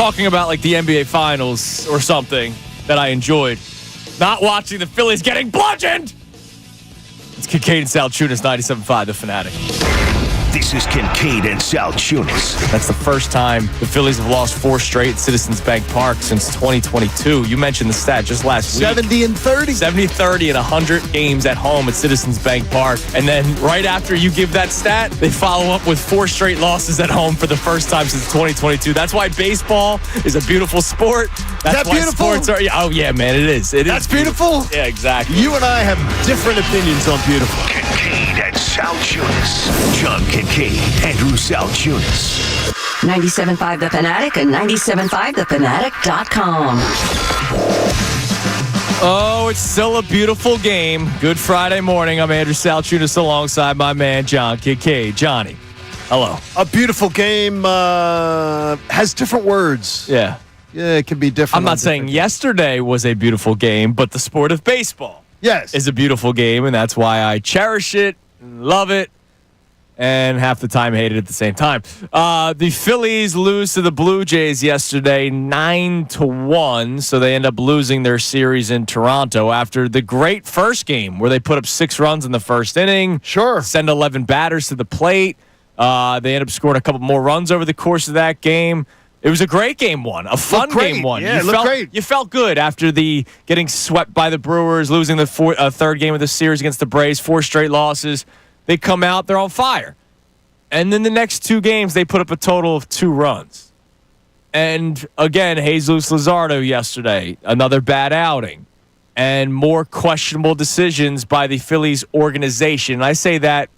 talking about like the NBA Finals or something that I enjoyed. Not watching the Phillies getting bludgeoned. It's Kincade and Salciunas, 97.5, The Fanatic. This is Kincade and Salciunas. That's the first time the Phillies have lost 4 straight at Citizens Bank Park since 2022. You mentioned the stat just last week. 70 and 30. 70-30 in 100 games at home at Citizens Bank Park. And then right after you give that stat, they follow up with 4 straight losses at home for the first time since 2022. That's why baseball is a beautiful sport. That's why beautiful? sports are. Oh, yeah, man, it is. That's beautiful? Yeah, exactly. You and I have different opinions on beautiful. Kincade and Salciunas. John Kincade, Andrew Salciunas. 97.5 The Fanatic and 97.5thefanatic.com. Oh, it's still a beautiful game. Good Friday morning. I'm Andrew Salciunas alongside my man, John Kincade. Johnny, hello. A beautiful game has different words. Yeah. Yeah, it can be different. I'm not saying yesterday was a beautiful game, but the sport of baseball is a beautiful game, and that's why I cherish it, love it, and half the time hate it at the same time. The Phillies lose to the Blue Jays yesterday 9-1, so they end up losing their series in Toronto after the great first game where they put up 6 runs in the first inning. Sure. Send 11 batters to the plate. They end up scoring a couple more runs over the course of that game. It was a great game one, a fun game one. Yeah, it looked great. You felt good after the getting swept by the Brewers, losing the third game of the series against the Braves, 4 straight losses. They come out, they're on fire. And then the next 2 games, they put up a total of 2 runs. And again, Jesus Luzardo yesterday, another bad outing. And more questionable decisions by the Phillies organization. And I say that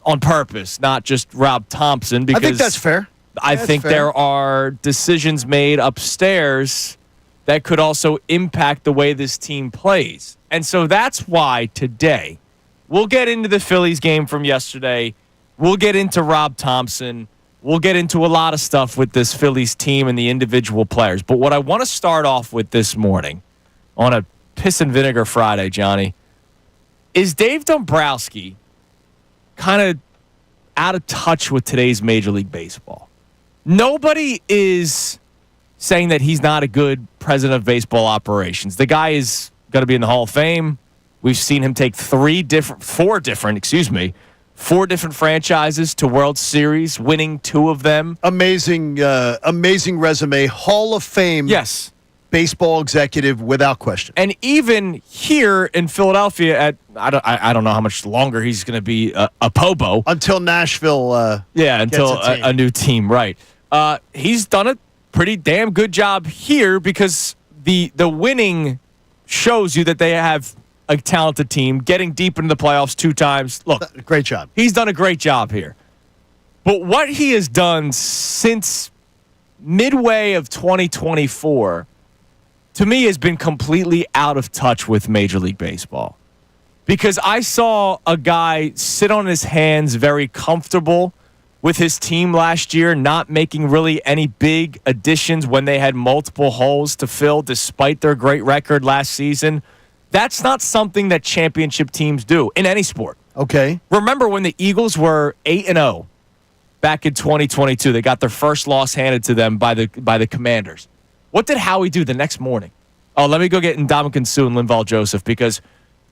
on purpose, not just Rob Thompson. Because I think that's fair. I think there are decisions made upstairs that could also impact the way this team plays. And so that's why today we'll get into the Phillies game from yesterday. We'll get into Rob Thompson. We'll get into a lot of stuff with this Phillies team and the individual players. But what I want to start off with this morning on a piss and vinegar Friday, Johnny, is Dave Dombrowski kind of out of touch with today's Major League Baseball. Nobody is saying that he's not a good president of baseball operations. The guy is going to be in the Hall of Fame. We've seen him take 4 different franchises to World Series, winning 2 of them. Amazing resume. Hall of Fame. Yes. Baseball executive without question. And even here in Philadelphia, I don't know how much longer he's going to be a Pobo until Nashville. Until a new team, right? He's done a pretty damn good job here because the winning shows you that they have a talented team, getting deep into the playoffs 2 times. Look, great job. He's done a great job here. But what he has done since midway of 2024, to me, has been completely out of touch with Major League Baseball. Because I saw a guy sit on his hands, very comfortable with his team last year, not making really any big additions when they had multiple holes to fill despite their great record last season. That's not something that championship teams do in any sport. Okay. Remember when the Eagles were 8-0 back in 2022? They got their first loss handed to them by the Commanders. What did Howie do the next morning? Oh, let me go get Ndamukong Suh and Linval Joseph because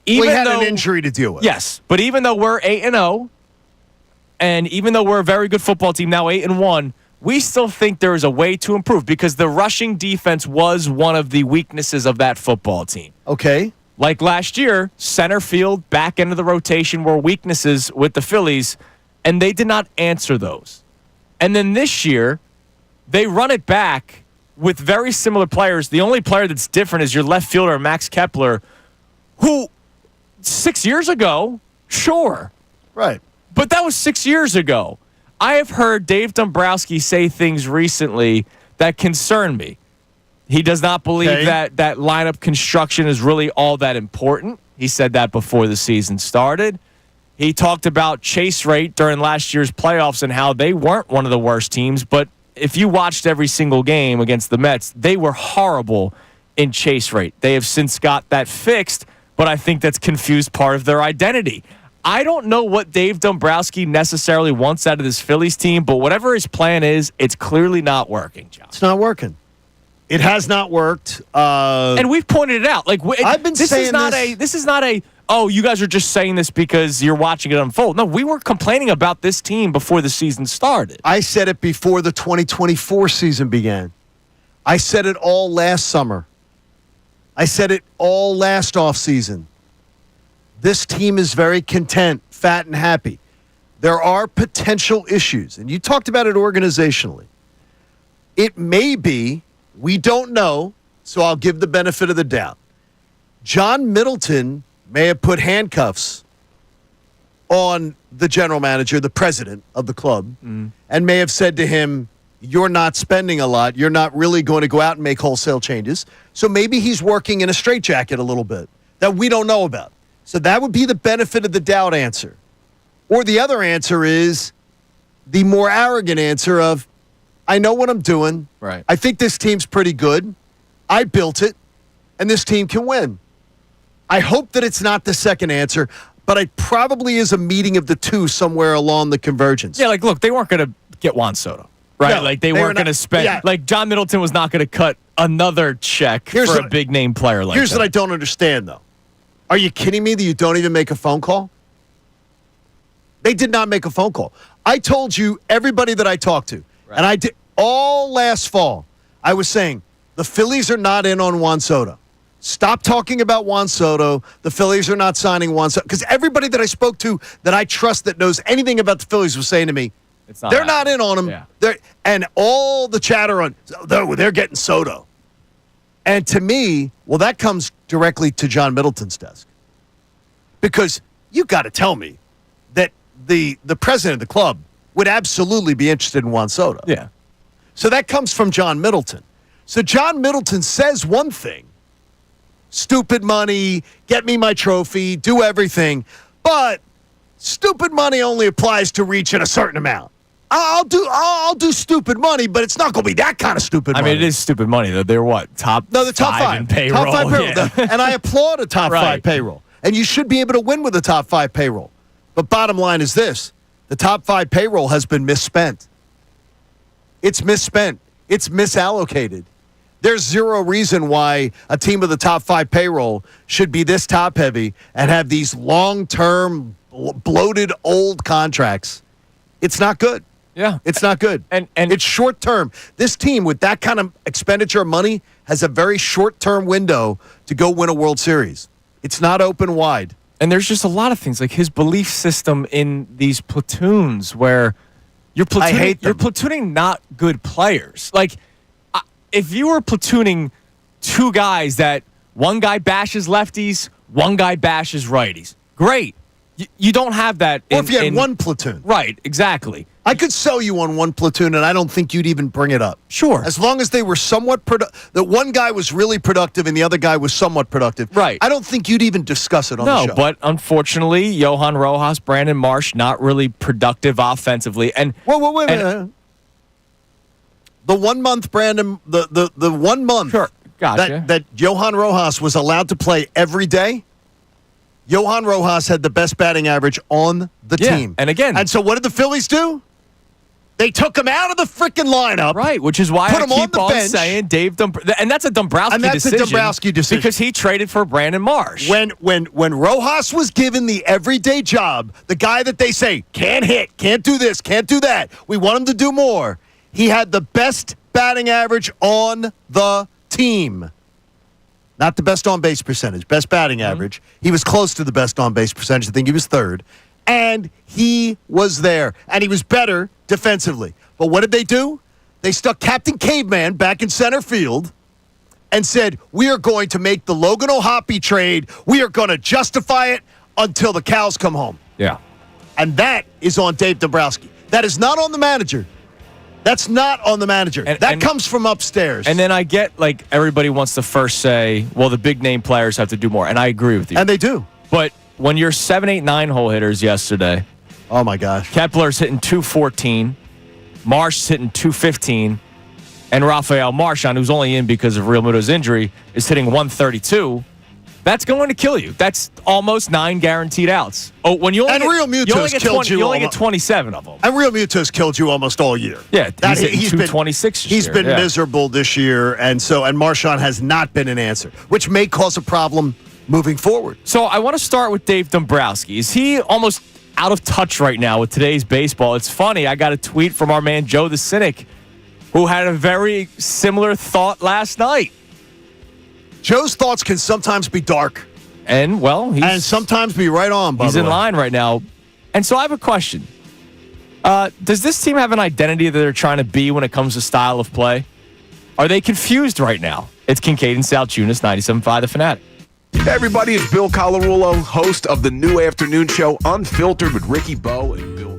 even we had though an injury to deal with. Yes, but even though we're 8-0, and even though we're a very good football team now, 8-1, we still think there is a way to improve because the rushing defense was one of the weaknesses of that football team. Okay. Like last year, center field, back end of the rotation were weaknesses with the Phillies, and they did not answer those. And then this year, they run it back with very similar players. The only player that's different is your left fielder, Max Kepler, who 6 years ago, sure. Right. But that was 6 years ago. I have heard Dave Dombrowski say things recently that concern me. He does not believe that lineup construction is really all that important. He said that before the season started. He talked about chase rate during last year's playoffs and how they weren't one of the worst teams, but if you watched every single game against the Mets, they were horrible in chase rate. They have since got that fixed, but I think that's confused part of their identity. I don't know what Dave Dombrowski necessarily wants out of this Phillies team, but whatever his plan is, it's clearly not working, John. It's not working. It has not worked. And we've pointed it out. Like I've been saying this is not a you guys are just saying this because you're watching it unfold. No, we were complaining about this team before the season started. I said it before the 2024 season began. I said it all last summer. I said it all last offseason. This team is very content, fat, and happy. There are potential issues, and you talked about it organizationally. It may be, we don't know, so I'll give the benefit of the doubt. John Middleton may have put handcuffs on the general manager, the president of the club, and may have said to him, you're not spending a lot. You're not really going to go out and make wholesale changes. So maybe he's working in a straitjacket a little bit that we don't know about. So that would be the benefit of the doubt answer. Or the other answer is the more arrogant answer of, I know what I'm doing. Right. I think this team's pretty good. I built it, and this team can win. I hope that it's not the second answer, but it probably is a meeting of the two somewhere along the convergence. Yeah, like, look, they weren't going to get Juan Soto, right? No, like, they weren't going to spend. Yeah. Like, John Middleton was not going to cut another check for a big-name player like that. Here's what I don't understand, though. Are you kidding me that you don't even make a phone call? They did not make a phone call. I told you, everybody that I talked to, and I did all last fall, I was saying, the Phillies are not in on Juan Soto. Stop talking about Juan Soto. The Phillies are not signing Juan Soto. Because everybody that I spoke to that I trust that knows anything about the Phillies was saying to me, they're not in on him. Yeah. And all the chatter on, they're getting Soto. And to me, well, that comes directly to John Middleton's desk. Because you got to tell me that the president of the club would absolutely be interested in Juan Soto. Yeah. So that comes from John Middleton. So John Middleton says one thing, stupid money, get me my trophy, do everything, but stupid money only applies to reaching a certain amount. I'll do stupid money, but it's not going to be that kind of stupid money. I mean, it is stupid money, though. They're what? The top five in payroll. Top 5 payroll. Yeah. And I applaud a top 5 payroll. And you should be able to win with a top 5 payroll. But bottom line is this. The top 5 payroll has been misspent. It's misspent. It's misallocated. There's zero reason why a team with a top 5 payroll should be this top heavy and have these long-term, bloated, old contracts. It's not good. Yeah. It's not good. And it's short-term. This team with that kind of expenditure of money has a very short-term window to go win a World Series. It's not open wide. And there's just a lot of things, like his belief system in these platoons where you're platooning not good players. Like, if you were platooning two guys that one guy bashes lefties, one guy bashes righties, great. You don't have that. Or if you had one platoon. Right, exactly. I could sell you on one platoon, and I don't think you'd even bring it up. Sure. As long as they were somewhat productive, that one guy was really productive and the other guy was somewhat productive. Right. I don't think you'd even discuss it on the show. No, but unfortunately, Johan Rojas, Brandon Marsh, not really productive offensively. And wait a minute. The 1 month, Brandon, the 1 month sure. Gotcha. that Johan Rojas was allowed to play every day, Johan Rojas had the best batting average on the team. And so what did the Phillies do? They took him out of the freaking lineup. Right, which is why I keep on saying Dave and that's a Dombrowski decision. And that's a Dombrowski decision. Because he traded for Brandon Marsh. When Rojas was given the everyday job, the guy that they say, can't hit, can't do this, can't do that, we want him to do more, he had the best batting average on the team. Not the best on-base percentage, best batting average. He was close to the best on-base percentage. I think he was third. And he was there. And he was better defensively. But what did they do? They stuck Captain Caveman back in center field and said, we are going to make the Logan O'Hoppe trade. We are going to justify it until the cows come home. Yeah. And that is on Dave Dombrowski. That is not on the manager. That's not on the manager. That comes from upstairs. And then I get, like, everybody wants to first say, well, the big-name players have to do more. And I agree with you. And they do. But when you're 7, 8, 9 hole hitters yesterday. Oh, my gosh. Kepler's hitting 214. Marsh's hitting 215. And Rafael Marchand, who's only in because of Real Muto's injury, is hitting 132. That's going to kill you. That's almost 9 guaranteed outs. Oh, when you only And get, Real Muto's killed you you only get almost. 27 of them. And Real Muto's killed you almost all year. Yeah, he's been 226 this He's year, been yeah. miserable this year, and Marshawn has not been an answer, which may cause a problem moving forward. So I want to start with Dave Dombrowski. Is he almost out of touch right now with today's baseball? It's funny. I got a tweet from our man Joe the Cynic, who had a very similar thought last night. Joe's thoughts can sometimes be dark. And, well, and sometimes be right on, by he's the in way. line right now. And so I have a question. Does this team have an identity that they're trying to be when it comes to style of play? Are they confused right now? It's Kincade and Salciunas, 97.5 The Fanatic. Hey everybody, it's Bill Karulo, host of the new afternoon show Unfiltered with Ricky Bo and Bill.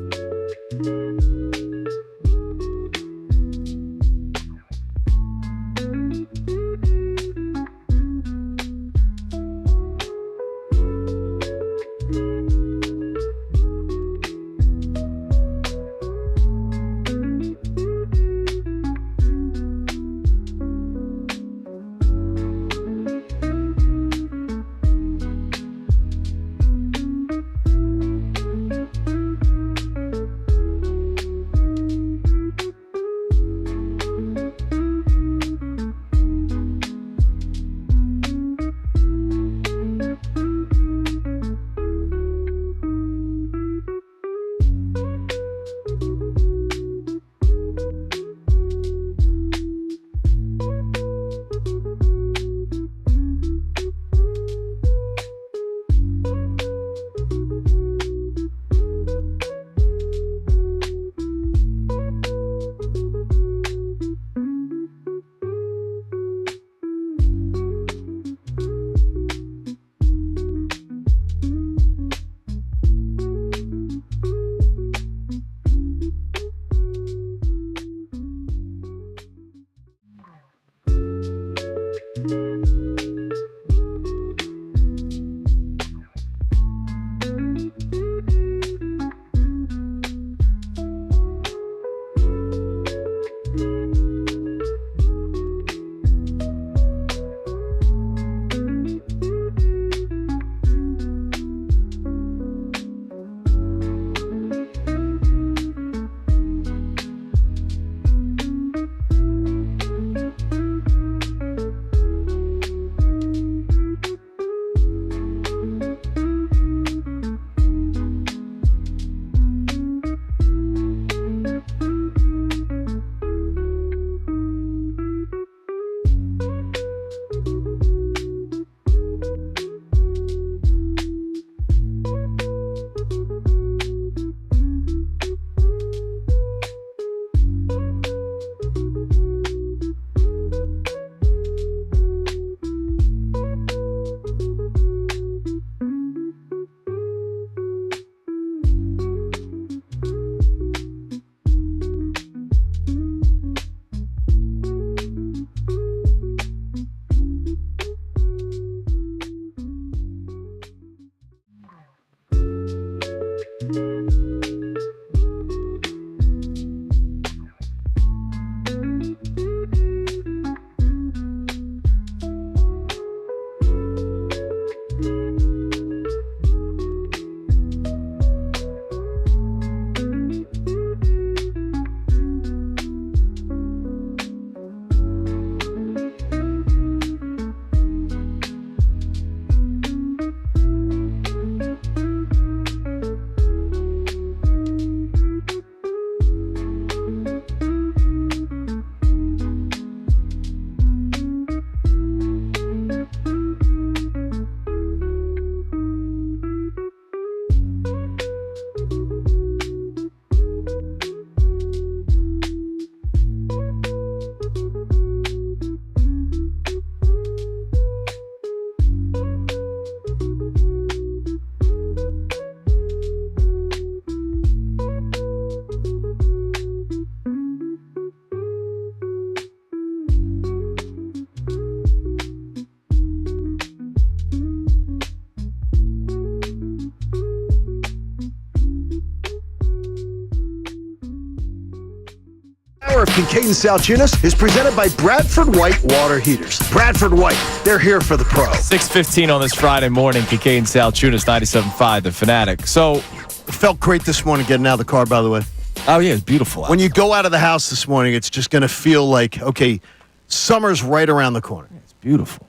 Kincade and Salciunas is presented by Bradford White Water Heaters. Bradford White, they're here for the pro. 6:15 on this Friday morning. Kincade and Salciunas, 97.5 The Fanatic. So, It felt great this morning getting out of the car, by the way. oh yeah, it's beautiful. When you go out of the house this morning, it's just going to feel like, okay, summer's right around the corner. It's beautiful.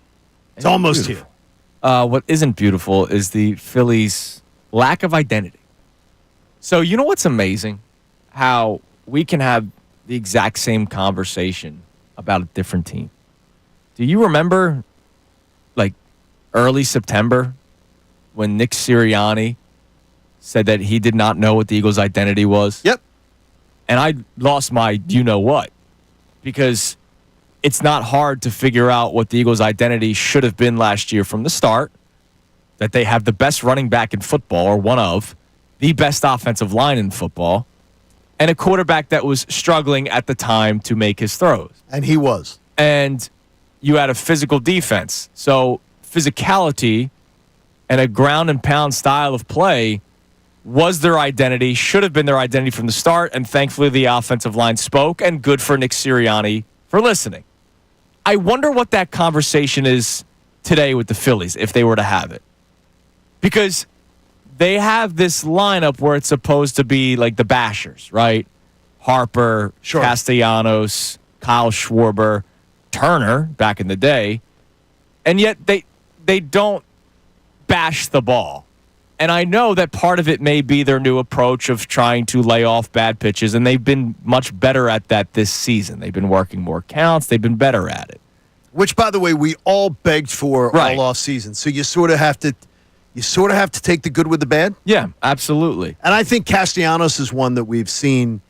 It's almost here. What isn't beautiful is the Phillies' lack of identity. So, you know what's amazing? How we can have the exact same conversation about a different team. Do you remember, like, early September when Nick Sirianni said that he did not know what the Eagles' identity was? Yep. And I lost my you-know-what because it's not hard to figure out what the Eagles' identity should have been last year from the start, that they have the best running back in football, or one of, the best offensive line in football, and a quarterback that was struggling at the time to make his throws. And he was. And you had a physical defense. So physicality and a ground and pound style of play was their identity, should have been their identity from the start, and thankfully the offensive line spoke, and good for Nick Sirianni for listening. I wonder what that conversation is today with the Phillies, if they were to have it. Because they have this lineup where it's supposed to be like the bashers, right? Harper, Sure. Castellanos, Kyle Schwarber, Turner back in the day. And yet they don't bash the ball. And I know that part of it may be their new approach of trying to lay off bad pitches, and they've been much better at that this season. They've been working more counts. They've been better at it. Which, by the way, we all begged for Right. all off season. So you sort of have to take the good with the bad. Yeah, absolutely. And I think Castellanos is one that we've seen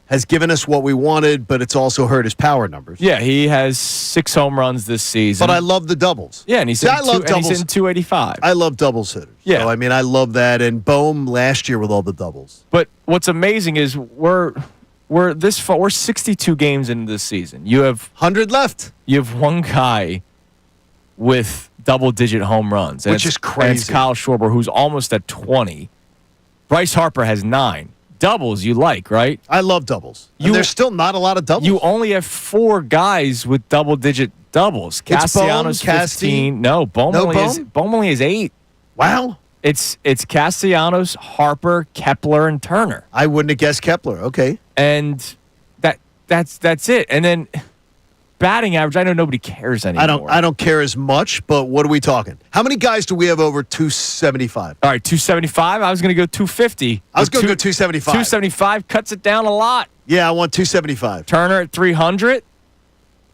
has given us what we wanted, but it's also hurt his power numbers. Yeah, he has 6 home runs this season. But I love the doubles. Yeah, and he's See, I love and he's doubles. in 285. I love doubles hitters. Yeah. So, I mean, I love that. And Bohm last year with all the doubles. But what's amazing is we're 62 games into this season. You have 100 left. one guy with double-digit home runs, and Which is and it's crazy. Kyle Schwarber, who's almost at 20. Bryce Harper has 9 doubles. You like, right? I love doubles. And there's still not a lot of doubles. You only have 4 guys with double-digit doubles. It's Bohm, Castellanos Casti. 15. No, Bohm No only has 8. Wow. It's Castellanos, Harper, Kepler, and Turner. I wouldn't have guessed Kepler. Okay. And that's it. And then batting average, I know nobody cares anymore. I don't care as much, but what are we talking? How many guys do we have over 275? All right, 275. I was going to go 250. I was going to go 275. 275 cuts it down a lot. Yeah, I want 275. Turner at 300.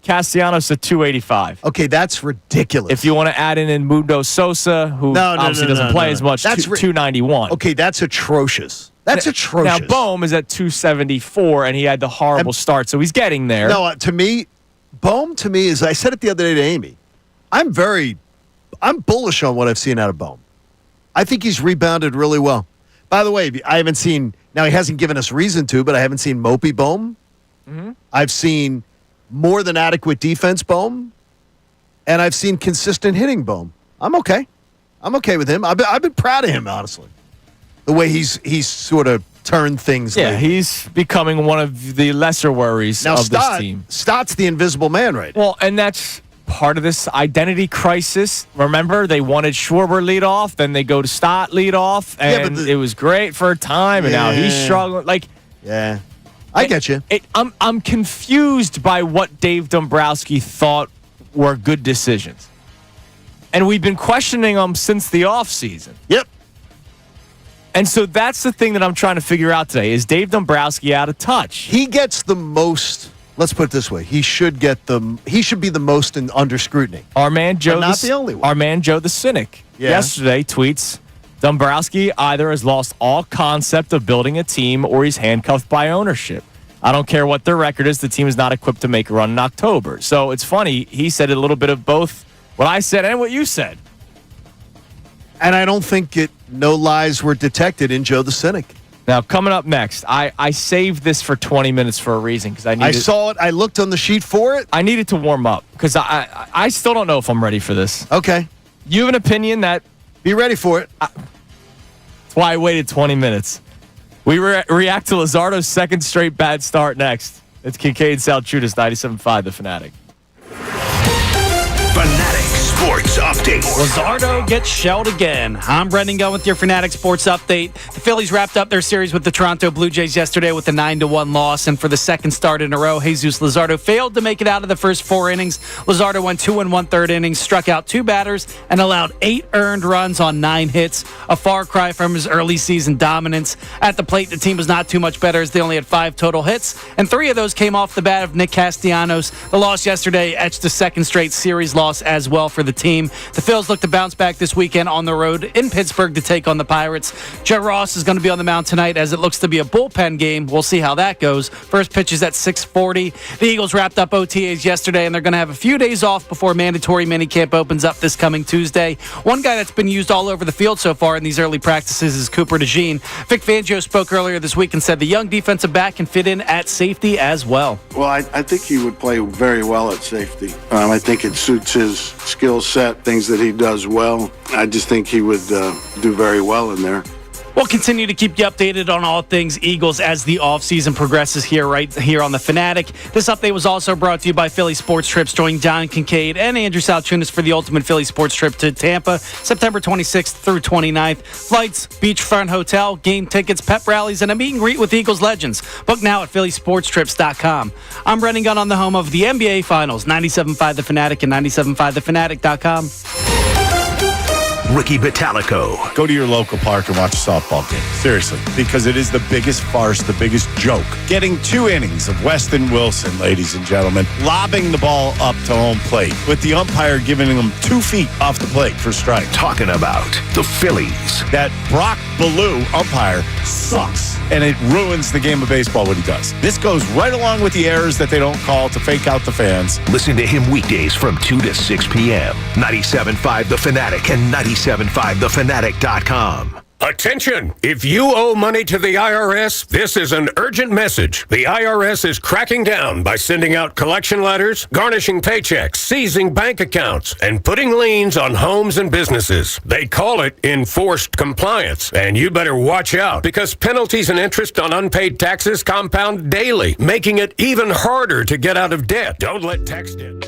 Castellanos at 285. Okay, that's ridiculous. If you want to add in Mundo Sosa, who obviously doesn't play as much, That's 291. Okay, that's atrocious. That's atrocious. Now, Bohm is at 274, and he had the horrible start, so he's getting there. No, to me, Bohm to me is, I said it the other day to Amy, I'm bullish on what I've seen out of Bohm. I think he's rebounded really well. By the way, I haven't seen, now he hasn't given us reason to, but I haven't seen mopey Bohm. Mm-hmm. I've seen more than adequate defense Bohm, and I've seen consistent hitting Bohm. I'm okay. I'm okay with him. I've been proud of him, honestly. The way he's sort of turned things. Yeah, lately. he's becoming one of the lesser worries Now of this team. Stott's the invisible man right now. Well, and that's part of this identity crisis. Remember, they wanted Schwarber lead off, then they go to Stott lead off, and it was great for a time, and now he's struggling. Like, yeah, I get you. I'm confused by what Dave Dombrowski thought were good decisions, and we've been questioning them since the offseason. Yep. And so that's the thing that I'm trying to figure out today. Is Dave Dombrowski out of touch? He gets the most. Let's put it this way: he should be the most under scrutiny. Our man Joe, not the only one. Our man Joe the Cynic yesterday tweets: Dombrowski either has lost all concept of building a team or he's handcuffed by ownership. I don't care what their record is. The team is not equipped to make a run in October. So it's funny. He said a little bit of both what I said and what you said. And I don't think no lies were detected in Joe the Cynic. Now, coming up next, I saved this for 20 minutes for a reason because I saw it. I looked on the sheet for it. I needed to warm up because I still don't know if I'm ready for this. Okay. You have an opinion that Be ready for it. that's why I waited 20 minutes. We react to Luzardo's second straight bad start next. It's Kincade Salciunas, 97.5 The Fanatic. Fanatic Sports Update. Luzardo gets shelled again. I'm Brendan Gunn with your Fanatic Sports Update. The Phillies wrapped up their series with the Toronto Blue Jays yesterday with a 9-1 loss, and for the second start in a row, Jesus Luzardo failed to make it out of the first 4 innings. Luzardo went 2 1/3 innings, struck out 2 batters, and allowed 8 earned runs on 9 hits. A far cry from his early season dominance. At the plate, the team was not too much better as they only had 5 total hits, and 3 of those came off the bat of Nick Castellanos. The loss yesterday etched a second straight series loss as well for the team. The Phils look to bounce back this weekend on the road in Pittsburgh to take on the Pirates. Joe Ross is going to be on the mound tonight as it looks to be a bullpen game. We'll see how that goes. First pitch is at 6:40. The Eagles wrapped up OTAs yesterday, and they're going to have a few days off before mandatory minicamp opens up this coming Tuesday. One guy that's been used all over the field so far in these early practices is Cooper DeJean. Vic Fangio spoke earlier this week and said the young defensive back can fit in at safety as well. Well, I think he would play very well at safety. I think it suits his skill set, things that he does well. I just think he would do very well in there. We'll continue to keep you updated on all things Eagles as the offseason progresses right here on The Fanatic. This update was also brought to you by Philly Sports Trips. Join John Kincade and Andrew Salciunas for the ultimate Philly sports trip to Tampa, September 26th through 29th. Flights, beachfront hotel, game tickets, pep rallies, and a meet and greet with Eagles legends. Book now at phillysportstrips.com. I'm Brendan Gunn on the home of the NBA Finals, 97.5 The Fanatic and 97.5thefanatic.com. Ricky Bottalico. Go to your local park and watch a softball game. Seriously. Because it is the biggest farce, the biggest joke. Getting 2 innings of Weston Wilson, ladies and gentlemen, lobbing the ball up to home plate, with the umpire giving him 2 feet off the plate for strike. Talking about the Phillies. That Brock Ballou umpire sucks, and it ruins the game of baseball what he does. This goes right along with the errors that they don't call to fake out the fans. Listen to him weekdays from 2 to 6 p.m. 97.5 The Fanatic and 97.5thefanatic.com. Attention! If you owe money to the IRS, this is an urgent message. The IRS is cracking down by sending out collection letters, garnishing paychecks, seizing bank accounts, and putting liens on homes and businesses. They call it enforced compliance, and you better watch out because penalties and interest on unpaid taxes compound daily, making it even harder to get out of debt. Don't let tax debt...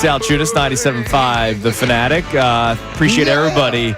Salciunas, 97.5 The Fanatic. Appreciate everybody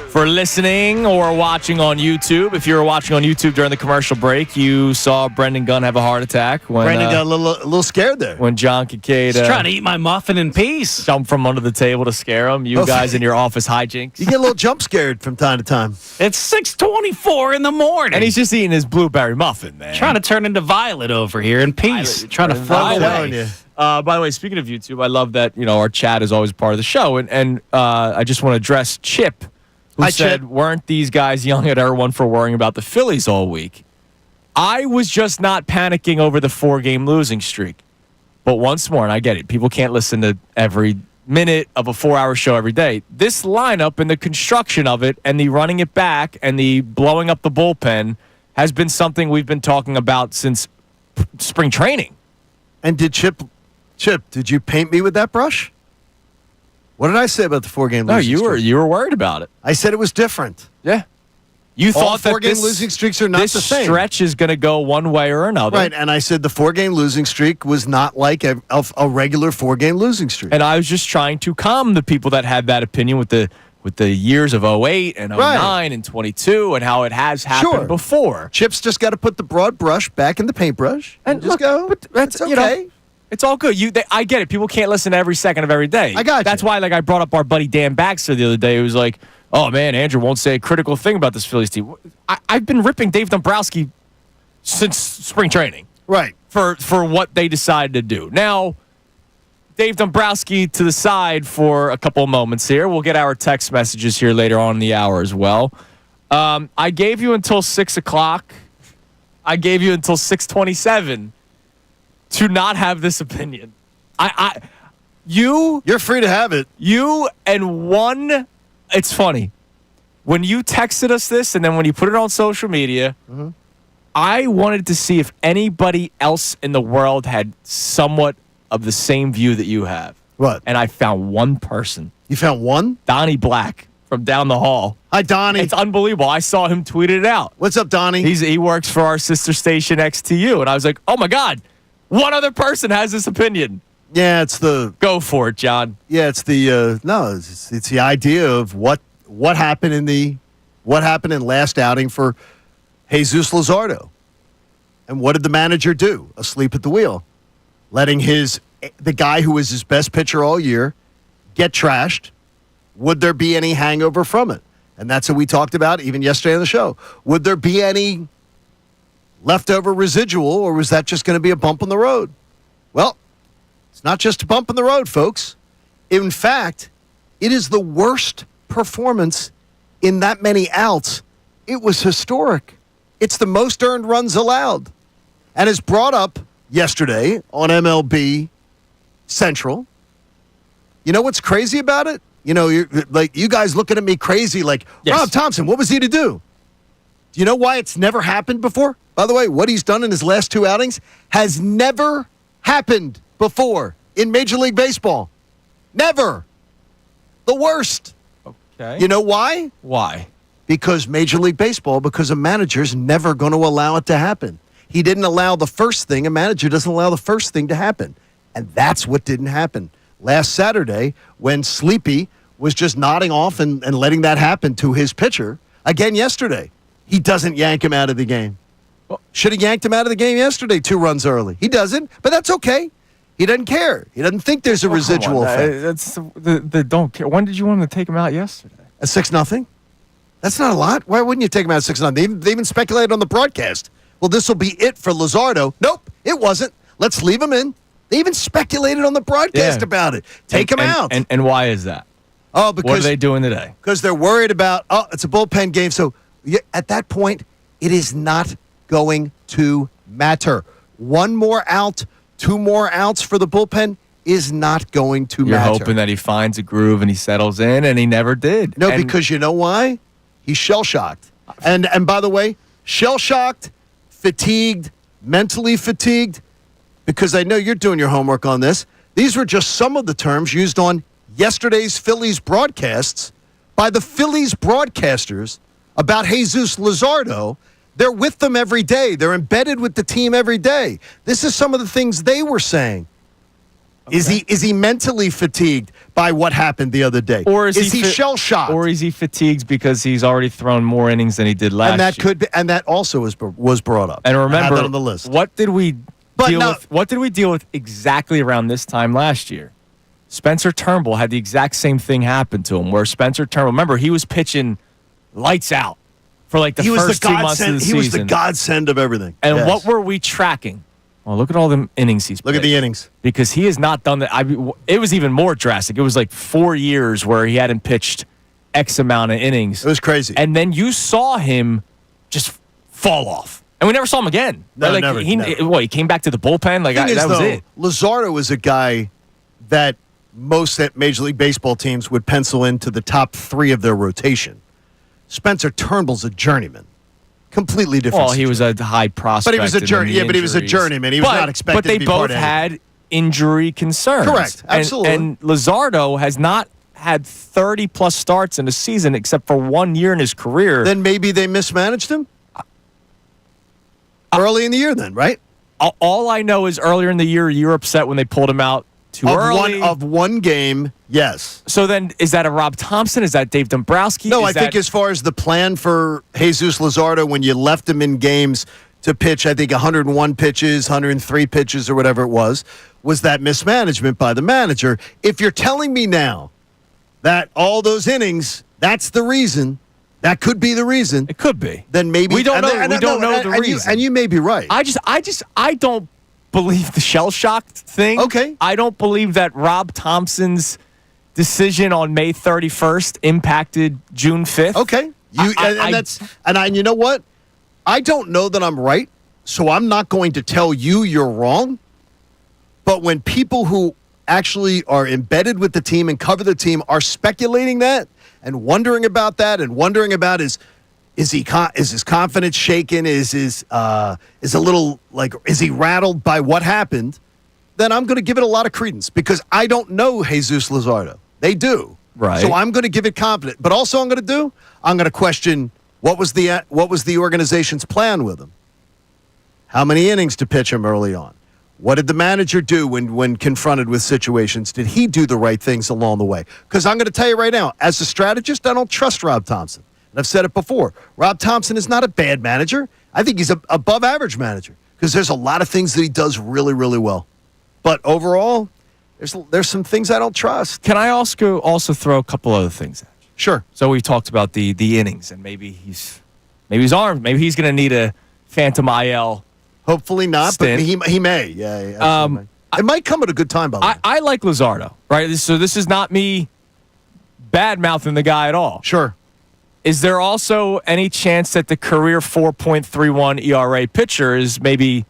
for listening or watching on YouTube. If you were watching on YouTube during the commercial break, you saw Brendan Gunn have a heart attack. When, Brendan got a little scared there. When John Kincade trying to eat my muffin in peace. Jumped from under the table to scare him. You guys in your office hijinks. You get a little jump scared from time to time. It's 6:24 in the morning. And he's just eating his blueberry muffin, man. Trying to turn into Violet over here in peace. Trying to float away. By the way, speaking of YouTube, I love that our chat is always part of the show. And I just want to address Chip, who said, weren't these guys yelling at everyone for worrying about the Phillies all week? I was just not panicking over the 4-game losing streak. But once more, and I get it, people can't listen to every minute of a 4-hour show every day. This lineup and the construction of it and the running it back and the blowing up the bullpen has been something we've been talking about since spring training. And did Chip, did you paint me with that brush? What did I say about the 4-game losing streak? No, you were worried about it. I said it was different. Yeah. You thought that 4-game losing streaks are not the same. This stretch is going to go one way or another. Right, and I said the 4-game losing streak was not like a regular 4-game losing streak. And I was just trying to calm the people that had that opinion with the years of 08 and 09 and 22 and how it has happened before. Chip's just got to put the broad brush back in the paintbrush and just go. But that's okay. It's all good. I get it. People can't listen to every second of every day. I got you. That's why, I brought up our buddy Dan Baxter the other day. He was like, "Oh man, Andrew won't say a critical thing about this Phillies team." I've been ripping Dave Dombrowski since spring training, right? For what they decided to do. Now, Dave Dombrowski to the side for a couple of moments here. We'll get our text messages here later on in the hour as well. I gave you until 6 o'clock. I gave you until 6:27. To not have this opinion. You're free to have it. You and one, it's funny. When you texted us this and then when you put it on social media, I wanted to see if anybody else in the world had somewhat of the same view that you have. What? And I found one person. You found one? Donnie Black from down the hall. Hi, Donnie. It's unbelievable. I saw him tweet it out. What's up, Donnie? He works for our sister station XTU. And I was like, oh my God. One other person has this opinion. Yeah, it's the... Go for it, John. Yeah, it's the... it's the idea of what happened in last outing for Jesus Luzardo. And what did the manager do? Asleep at the wheel. Letting the guy who was his best pitcher all year get trashed. Would there be any hangover from it? And that's what we talked about even yesterday on the show. Would there be any leftover residual, or was that just going to be a bump on the road? Well, it's not just a bump on the road, folks. In fact, it is the worst performance in that many outs. It was historic. It's the most earned runs allowed. And is brought up yesterday on MLB Central. You know what's crazy about it? You're like, you guys looking at me crazy like, yes. Rob Thompson, what was he to do? Do you know why it's never happened before? By the way, what he's done in his last 2 outings has never happened before in Major League Baseball. Never. The worst. Okay. You know why? Why? Because a manager's never going to allow it to happen. He didn't allow the first thing. A manager doesn't allow the first thing to happen. And that's what didn't happen. Last Saturday, when Sleepy was just nodding off and letting that happen to his pitcher, again yesterday, he doesn't yank him out of the game. Should have yanked him out of the game yesterday 2 runs early. He doesn't, but that's okay. He doesn't care. He doesn't think there's a residual effect. That's the don't care. When did you want him to take him out yesterday? At 6-0? That's not a lot. Why wouldn't you take him out at 6-0? They even speculated on the broadcast. Well, this will be it for Luzardo. Nope, it wasn't. Let's leave him in. They even speculated on the broadcast about it. Take him out. And why is that? Oh, because what are they doing today? Because they're worried about, it's a bullpen game. So at that point, it is not going to matter. 1 more out, 2 more outs for the bullpen is not going to matter. You're hoping that he finds a groove and he settles in, and he never did. No, because you know why? He's shell-shocked. And by the way, shell-shocked, fatigued, mentally fatigued, because I know you're doing your homework on this. These were just some of the terms used on yesterday's Phillies broadcasts by the Phillies broadcasters about Jesus Luzardo. They're with them every day. They're embedded with the team every day. This is some of the things they were saying. Is he mentally fatigued by what happened the other day? Or is he shell shocked? Or is he fatigued because he's already thrown more innings than he did last and that year? could be, and that also was brought up. And remember, I have that on the list. What did we deal with exactly around this time last year? Spencer Turnbull had the exact same thing happen to him, where Spencer Turnbull, remember, he was pitching lights out for like the first 2 months of the season. He was the godsend of everything. And yes. what were we tracking? Well, look at all the innings he's pitched. Look at the innings. Because he has not done that. It was even more drastic. It was like 4 years where he hadn't pitched X amount of innings. It was crazy. And then you saw him just fall off. And we never saw him again. No, like, never. He came back to the bullpen? Like, that was it. Luzardo was a guy that most Major League Baseball teams would pencil into the top 3 of their rotation. Spencer Turnbull's a journeyman. Completely different. Well, he was a high prospect. But he was a but he was a journeyman. He was not expected to be part of it. But they both had injury concerns. Correct. Absolutely. And Luzardo has not had 30-plus starts in a season except for 1 year in his career. Then maybe they mismanaged him? Early in the year then, right? All I know is earlier in the year, you were upset when they pulled him out too early. Of one game, yes. So then, is that a Rob Thompson? Is that Dave Dombrowski? No, I think as far as the plan for Jesus Luzardo, when you left him in games to pitch, I think 101 pitches, 103 pitches, or whatever it was that mismanagement by the manager. If you're telling me now that all those innings, that's the reason, that could be the reason. It could be. Then maybe we don't know. We don't know the reason. And you may be right. I don't believe the shell shocked thing. Okay. I don't believe that Rob Thompson's decision on May 31st impacted June 5th. Okay. You know what? I don't know that I'm right, so I'm not going to tell you you're wrong. But when people who actually are embedded with the team and cover the team are speculating that and wondering about that and wondering about is his confidence shaken? Is he rattled by what happened? Then I'm going to give it a lot of credence because I don't know Jesus Luzardo. They do. Right. So I'm going to give it confidence. But also I'm going to question what was the organization's plan with him? How many innings to pitch him early on? What did the manager do when confronted with situations? Did he do the right things along the way? Because I'm going to tell you right now, as a strategist, I don't trust Rob Thompson. And I've said it before. Rob Thompson is not a bad manager. I think he's an above-average manager because there's a lot of things that he does really, really well. But overall, there's some things I don't trust. Can I also throw a couple other things at you? Sure. So we talked about the innings, and maybe he's armed. Maybe he's going to need a phantom IL. Hopefully not, stint. but he may. Yeah, it might come at a good time, by the way. I like Luzardo, right? So this is not me bad-mouthing the guy at all. Sure. Is there also any chance that the career 4.31 ERA pitcher is maybe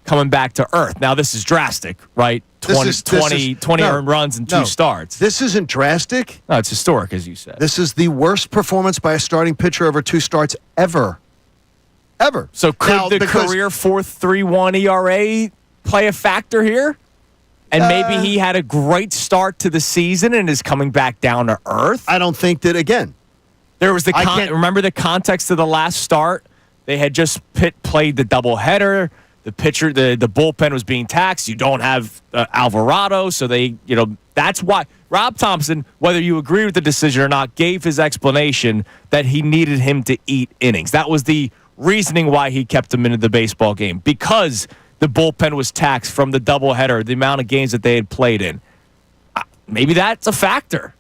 coming back to earth? Now, this is drastic, right? 20 earned runs and 2 starts. This isn't drastic. No, it's historic, as you said. This is the worst performance by a starting pitcher over 2 starts ever. Ever. So could the career 4.31 ERA play a factor here? And maybe he had a great start to the season and is coming back down to earth? I don't think that, again. There was remember the context of the last start? They had just played the doubleheader. The pitcher, the bullpen was being taxed. You don't have Alvarado, so that's why Rob Thompson, whether you agree with the decision or not, gave his explanation that he needed him to eat innings. That was the reasoning why he kept him into the baseball game, because the bullpen was taxed from the doubleheader, the amount of games that they had played in. Maybe that's a factor.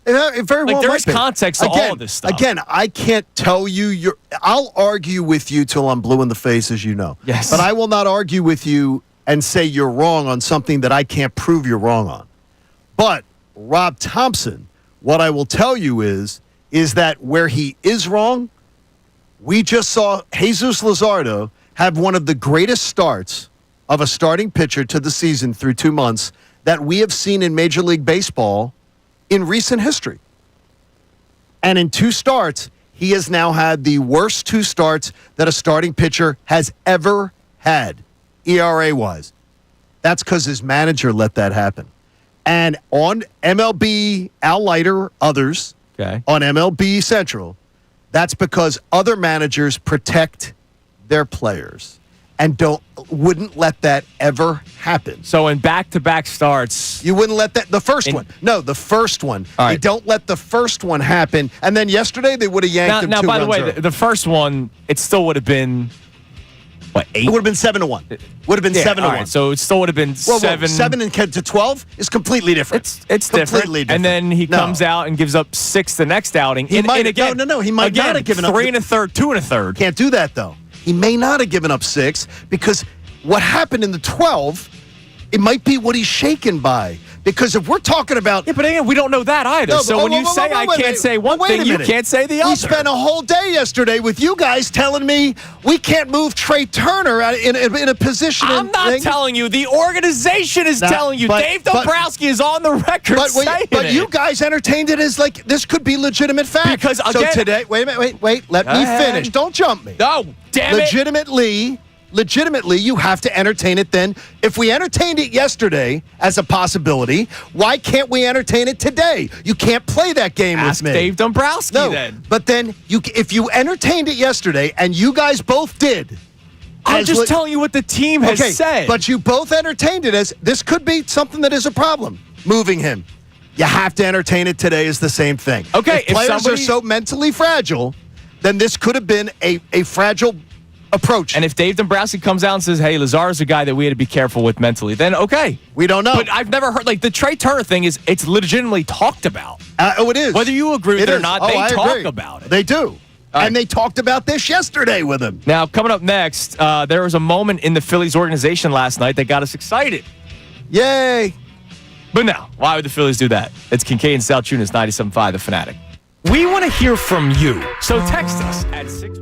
It very well there's might be. Context to all of this stuff. Again, I can't tell you. I'll argue with you till I'm blue in the face, as you know. Yes. But I will not argue with you and say you're wrong on something that I can't prove you're wrong on. But Rob Thompson, what I will tell you is that where he is wrong, we just saw Jesus Luzardo have one of the greatest starts of a starting pitcher to the season through 2 months that we have seen in Major League Baseball in recent history. And in 2 starts, he has now had the worst 2 starts that a starting pitcher has ever had, ERA-wise. That's because his manager let that happen. And on MLB, Al Leiter, others, on MLB Central, that's because other managers protect their players. and wouldn't let that ever happen. So in back-to-back starts, You wouldn't let that, the first one. No, the first one. All right. They don't let the first one happen. And then yesterday, they would have yanked them now 2 by the runs way, early. the first one, it still would have been, what, 8? It would have been 7-1. Would have been 7-1. All right, so it still would have been Whoa, 7. 7 and to 12 is completely different. It's completely different. And then he comes out and gives up 6 the next outing. He might again. No, he might not have given up 3 1/3, 2 1/3. Can't do that though. He may not have given up 6 because what happened in the 12, it might be what he's shaken by. Because if we're talking about... Yeah, but again, we don't know that either. No, so when you say I can't say one thing, you can't say the other. We spent a whole day yesterday with you guys telling me we can't move Trey Turner in a position. I'm not telling you. The organization is telling you. Dave Dombrowski is on the record saying it. But you guys entertained it as like this could be legitimate fact. Because again, so today, wait a minute, wait. Let me finish. Don't jump me. No, damn it. Legitimately, you have to entertain it then. If we entertained it yesterday as a possibility, why can't we entertain it today? You can't play that game Ask with me. Dave Dombrowski then. But then, if you entertained it yesterday, and you guys both did. I'm just telling you what the team has said. But you both entertained it as this could be something that is a problem, moving him. You have to entertain it today is the same thing. Okay, if players are so mentally fragile, then this could have been a fragile approach. And if Dave Dombrowski comes out and says, hey, Luzardo's a guy that we had to be careful with mentally, then okay. We don't know. But I've never heard, like, the Trey Turner thing it's legitimately talked about. It is. Whether you agree with it or not, they talk agree. about it. They do. And they talked about this yesterday with him. Now, coming up next, there was a moment in the Phillies organization last night that got us excited. Yay. But now, why would the Phillies do that? It's Kincade Salciunas, 97.5 The Fanatic. We want to hear from you. So text us at 6...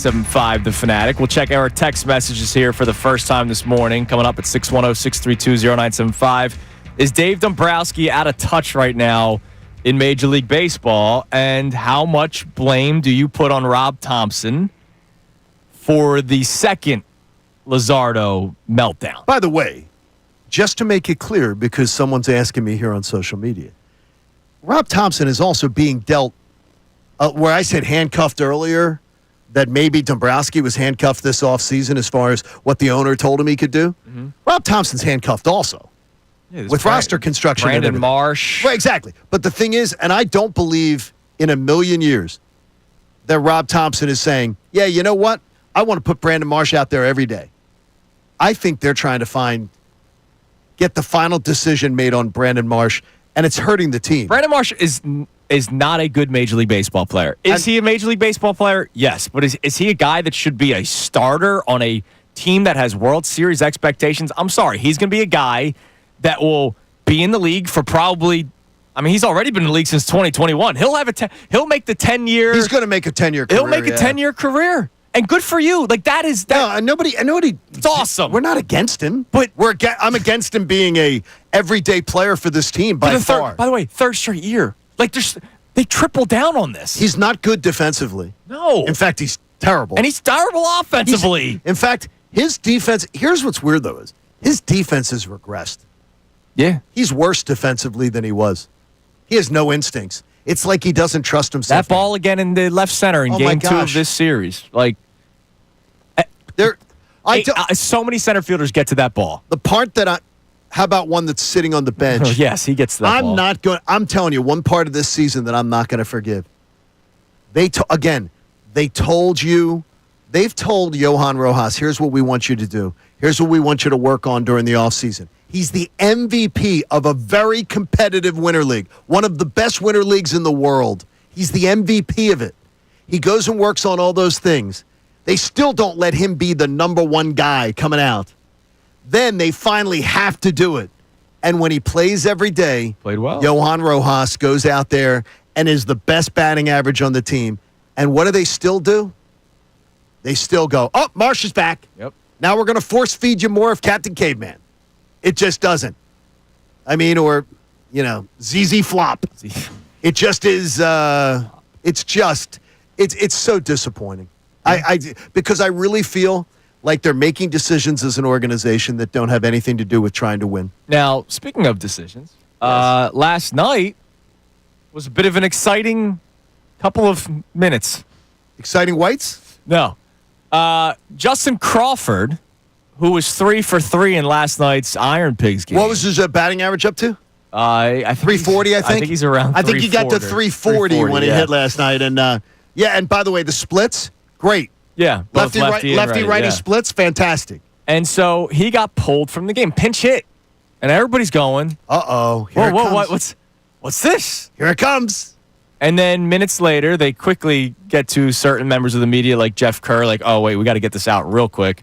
97.5 The Fanatic. We'll check our text messages here for the first time this morning. Coming up at 610-632-0975. Is Dave Dombrowski out of touch right now in Major League Baseball? And how much blame do you put on Rob Thompson for the second Luzardo meltdown? By the way, just to make it clear, because someone's asking me here on social media, Rob Thompson is also being dealt, where I said handcuffed earlier, that maybe Dombrowski was handcuffed this offseason as far as what the owner told him he could do. Mm-hmm. Rob Thompson's handcuffed also. Yeah, with roster construction. Brandon Marsh. Right, exactly. But the thing is, and I don't believe in a million years that Rob Thompson is saying, yeah, you know what? I want to put Brandon Marsh out there every day. I think they're trying to get the final decision made on Brandon Marsh, and it's hurting the team. Brandon Marsh is not a good Major League Baseball player. Is he a Major League Baseball player? Yes. But is he a guy that should be a starter on a team that has World Series expectations? I'm sorry. He's going to be a guy that will be in the league for probably, he's already been in the league since 2021. He'll make the 10-year. He's going to make a 10-year career. He'll make a 10-year career. And good for you. Like, that is that. No, nobody. It's awesome. We're not against him, but I'm against him being a everyday player for this team by far. By the way, third straight year. Like, they triple down on this. He's not good defensively. No. In fact, he's terrible. And he's terrible offensively. In fact, his defense. Here's what's weird though: is his defense has regressed. Yeah. He's worse defensively than he was. He has no instincts. It's like he doesn't trust himself. That ball again in the left center in game 2 of this series. Like, so many center fielders get to that ball. The part that how about one that's sitting on the bench? Oh, yes, he gets to that ball. I'm telling you, one part of this season that I'm not going to forgive. They've told Johan Rojas, here's what we want you to do. Here's what we want you to work on during the offseason. He's the MVP of a very competitive winter league, one of the best winter leagues in the world. He's the MVP of it. He goes and works on all those things. They still don't let him be the number one guy coming out. Then they finally have to do it. And when he plays every day, played well. Johan Rojas goes out there and is the best batting average on the team. And what do they still do? They still go, oh, Marsh is back. Yep. Now we're going to force feed you more of Captain Caveman. It just doesn't. Or ZZ Flop. It just is. It's so disappointing. Because I really feel like they're making decisions as an organization that don't have anything to do with trying to win. Now, speaking of decisions, last night was a bit of an exciting couple of minutes. Exciting whites? No. Justin Crawford, who was 3 for 3 in last night's Iron Pigs game. What was his batting average up to? I think 340, I think. I think he's around 340. I think he got to 340 when he hit last night. And, and by the way, the splits, great. Yeah. Lefty-righty splits, fantastic. And so he got pulled from the game. Pinch hit. And everybody's going, uh-oh, here it comes. What's this? Here it comes. And then minutes later, they quickly get to certain members of the media like Jeff Kerr, like, oh, wait, we got to get this out real quick,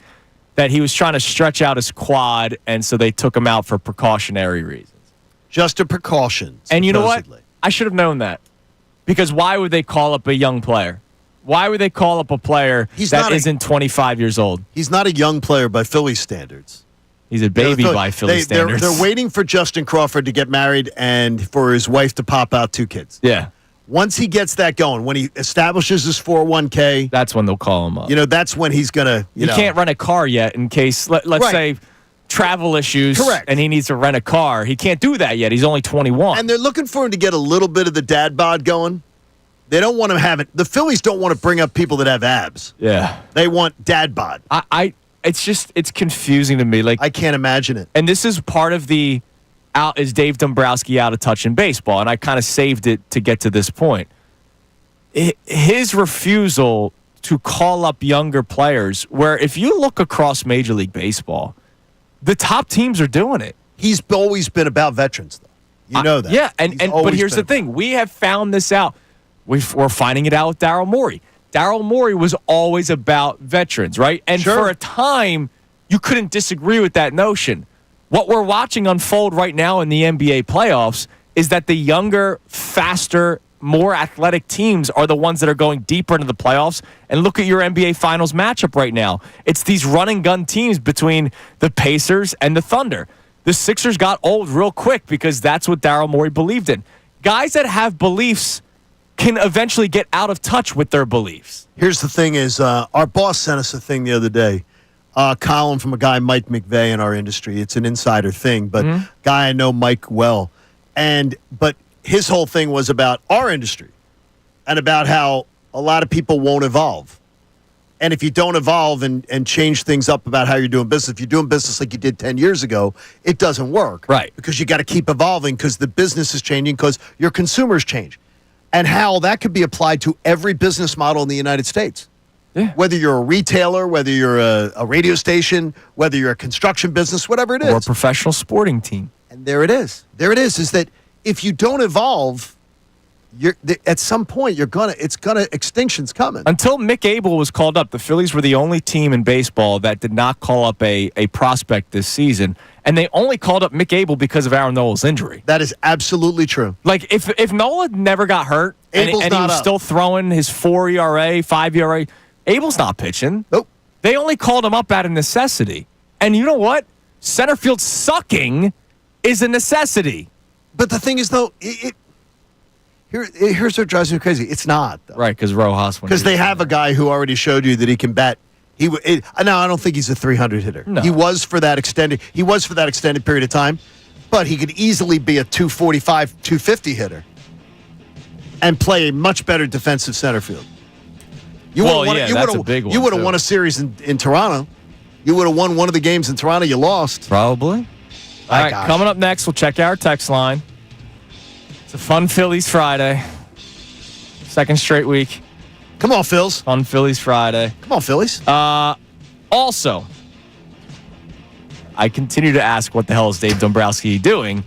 that he was trying to stretch out his quad, and so they took him out for precautionary reasons. Just a precaution. And you know what? I should have known that. Because why would they call up a young player? Why would they call up a player that isn't 25 years old? He's not a young player by Philly standards. He's a baby by Philly standards. They're waiting for Justin Crawford to get married and for his wife to pop out 2 kids. Yeah. Once he gets that going, when he establishes his 401k, that's when they'll call him up. That's when he's going to, He can't rent a car yet in case, let's say, travel issues. Correct. And he needs to rent a car. He can't do that yet. He's only 21. And they're looking for him to get a little bit of the dad bod going. They don't want him having – the Phillies don't want to bring up people that have abs. Yeah. They want dad bod. It's confusing to me. Like, I can't imagine it. And this is part of the is Dave Dombrowski out of touch in baseball? And I kind of saved it to get to this point. His refusal to call up younger players, where if you look across Major League Baseball, the top teams are doing it. He's always been about veterans, though. You know that. Yeah, but here's the thing. We have found this out. We're finding it out with Daryl Morey. Daryl Morey was always about veterans, right? And for a time, you couldn't disagree with that notion. What we're watching unfold right now in the NBA playoffs is that the younger, faster, more athletic teams are the ones that are going deeper into the playoffs. And look at your NBA Finals matchup right now. It's these run-and-gun teams between the Pacers and the Thunder. The Sixers got old real quick because that's what Daryl Morey believed in. Guys that have beliefs can eventually get out of touch with their beliefs. Here's the thing is, our boss sent us a thing the other day, a column from a guy, Mike McVeigh, in our industry. It's an insider thing, but guy I know Mike well. But his whole thing was about our industry and about how a lot of people won't evolve. And if you don't evolve and change things up about how you're doing business, if you're doing business like you did 10 years ago, it doesn't work. Right. Because you got to keep evolving because the business is changing because your consumers change. And how that could be applied to every business model in the United States. Yeah. Whether you're a retailer, whether you're a radio station, whether you're a construction business, whatever it is. Or a professional sporting team. And there it is. There it is that if you don't evolve, at some point extinction's coming. Until Mick Abel was called up, the Phillies were the only team in baseball that did not call up a prospect this season. And they only called up Mick Abel because of Aaron Nola's injury. That is absolutely true. Like, if Nola never got hurt and he was still throwing his 4 ERA, 5 ERA, Abel's not pitching. Nope. They only called him up out of necessity. And you know what? Center field sucking is a necessity. But the thing is, though, here's what drives me crazy. It's not, though. Right, because Rojas. Because they have a guy who already showed you that he can bat. Now, I don't think he's a 300 hitter. No. He was for that extended period of time, but he could easily be a 245, 250 hitter and play a much better defensive center field. That's a big one. You would have won a series in Toronto. You would have won one of the games in Toronto. You lost. Probably. All right, coming up next, we'll check our text line. It's a fun Phillies Friday. Second straight week. Come on, Phils. Fun Phillies Friday. Come on, Phillies. Also, I continue to ask, what the hell is Dave Dombrowski doing?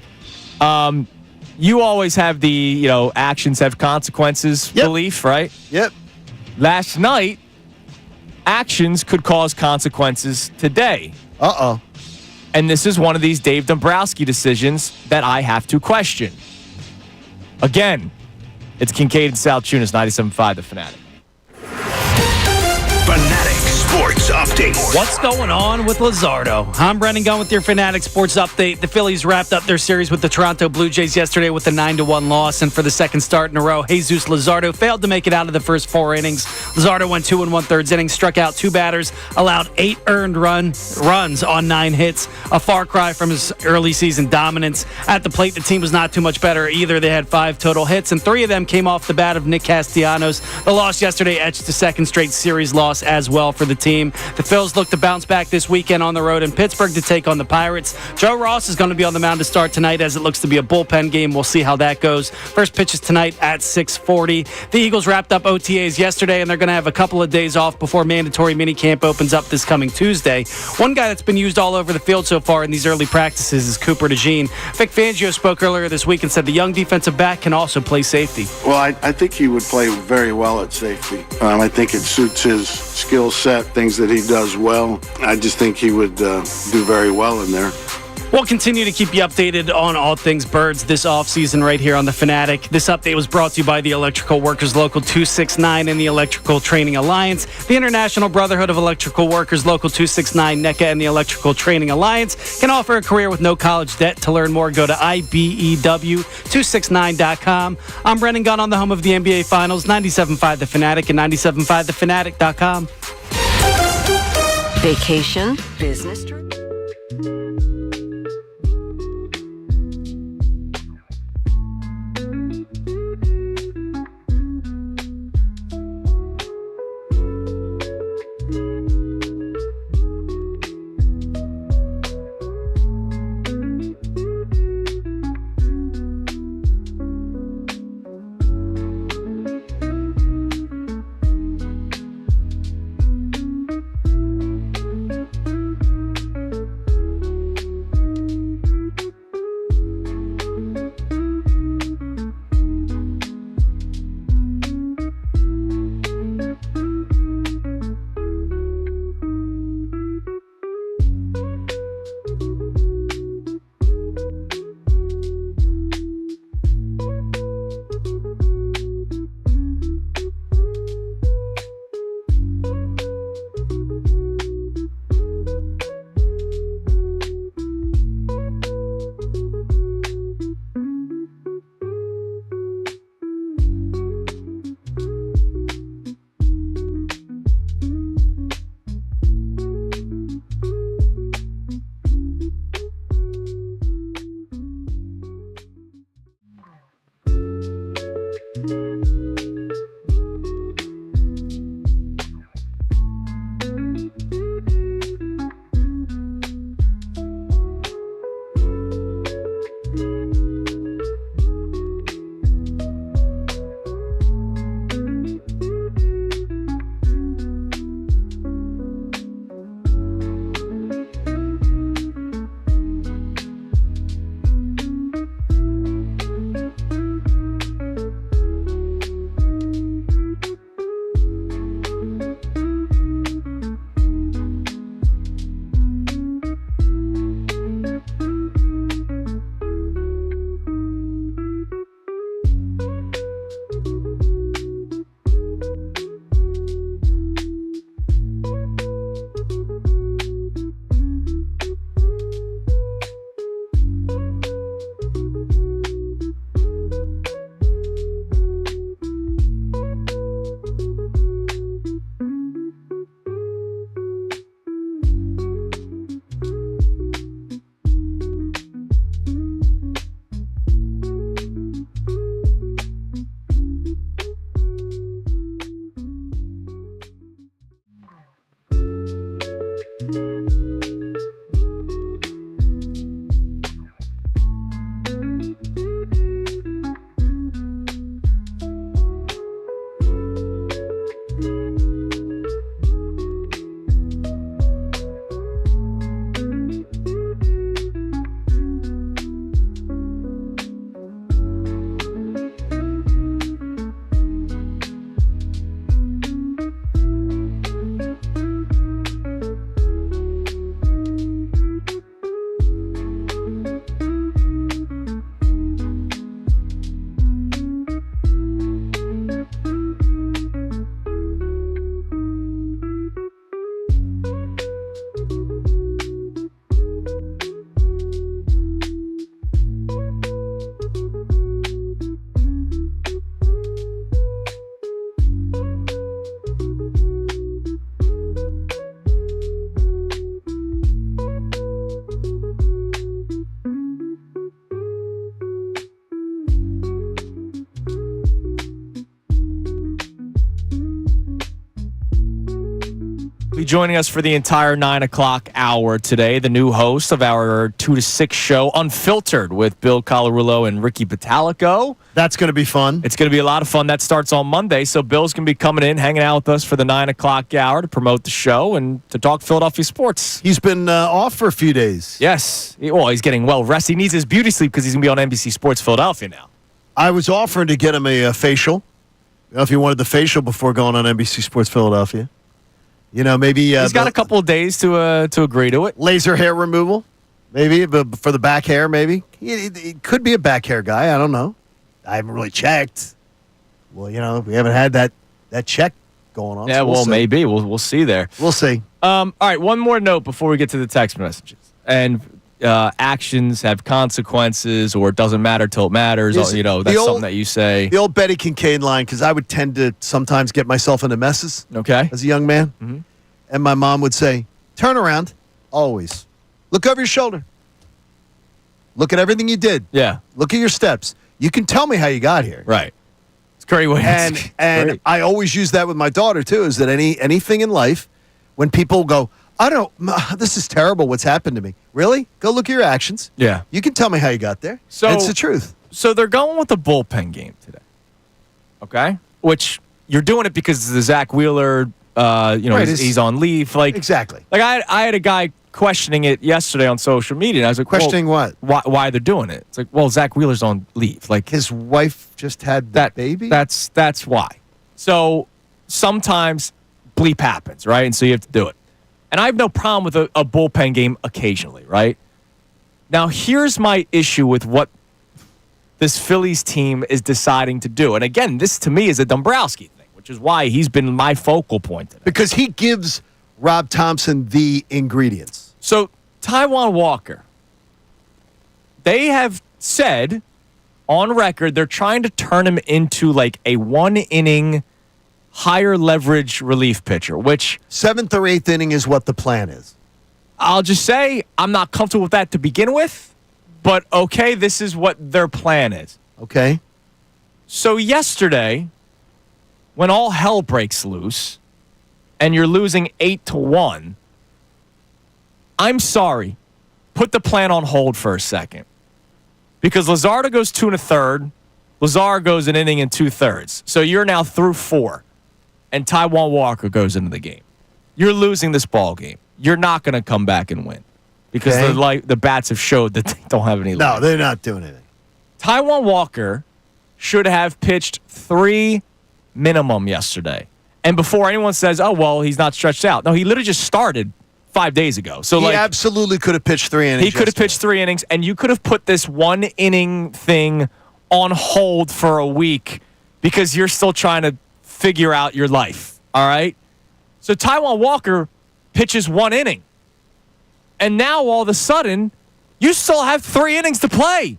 You always have the, actions have consequences belief, right? Yep. Last night, actions could cause consequences today. Uh-oh. And this is one of these Dave Dombrowski decisions that I have to question. Again, it's Kincade Salciunas, 97.5 The Fanatic. Fanatic Sports Update. What's going on with Luzardo? I'm Brendan Gunn with your Fanatic Sports Update. The Phillies wrapped up their series with the Toronto Blue Jays yesterday with a 9-1 loss, and for the second start in a row, Jesus Luzardo failed to make it out of the first 4 innings. Luzardo went 2 1/3 innings, struck out 2 batters, allowed 8 earned runs on 9 hits, a far cry from his early season dominance. At the plate, the team was not too much better either. They had 5 total hits, and 3 of them came off the bat of Nick Castellanos. The loss yesterday etched a second straight series loss as well for the team. The Phils look to bounce back this weekend on the road in Pittsburgh to take on the Pirates. Joe Ross is going to be on the mound to start tonight, as it looks to be a bullpen game. We'll see how that goes. First pitch is tonight at 6:40. The Eagles wrapped up OTAs yesterday, and they're going to have a couple of days off before mandatory minicamp opens up this coming Tuesday. One guy that's been used all over the field so far in these early practices is Cooper DeJean. Vic Fangio spoke earlier this week and said the young defensive back can also play safety. Well, I think he would play very well at safety. I think it suits his skill set, things that he does well. I just think he would do very well in there. We'll continue to keep you updated on all things birds this offseason right here on The Fanatic. This update was brought to you by the Electrical Workers Local 269 and the Electrical Training Alliance. The International Brotherhood of Electrical Workers Local 269, NECA, and the Electrical Training Alliance can offer a career with no college debt. To learn more, go to IBEW269.com. I'm Brendan Gunn on the home of the NBA Finals, 97.5 The Fanatic and 97.5thefanatic.com. Vacation, business trip. Joining us for the entire 9 o'clock hour today, the new host of our 2 to 6 show, Unfiltered, with Bill Karulo and Ricky Bottalico. That's going to be fun. It's going to be a lot of fun. That starts on Monday, so Bill's going to be coming in, hanging out with us for the 9 o'clock hour to promote the show and to talk Philadelphia sports. He's been off for a few days. Yes. Well, he's getting well rested. He needs his beauty sleep because he's going to be on NBC Sports Philadelphia now. I was offering to get him a facial. You know, if he wanted the facial before going on NBC Sports Philadelphia. You know, maybe he's got a couple of days to agree to it. Laser hair removal, maybe, but for the back hair, maybe. He could be a back hair guy. I don't know. I haven't really checked. Well, you know, we haven't had that check going on. Yeah, so we'll maybe we'll see there. We'll see. All right, one more note before we get to the text messages. And actions have consequences, or it doesn't matter till it matters. You know, that's something that you say. The old Betty Kincade line, because I would tend to sometimes get myself into messes. Okay. As a young man. Mm-hmm. And my mom would say, turn around, always. Look over your shoulder. Look at everything you did. Yeah. Look at your steps. You can tell me how you got here. Right. It's a great way. And I always use that with my daughter, too, is that anything in life, when people go, this is terrible what's happened to me. Really? Go look at your actions. Yeah. You can tell me how you got there. So it's the truth. So they're going with the bullpen game today. Okay? Which you're doing it because of the Zach Wheeler, right, he's on leave. Like, exactly. Like I had a guy questioning it yesterday on social media, and I was like, questioning what? Why they're doing it? It's like, well, Zach Wheeler's on leave. Like, his wife just had that baby? That's why. So sometimes bleep happens, right? And so you have to do it. And I have no problem with a bullpen game occasionally, right? Now, here's my issue with what this Phillies team is deciding to do. And again, this to me is a Dombrowski thing, which is why he's been my focal point today. Because he gives Rob Thompson the ingredients. So, Taiwan Walker, they have said on record they're trying to turn him into like a one-inning, higher leverage relief pitcher, which 7th or 8th inning is what the plan is. I'll just say I'm not comfortable with that to begin with, but okay, this is what their plan is. Okay. So yesterday, when all hell breaks loose and you're losing 8-1, I'm sorry, put the plan on hold for a second. Because Luzardo goes 2 1/3, Luzardo goes an inning and 2/3. So you're now through 4. And Taiwan Walker goes into the game. You're losing this ball game. You're not going to come back and win because the bats have showed that they don't have any. No, they're not doing anything. Taiwan Walker should have pitched 3 minimum yesterday. And before anyone says, "Oh well, he's not stretched out," no, he literally just started 5 days ago. So he absolutely could have pitched 3 innings. He could have pitched 3 innings, and you could have put this 1 inning thing on hold for a week because you're still trying to figure out your life, all right? So Taiwan Walker pitches 1 inning. And now all of a sudden, you still have 3 innings to play.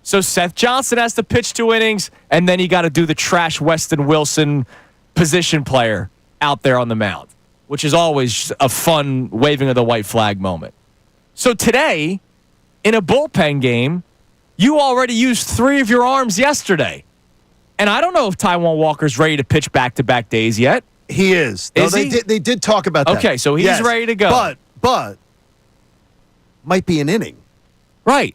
So Seth Johnson has to pitch 2 innings, and then you got to do the trash Weston Wilson position player out there on the mound, which is always a fun waving of the white flag moment. So today, in a bullpen game, you already used 3 of your arms yesterday. And I don't know if Taiwan Walker's ready to pitch back-to-back days yet. He is. Is no, he? They did talk about that. Okay, so he's ready to go. but might be an inning. Right.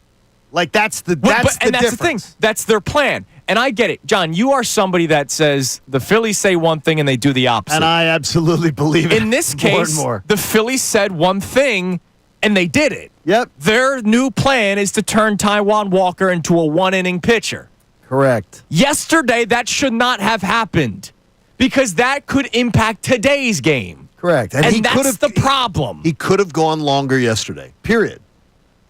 Like that's the That's the difference. thing. That's their plan. And I get it. John, you are somebody that says the Phillies say one thing and they do the opposite. And I absolutely believe it. In this more case, and more. the Phillies said one thing and they did it. Yep. Their new plan is to turn Taiwan Walker into a one-inning pitcher. Correct. Yesterday, that should not have happened because that could impact today's game. Correct. And that's the problem. He could have gone longer yesterday. Period.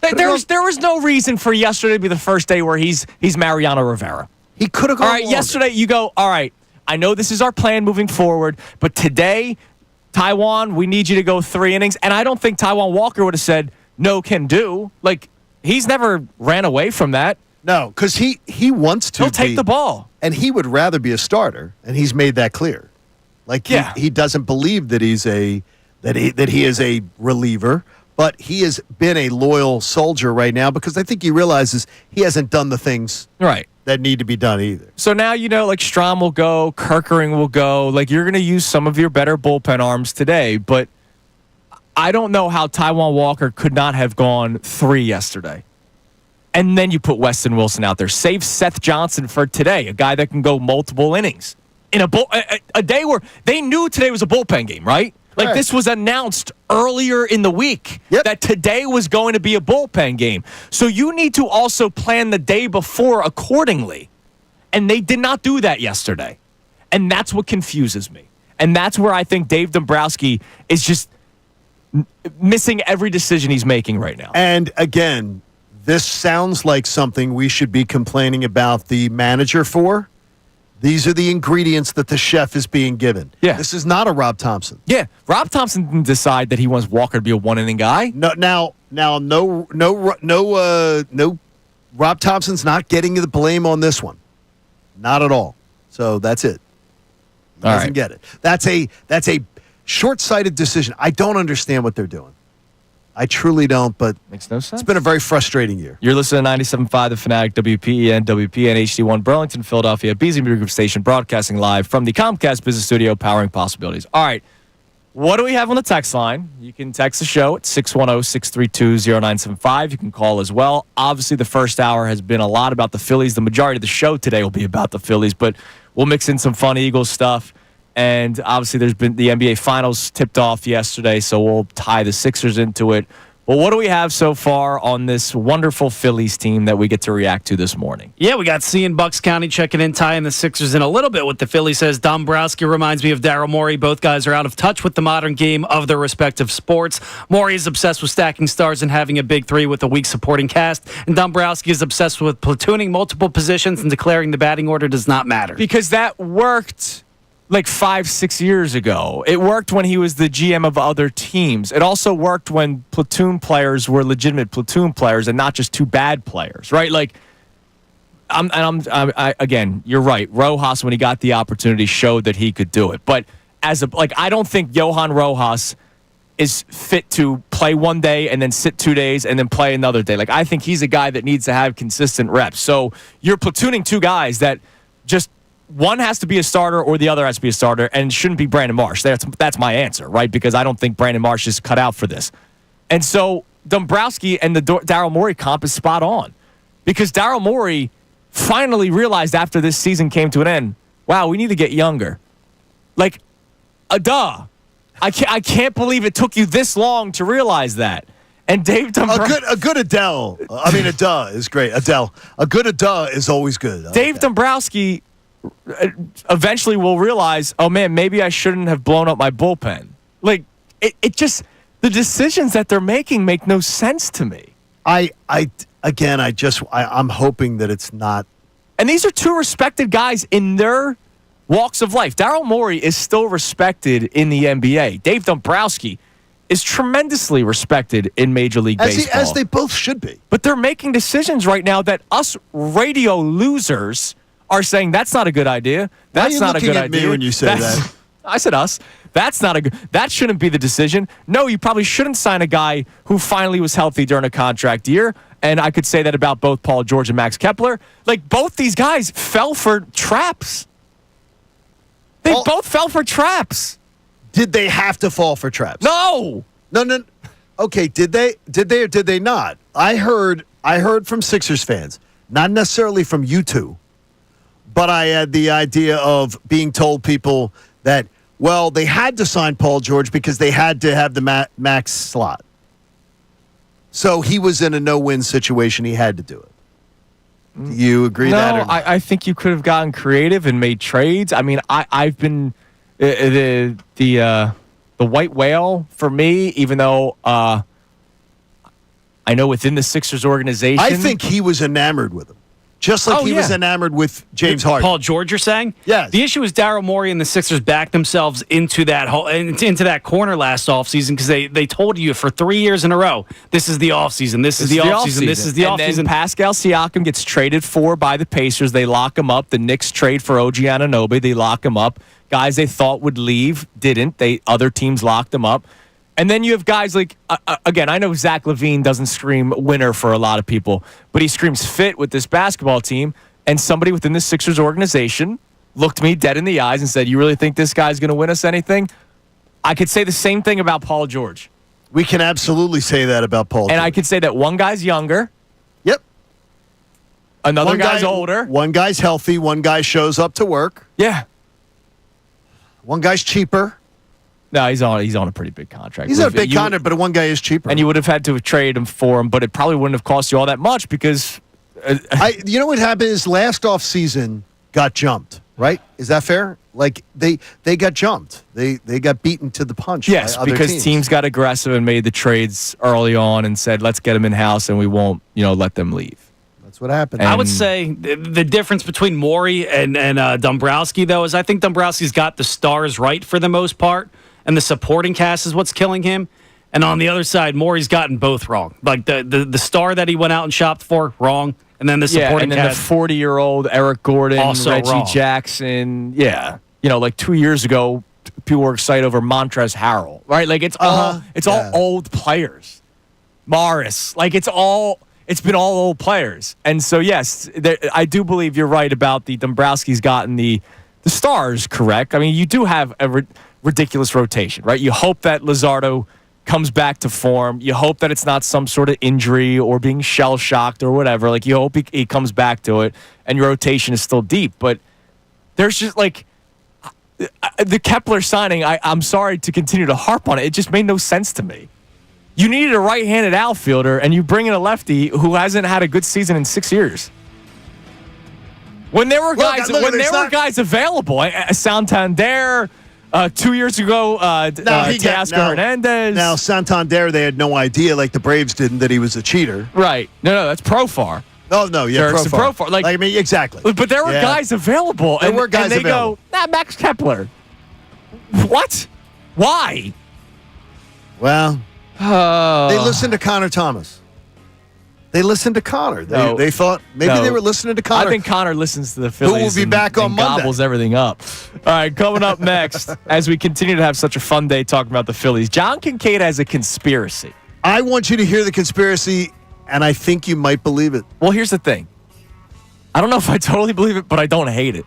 There was no reason for yesterday to be the first day where he's Mariano Rivera. He could have gone All right, longer. yesterday you go, all right, I know this is our plan moving forward, but today, Taiwan, we need you to go 3 innings. And I don't think Taiwan Walker would have said, no can do. Like, he's never ran away from that. No, because he wants to He'll take the ball. And he would rather be a starter, and he's made that clear. Like, Yeah. he doesn't believe that he is a reliever, but he has been a loyal soldier right now because I think he realizes he hasn't done the things Right. that need to be done either. So now, like Strom will go, Kerkering will go. Like, you're going to use some of your better bullpen arms today, but I don't know how Taiwan Walker could not have gone 3 yesterday. And then you put Weston Wilson out there. Save Seth Johnson for today, a guy that can go multiple innings. In a day where they knew today was a bullpen game, right? Like, this was announced earlier in the week that today was going to be a bullpen game. So you need to also plan the day before accordingly. And they did not do that yesterday. And that's what confuses me. And that's where I think Dave Dombrowski is just missing every decision he's making right now. And again, this sounds like something we should be complaining about the manager for. These are the ingredients that the chef is being given. Yeah. This is not a Rob Thompson. Yeah, Rob Thompson didn't decide that he wants Walker to be a one-inning guy. No, Rob Thompson's not getting the blame on this one. Not at all. So that's it. He doesn't get it. That's a short-sighted decision. I don't understand what they're doing. I truly don't, but makes no sense. It's been a very frustrating year. You're listening to 97.5 The Fanatic, WPEN, WPN, HD1, Burlington, Philadelphia, BZ Media Group Station, broadcasting live from the Comcast Business Studio, powering possibilities. All right, what do we have on the text line? You can text the show at 610-632-0975. You can call as well. Obviously, the first hour has been a lot about the Phillies. The majority of the show today will be about the Phillies, but we'll mix in some fun Eagles stuff. And obviously, there's been the NBA Finals tipped off yesterday, so we'll tie the Sixers into it. Well, what do we have so far on this wonderful Phillies team that we get to react to this morning? Yeah, we got C in Bucks County checking in, tying the Sixers in a little bit with the Phillies. Says Dombrowski reminds me of Daryl Morey. Both guys are out of touch with the modern game of their respective sports. Morey is obsessed with stacking stars and having a big three with a weak supporting cast. And Dombrowski is obsessed with platooning multiple positions and declaring the batting order does not matter. Because that worked like 5-6 years ago. It worked when he was the GM of other teams. It also worked when platoon players were legitimate platoon players and not just two bad players, right? Like, again, you're right. Rojas, when he got the opportunity, showed that he could do it. But I don't think Johan Rojas is fit to play one day and then sit 2 days and then play another day. Like, I think he's a guy that needs to have consistent reps. So you're platooning two guys that just one has to be a starter or the other has to be a starter, and it shouldn't be Brandon Marsh. That's my answer, right? Because I don't think Brandon Marsh is cut out for this. And so Dombrowski and the Daryl Morey comp is spot on. Because Daryl Morey finally realized after this season came to an end, wow, we need to get younger. Like, duh. I can't believe it took you this long to realize that. And Dave Dombrowski... A good Adele. I mean, a duh is great. Adele. A good duh is always good. Dave Dombrowski eventually will realize, oh man, maybe I shouldn't have blown up my bullpen. Like, it just, the decisions that they're making make no sense to me. I'm hoping that it's not. And these are two respected guys in their walks of life. Daryl Morey is still respected in the NBA. Dave Dombrowski is tremendously respected in Major League Baseball. As they both should be. But they're making decisions right now that us radio losers are saying that's not a good idea. That's not a good idea. Why are you looking at me when you say that? I said us. That's not a good. That shouldn't be the decision. No, you probably shouldn't sign a guy who finally was healthy during a contract year. And I could say that about both Paul George and Max Kepler. Like, both these guys fell for traps. They both fell for traps. Did they have to fall for traps? No. Okay, did they or did they not? I heard from Sixers fans, not necessarily from you two, but I had the idea of being told people that, well, they had to sign Paul George because they had to have the max slot. So he was in a no-win situation. He had to do it. Do you agree that? No, I think you could have gotten creative and made trades. I mean, I've been the white whale for me, even though I know within the Sixers organization. I think he was enamored with him. Just like he was enamored with James Harden. Paul George, you're saying? Yes. The issue is Daryl Morey and the Sixers backed themselves into that corner last offseason because they told you for 3 years in a row, this is the offseason, this is the offseason, this is the offseason. And then Pascal Siakam gets traded for by the Pacers. They lock him up. The Knicks trade for OG Anunoby. They lock him up. Guys they thought would leave didn't. Other teams locked him up. And then you have guys like, again, I know Zach LaVine doesn't scream winner for a lot of people, but he screams fit with this basketball team. And somebody within the Sixers organization looked me dead in the eyes and said, you really think this guy's going to win us anything? I could say the same thing about Paul George. We can absolutely say that about Paul George. And I could say that one guy's younger. Yep. Another guy's older. One guy's healthy. One guy shows up to work. Yeah. One guy's cheaper. No, he's on a pretty big contract. He's on a big contract, but one guy is cheaper. And you would have had to have traded him for him, but it probably wouldn't have cost you all that much because... you know what happened is last offseason got jumped, right? Is that fair? Like, they got jumped. They got beaten to the punch. Yes, by other because teams got aggressive and made the trades early on and said, let's get them in-house and we won't, let them leave. That's what happened. I would say the difference between Morey and Dombrowski, though, is I think Dombrowski's got the stars right for the most part, and the supporting cast is what's killing him. And on the other side, Morey's gotten both wrong. Like the star that he went out and shopped for, wrong. And then the supporting cast. The 40-year-old Eric Gordon, also Reggie wrong. Jackson. Yeah. Like 2 years ago, people were excited over Montrezl Harrell, right? Like it's all old players. Morris. Like it's been all old players. And so, yes, I do believe you're right about the Dombrowski's gotten the stars correct. I mean, you do have a ridiculous rotation, right? You hope that Luzardo comes back to form. You hope that it's not some sort of injury or being shell-shocked or whatever. Like, you hope he comes back to it and your rotation is still deep. But there's just, like, the Kepler signing, I'm sorry to continue to harp on it. It just made no sense to me. You needed a right-handed outfielder, and you bring in a lefty who hasn't had a good season in 6 years. When there were guys available, Santander, 2 years ago, Teoscar Hernandez. Now, Santander, they had no idea, like the Braves didn't, that he was a cheater. Right. No, that's Profar. No, yeah, Profar. Like, I mean, exactly. But there were guys available. There were guys available. Go, Max Kepler. What? Why? Well, they listened to Connor Thomas. They listened to Connor. They thought maybe they were listening to Connor. I think Connor listens to the Phillies. Who will be back on Monday. Gobbles everything up. All right, coming up next, as we continue to have such a fun day talking about the Phillies, John Kincade has a conspiracy. I want you to hear the conspiracy, and I think you might believe it. Well, here's the thing. I don't know if I totally believe it, but I don't hate it.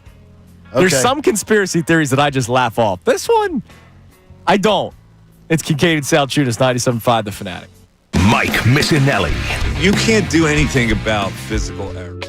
Okay. There's some conspiracy theories that I just laugh off. This one, I don't. It's Kincade Salciunas, 97.5 The Fanatic. Mike Missanelli. You can't do anything about physical error.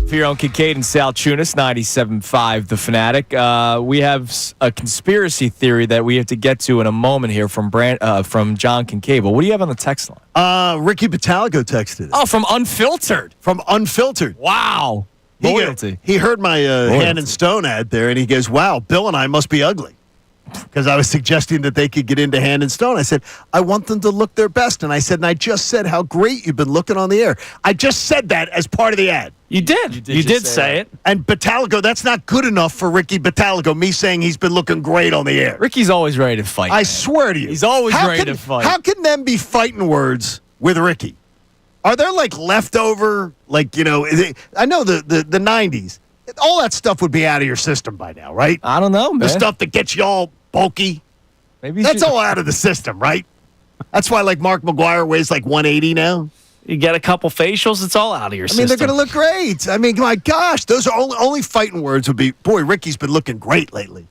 Here on Kincade Salciunas, 97.5 The Fanatic. We have a conspiracy theory that we have to get to in a moment here from John Kincade. But what do you have on the text line? Ricky Bottalico texted it. Oh, from Unfiltered. From Unfiltered. Wow. Loyalty. He heard my Hand and Stone ad there, and he goes, wow, Bill and I must be ugly. Because I was suggesting that they could get into Hand and Stone. I said, I want them to look their best. And I said, and I just said how great you've been looking on the air. I just said that as part of the ad. You did. You did say it. And Bottalico, that's not good enough for Ricky Bottalico, me saying he's been looking great on the air. Ricky's always ready to fight. I swear to you. He's always ready to fight. How can them be fighting words with Ricky? Are there like leftover, like, you know, I know the 90s. All that stuff would be out of your system by now, right? I don't know, man. The stuff that gets you all bulky. Maybe that's all out of the system, right? That's why, like, Mark McGuire weighs like 180 now. You get a couple facials, it's all out of your system. I mean, they're going to look great. I mean, my gosh, those are only fighting words would be, boy, Ricky's been looking great lately.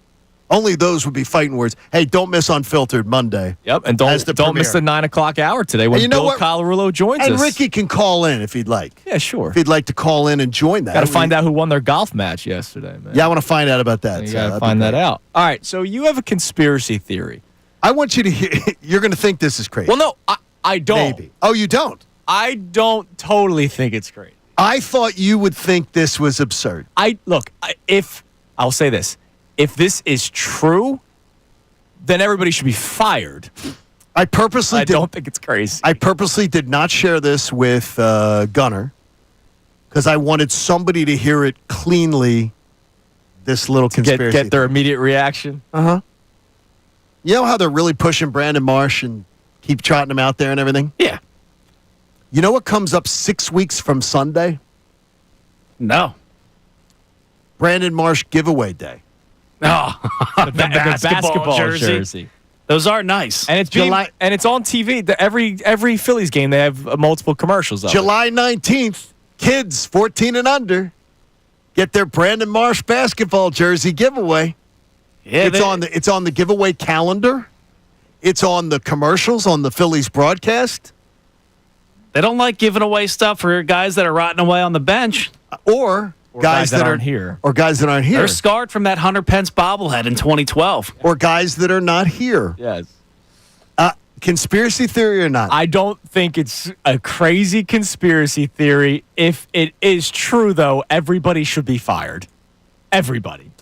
Only those would be fighting words. Hey, don't miss Unfiltered Monday. Yep, and don't miss the 9 o'clock hour today when Bill Karulo joins us. And Ricky can call in if he'd like. Yeah, sure. If he'd like to call in and join that. Got to find out who won their golf match yesterday, man. Yeah, I want to find out about that. You got to find that out. All right, so you have a conspiracy theory. I want you to hear. You're going to think this is crazy. Well, no, I don't. Maybe. Oh, you don't? I don't totally think it's crazy. I thought you would think this was absurd. I'll say this. If this is true, then everybody should be fired. I don't think it's crazy. I purposely did not share this with Gunner because I wanted somebody to hear it cleanly, this little conspiracy. Get their immediate reaction? Uh-huh. You know how they're really pushing Brandon Marsh and keep trotting him out there and everything? Yeah. You know what comes up 6 weeks from Sunday? No. Brandon Marsh giveaway day. Oh, the basketball jersey. Those are nice. And it's and it's on TV. Every Phillies game, they have multiple commercials of July 19th, kids 14 and under get their Brandon Marsh basketball jersey giveaway. Yeah, it's on the giveaway calendar. It's on the commercials on the Phillies broadcast. They don't like giving away stuff for guys that are rotting away on the bench. Or guys that aren't here. Or guys that aren't here. They're scarred from that Hunter Pence bobblehead in 2012. Or guys that are not here. Yes. Conspiracy theory or not? I don't think it's a crazy conspiracy theory. If it is true, though, everybody should be fired. Everybody.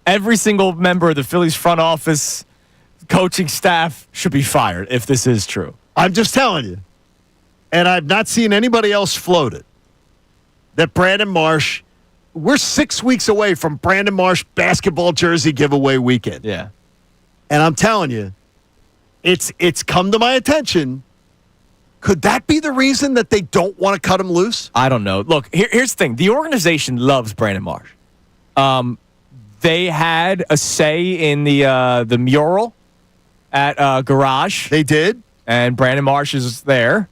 Every single member of the Phillies front office, coaching staff should be fired if this is true. I'm just telling you. And I've not seen anybody else float it. That Brandon Marsh, we're 6 weeks away from Brandon Marsh basketball jersey giveaway weekend. Yeah. And I'm telling you, it's come to my attention. Could that be the reason that they don't want to cut him loose? I don't know. Look, here's the thing. The organization loves Brandon Marsh. They had a say in the mural at Garage. They did. And Brandon Marsh is there.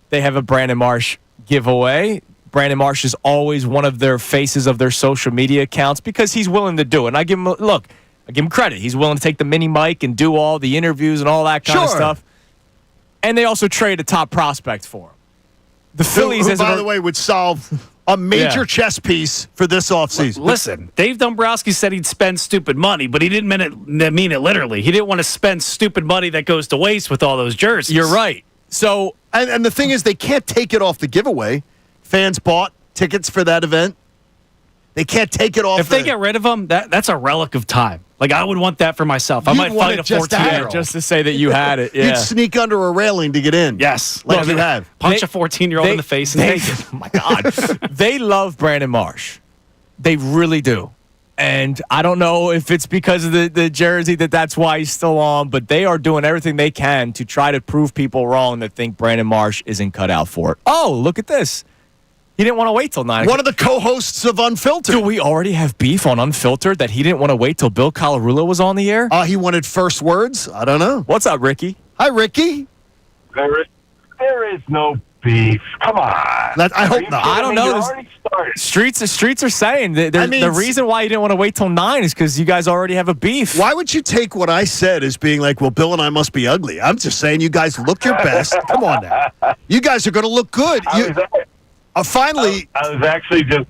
They have a Brandon Marsh giveaway. Brandon Marsh is always one of their faces of their social media accounts because he's willing to do it. And I give him credit. He's willing to take the mini mic and do all the interviews and all that kind of stuff. And they also trade a top prospect for him. The Phillies, who by the way, would solve a major chess piece for this offseason. Listen, Dave Dombrowski said he'd spend stupid money, but he didn't mean it literally. He didn't want to spend stupid money that goes to waste with all those jerseys. You're right. So, and the thing is, they can't take it off the giveaway. Fans bought tickets for that event. They can't take it off. If they get rid of them, that's a relic of time. Like, I would want that for myself. I might fight a 14-year-old. Just to say that you had it. Yeah. You'd sneak under a railing to get in. Yes. Like you have. Punch a 14-year-old in the face and take it. Oh, my God. They love Brandon Marsh. They really do. And I don't know if it's because of the jersey that's why he's still on, but they are doing everything they can to try to prove people wrong that think Brandon Marsh isn't cut out for it. Oh, look at this. He didn't want to wait till 9 o'clock. One of the co-hosts of Unfiltered. Do we already have beef on Unfiltered that he didn't want to wait till Bill Karulo was on the air? He wanted first words? I don't know. What's up, Ricky? Hi, Ricky. There is no beef. Come on. I hope not. I don't know. Streets are saying that the reason why you didn't want to wait till 9 is because you guys already have a beef. Why would you take what I said as being like, well, Bill and I must be ugly? I'm just saying you guys look your best. Come on now. You guys are going to look good. Finally, I was actually just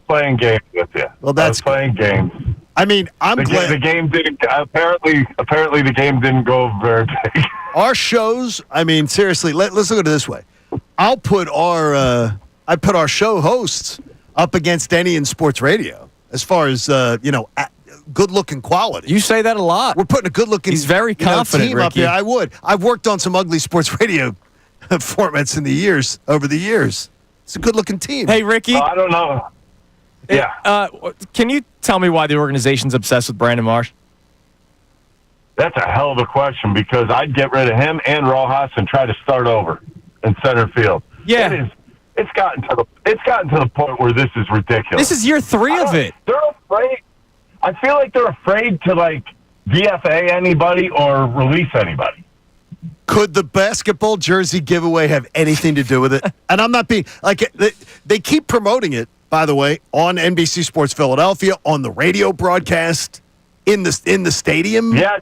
playing games with you. Well, I was playing games. I mean, I'm glad the game didn't. Apparently, the game didn't go very big. Our shows. I mean, seriously, let's look at it this way. I put our show hosts up against any in sports radio as far as good-looking quality. You say that a lot. We're putting a good-looking. He's very confident, team Ricky. up here. I would. I've worked on some ugly sports radio formats over the years. It's a good-looking team. Hey, Ricky. I don't know. Yeah. Can you tell me why the organization's obsessed with Brandon Marsh? That's a hell of a question because I'd get rid of him and Rojas and try to start over in center field. Yeah. It's gotten to the point where this is ridiculous. This is year 3 of it. They're afraid. I feel like they're afraid to VFA anybody or release anybody. Could the basketball jersey giveaway have anything to do with it? And I'm not being they keep promoting it, by the way, on NBC Sports Philadelphia, on the radio broadcast, in the stadium. Yeah.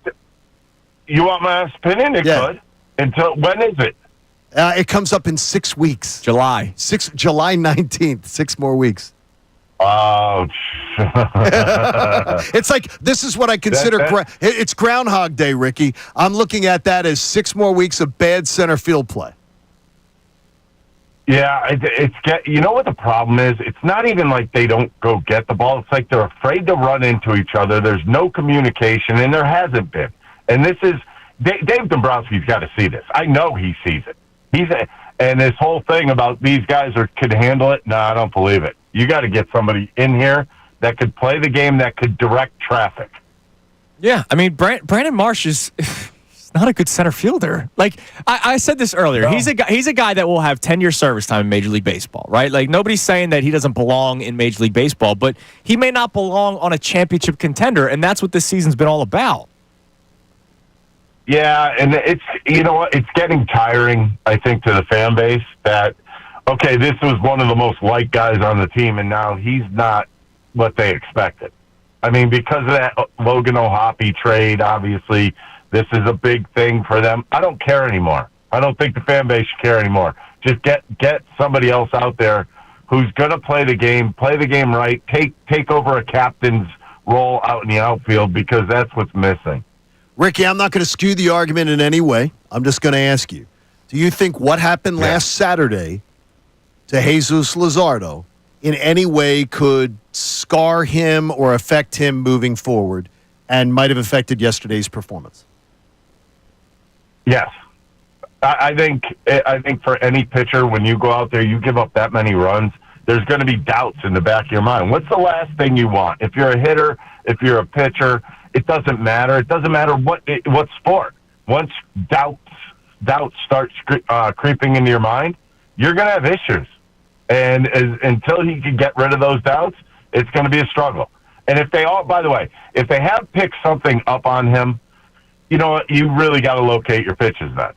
You want my opinion? It could. Until when is it? It comes up in 6 weeks. July 19th. 6 more weeks. Oh. It's like, this is what I consider, it's Groundhog Day, Ricky. I'm looking at that as 6 more weeks of bad center field play. Yeah, you know what the problem is? It's not even like they don't go get the ball. It's like they're afraid to run into each other. There's no communication, and there hasn't been. And this is, Dave Dombrowski's got to see this. I know he sees it. And this whole thing about these guys could handle it, no, I don't believe it. You got to get somebody in here that could play the game, that could direct traffic. Yeah, I mean, Brandon Marsh is not a good center fielder. Like I said this earlier, he's a guy that will have 10-year service time in Major League Baseball, right? Like, nobody's saying that he doesn't belong in Major League Baseball, but he may not belong on a championship contender, and that's what this season's been all about. Yeah, and it's getting tiring, I think, to the fan base that, okay, this was one of the most liked guys on the team, and now he's not what they expected. I mean, because of that Logan O'Hoppe trade, obviously, this is a big thing for them. I don't care anymore. I don't think the fan base should care anymore. Just get somebody else out there who's going to play the game right, take over a captain's role out in the outfield, because that's what's missing. Ricky, I'm not going to skew the argument in any way. I'm just going to ask you, do you think what happened last Saturday to Jesus Luzardo in any way could scar him or affect him moving forward and might have affected yesterday's performance? Yes. I think for any pitcher, when you go out there, you give up that many runs, there's going to be doubts in the back of your mind. What's the last thing you want? If you're a hitter, if you're a pitcher, it doesn't matter. It doesn't matter what sport. Once doubts start creeping into your mind, you're going to have issues. And until he can get rid of those doubts, it's going to be a struggle. And if they have picked something up on him, you know what? You really got to locate your pitches then.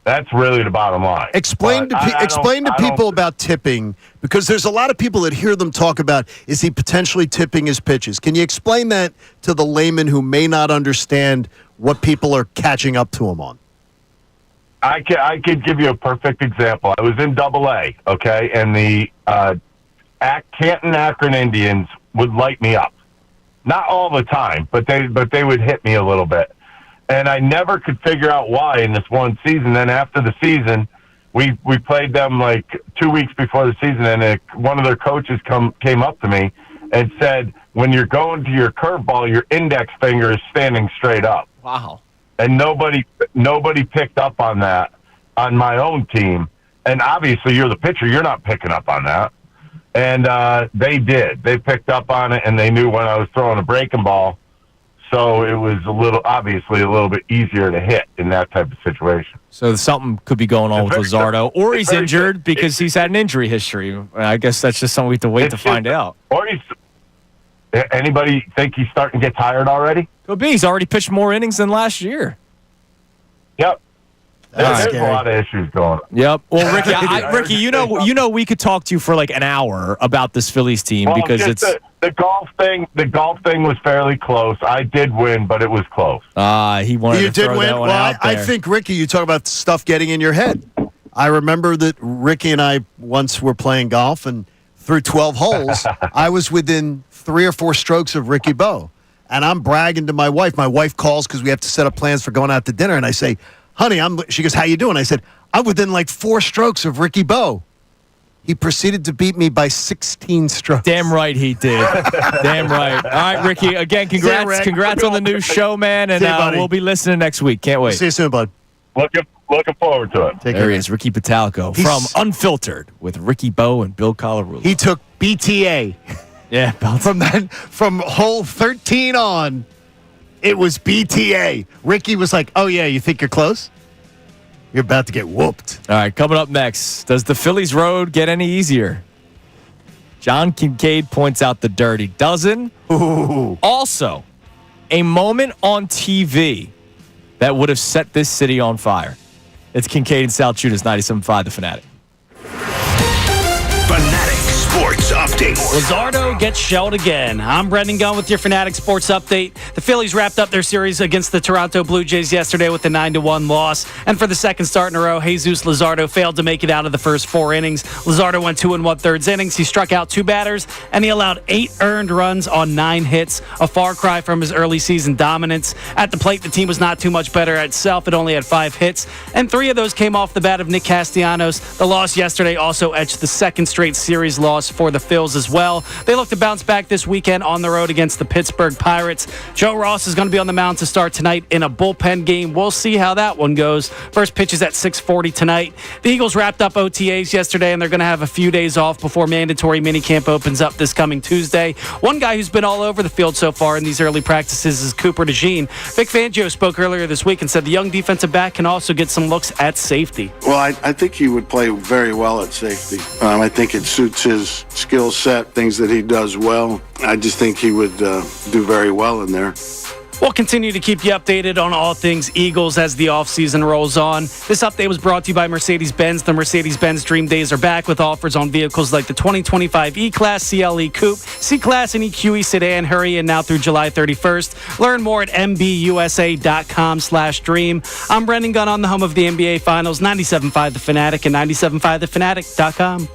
That's really the bottom line. Explain to people about tipping, because there's a lot of people that hear them talk about, is he potentially tipping his pitches? Can you explain that to the layman who may not understand what people are catching up to him on? I could give you a perfect example. I was in AA, okay, and the Canton Akron Indians would light me up. Not all the time, but they would hit me a little bit. And I never could figure out why in this one season. Then after the season, we played them like 2 weeks before the season, and one of their coaches came up to me and said, when you're going to your curveball, your index finger is standing straight up. Wow. And nobody picked up on that on my own team. And obviously you're the pitcher. You're not picking up on that. And they did. They picked up on it, and they knew when I was throwing a breaking ball. So it was obviously a little bit easier to hit in that type of situation. So something could be going on with Luzardo, or he's injured because he's had an injury history. I guess that's just something we have to wait to find out. Or anybody think he's starting to get tired already? Could be. He's already pitched more innings than last year. Yep. There's a lot of issues going on. Yep. Well, Ricky, Ricky, you know, we could talk to you for like an hour about this Phillies team because it's the golf thing. The golf thing was fairly close. I did win, but it was close. He wanted you to throw did win. That one well, out I there. think Ricky, you talk about stuff getting in your head. I remember that Ricky and I once were playing golf, and through 12 holes, I was within 3 or 4 strokes of Ricky Bo, and I'm bragging to my wife. My wife calls because we have to set up plans for going out to dinner, and I say, honey, she goes, how you doing? I said, I'm within like 4 strokes of Ricky Bo. He proceeded to beat me by 16 strokes. Damn right he did. Damn right. All right, Ricky, again, congrats on the new show, man, and we'll be listening next week. Can't wait. See you soon, bud. Looking forward to it. There he is, Ricky Bottalico from Unfiltered with Ricky Bo and Bill Karulo. He took BTA. Yeah, from hole 13 on. It was BTA. Ricky was like, oh, yeah, you think you're close? You're about to get whooped. All right, coming up next, does the Phillies road get any easier? John Kincade points out the dirty dozen. Ooh. Also, a moment on TV that would have set this city on fire. It's Kincade Salciunas, 97.5 The Fanatic. Fanatic Sports Update. Luzardo gets shelled again. I'm Brendan Gunn with your Fanatic Sports Update. The Phillies wrapped up their series against the Toronto Blue Jays yesterday with a 9-1 loss. And for the second start in a row, Jesus Luzardo failed to make it out of the first 4 innings. Luzardo went 2 1/3 innings. He struck out 2 batters, and he allowed 8 earned runs on 9 hits, a far cry from his early season dominance. At the plate, the team was not too much better itself. It only had 5 hits, and 3 of those came off the bat of Nick Castellanos. The loss yesterday also etched the second straight series loss for the Phils as well. They look to bounce back this weekend on the road against the Pittsburgh Pirates. Joe Ross is going to be on the mound to start tonight in a bullpen game. We'll see how that one goes. First pitch is at 6:40 tonight. The Eagles wrapped up OTAs yesterday, and they're going to have a few days off before mandatory minicamp opens up this coming Tuesday. One guy who's been all over the field so far in these early practices is Cooper DeJean. Vic Fangio spoke earlier this week and said the young defensive back can also get some looks at safety. Well, I think he would play very well at safety. I think it suits his skill set, things that he does well. I just think he would do very well in there. We'll continue to keep you updated on all things Eagles as the offseason rolls on. This update was brought to you by Mercedes-Benz. The Mercedes-Benz Dream Days are back with offers on vehicles like the 2025 E-Class, CLE Coupe, C-Class, and EQE Sedan. Hurry in now through July 31st. Learn more at mbusa.com/dream. I'm Brendan Gunn on the home of the NBA Finals, 97.5 The Fanatic and 97.5thefanatic.com.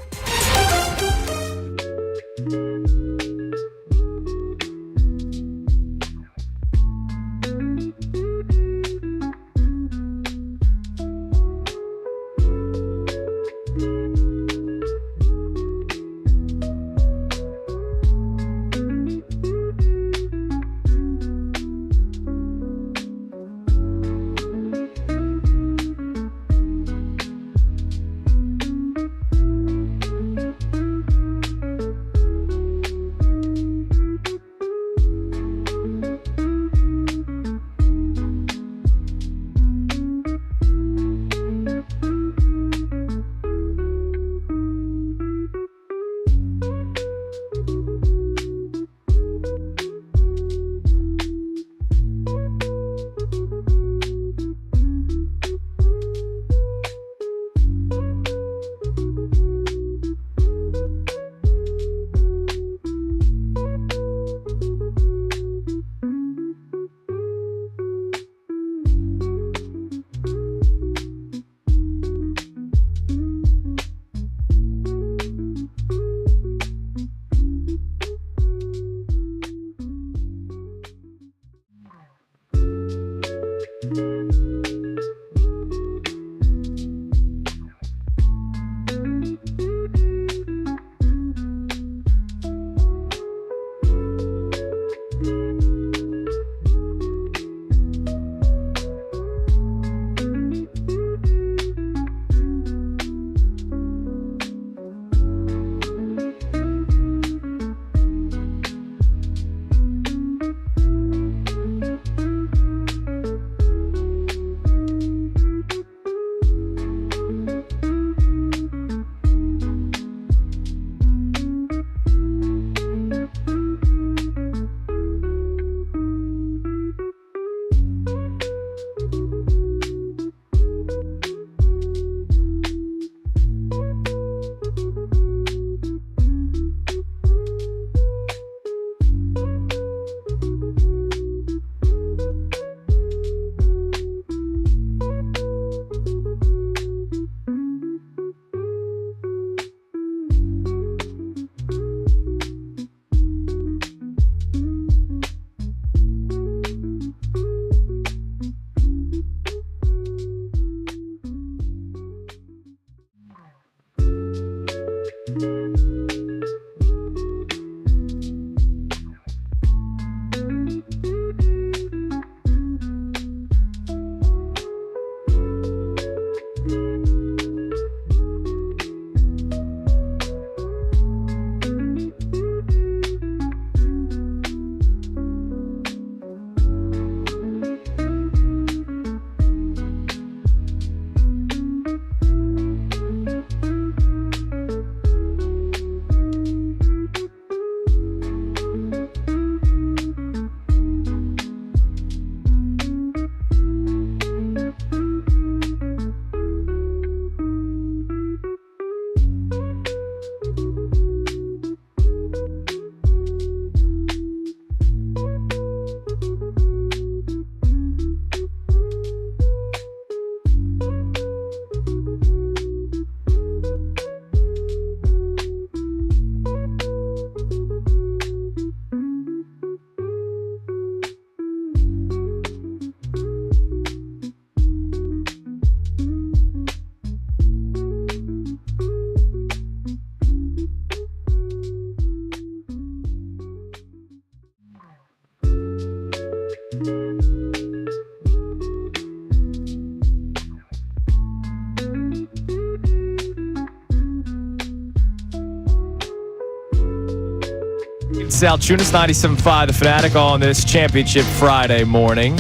Salciunas, 97.5, The Fanatic on this championship Friday morning.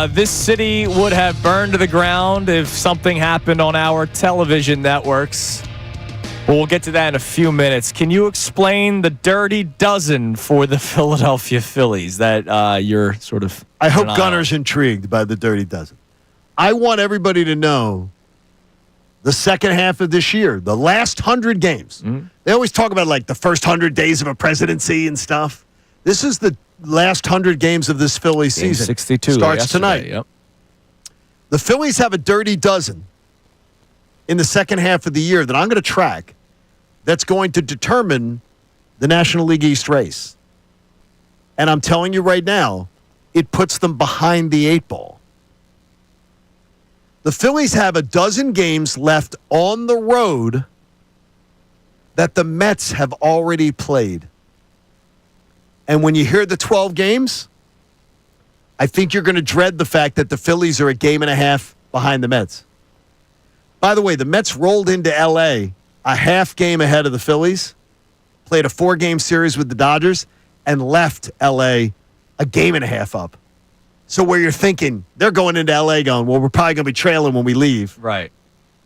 This city would have burned to the ground if something happened on our television networks. But we'll get to that in a few minutes. Can you explain the dirty dozen for the Philadelphia Phillies that you're sort of... I hope Gunner's intrigued by the dirty dozen. I want everybody to know the second half of this year, the last 100 games. Mm-hmm. They always talk about like the first 100 days of a presidency and stuff. This is the last 100 games of this Phillies season. 62 starts tonight. Yep. The Phillies have a dirty dozen in the second half of the year that I'm going to track that's going to determine the National League East race. And I'm telling you right now, it puts them behind the 8 ball. The Phillies have a dozen games left on the road that the Mets have already played. And when you hear the 12 games, I think you're going to dread the fact that the Phillies are a game and a half behind the Mets. By the way, the Mets rolled into L.A. a half game ahead of the Phillies, played a 4-game series with the Dodgers, and left L.A. a game and a half up. So where you're thinking, they're going into L.A. going, well, we're probably going to be trailing when we leave. Right.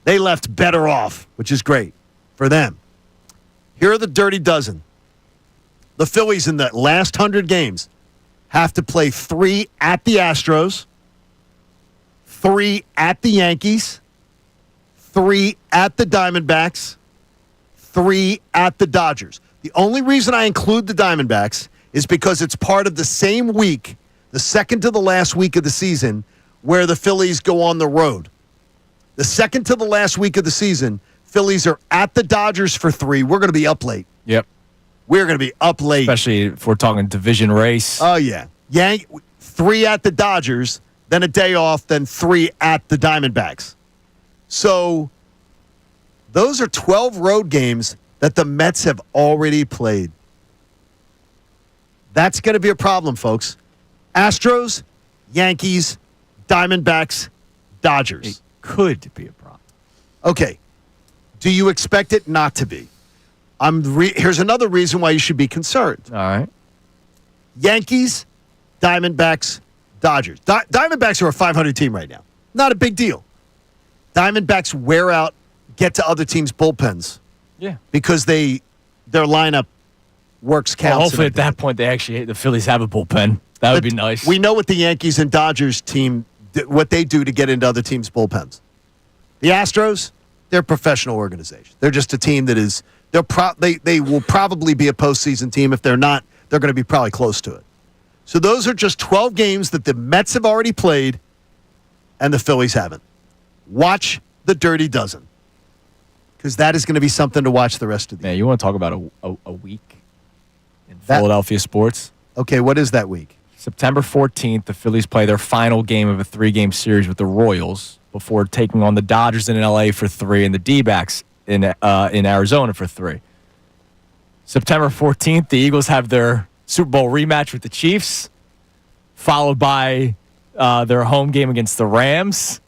They left better off, which is great for them. Here are the dirty dozen. The Phillies in the last 100 games have to play 3 at the Astros, 3 at the Yankees, 3 at the Diamondbacks, 3 at the Dodgers. The only reason I include the Diamondbacks is because it's part of the same week, the second to the last week of the season, where the Phillies go on the road. The second to the last week of the season, Phillies are at the Dodgers for 3. We're going to be up late. Yep. We're going to be up late. Especially if we're talking division race. Oh, yeah. 3 at the Dodgers, then a day off, then 3 at the Diamondbacks. So those are 12 road games that the Mets have already played. That's going to be a problem, folks. Astros, Yankees, Diamondbacks, Dodgers. It could be a problem. Okay. Do you expect it not to be? Here's another reason why you should be concerned. All right. Yankees, Diamondbacks, Dodgers. Diamondbacks are a 500 team right now. Not a big deal. Diamondbacks wear out, get to other teams' bullpens. Yeah. Because their lineup works, counts. Well, hopefully at that point the Phillies have a bullpen. That would be nice. We know what the Yankees and Dodgers team, what they do to get into other teams' bullpens. The Astros, they're a professional organization. They're just a team that is, they will probably be a postseason team. If they're not, they're going to be probably close to it. So those are just 12 games that the Mets have already played and the Phillies haven't. Watch the Dirty Dozen, because that is going to be something to watch the rest of the year. Man, you want to talk about a week in Philadelphia sports? Okay, what is that week? September 14th, the Phillies play their final game of a 3-game series with the Royals before taking on the Dodgers in L.A. for 3 and the D-backs in Arizona for 3. September 14th, the Eagles have their Super Bowl rematch with the Chiefs, followed by their home game against the Rams.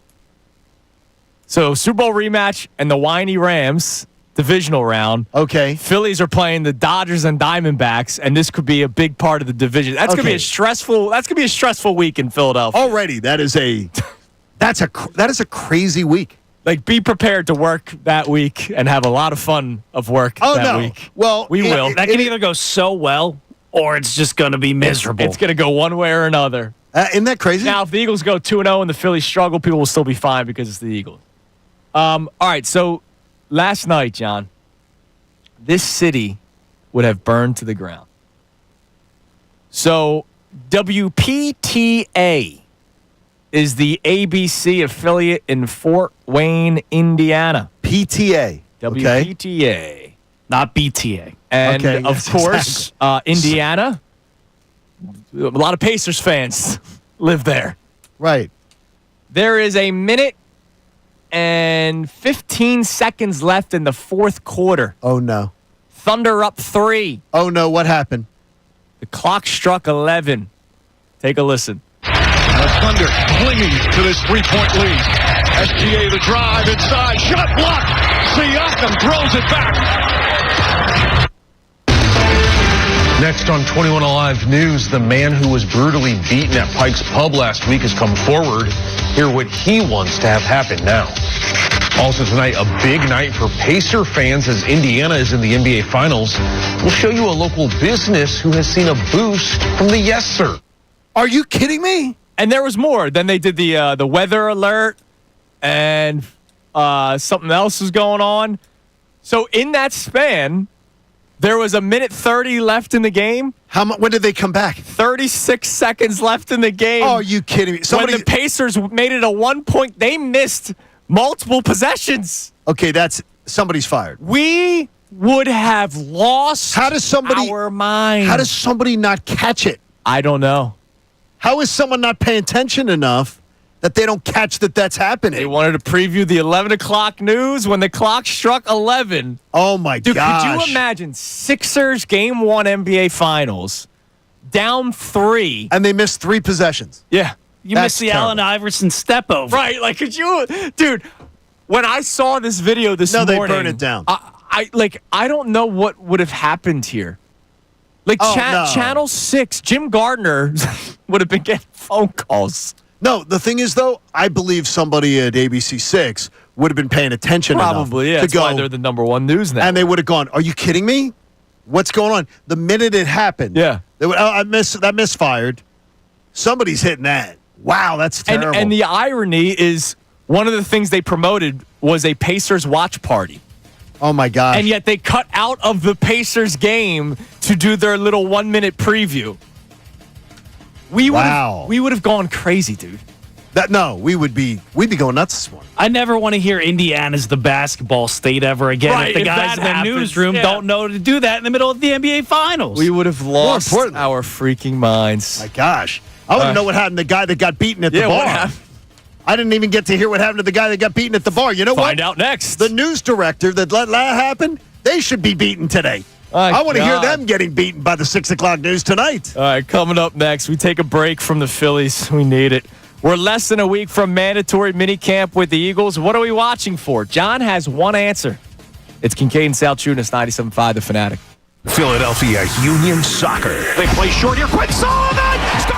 So Super Bowl rematch and the whiny Rams divisional round. Okay. Phillies are playing the Dodgers and Diamondbacks, and this could be a big part of the division. That's gonna be a stressful week in Philadelphia. Already, that is a crazy week. Like, be prepared to work that week and have a lot of fun of work that week. Well, we will. That can either go so well or it's just going to be miserable. It's going to go one way or another. Isn't that crazy? Now, if the Eagles go 2-0 and the Phillies struggle, people will still be fine because it's the Eagles. All right, so last night, John, this city would have burned to the ground. So WPTA is the ABC affiliate in Fort Wayne, Indiana. PTA. WPTA. Not BTA. And, okay, of course, Indiana, a lot of Pacers fans live there. Right. There is a minute and 15 seconds left in the fourth quarter. Oh, no. Thunder up 3. Oh, no. What happened? The clock struck 11. Take a listen. The Thunder clinging to this 3-point lead. SGA the drive inside. Shot blocked. Siakam throws it back. Next on 21 Alive News, the man who was brutally beaten at Pike's Pub last week has come forward. Hear what he wants to have happen now. Also tonight, a big night for Pacer fans as Indiana is in the NBA Finals. We'll show you a local business who has seen a boost from the Yes Sir. Are you kidding me? And there was more. Then they did the weather alert, and something else was going on. So in that span, there was a minute 30 left in the game. When did they come back? 36 seconds left in the game. Oh, are you kidding me? When the Pacers made it a 1-point, they missed multiple possessions. Okay, somebody's fired. We would have lost our mind. How does somebody not catch it? I don't know. How is someone not paying attention enough that they don't catch that's happening? They wanted to preview the 11 o'clock news when the clock struck 11. Oh, my gosh. Could you imagine Sixers Game 1 NBA Finals, down 3. And they missed 3 possessions. Yeah. You missed the Allen Iverson step over. Right. Like, could you... Dude, when I saw this video this morning... No, they burned it down. I don't know what would have happened here. Like, Channel 6, Jim Gardner would have been getting phone calls. No, the thing is, though, I believe somebody at ABC 6 would have been paying attention Probably, yeah. That's why they're the number 1 news now. And they would have gone, are you kidding me? What's going on? The minute it happened. Yeah. They would, that misfired. Somebody's hitting that. Wow, that's terrible. And the irony is one of the things they promoted was a Pacers watch party. Oh, my gosh. And yet they cut out of the Pacers game to do their little 1-minute preview. We would have gone crazy, dude. we'd be going nuts this morning. I never want to hear Indiana's the basketball state ever again. Right, if the if guys that in the happens, newsroom don't know to do that in the middle of the NBA Finals. We would have lost our freaking minds. My gosh. I want to know what happened to the guy that got beaten at the bar. What happened? I didn't even get to hear what happened to the guy that got beaten at the bar. You know what? Find out next. The news director that let that happen, they should be beaten today. I want to hear them getting beaten by the 6 o'clock news tonight. All right, coming up next, we take a break from the Phillies. We need it. We're less than a week from mandatory minicamp with the Eagles. What are we watching for? John has one answer. It's Kincade and Salciunas, 97.5 The Fanatic. Philadelphia Union Soccer. They play short here. Quick Sullivan! Score!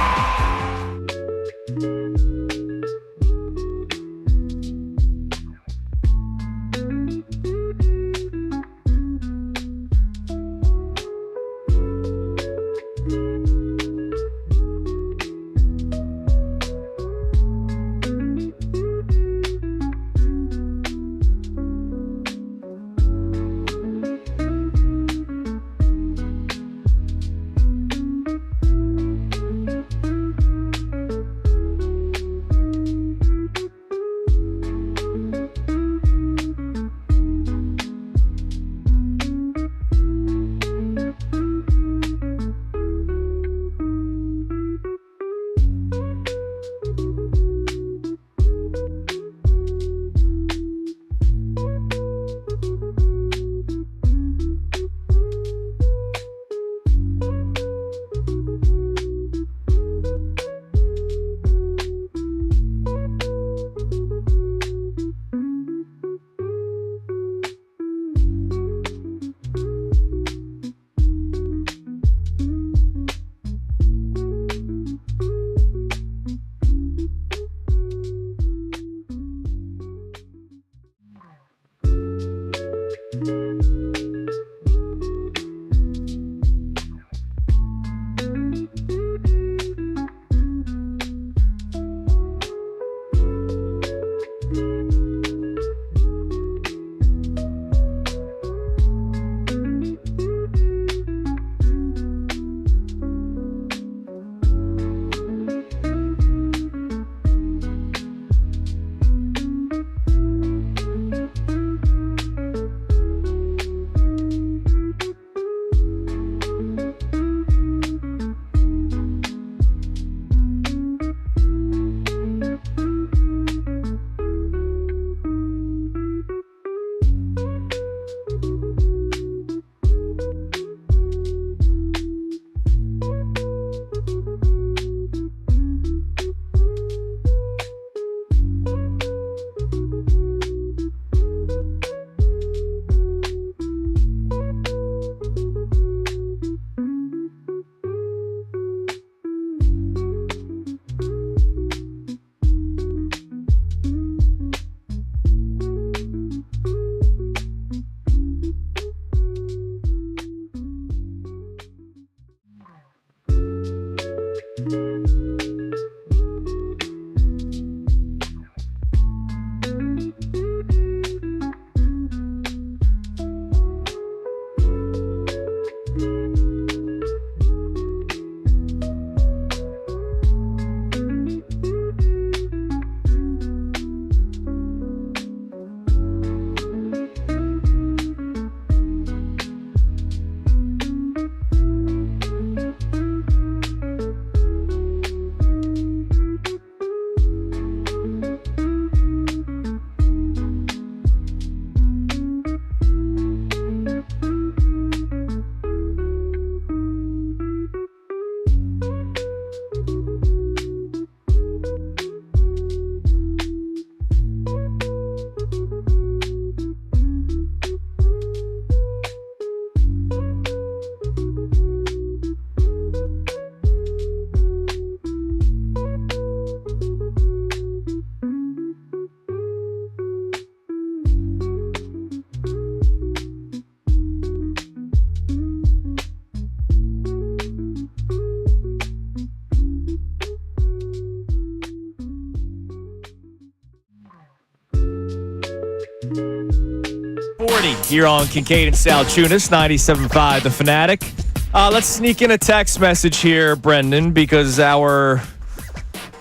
Here on Kincade and Salciunas, 97.5 The Fanatic. Let's sneak in a text message here, Brendan, because our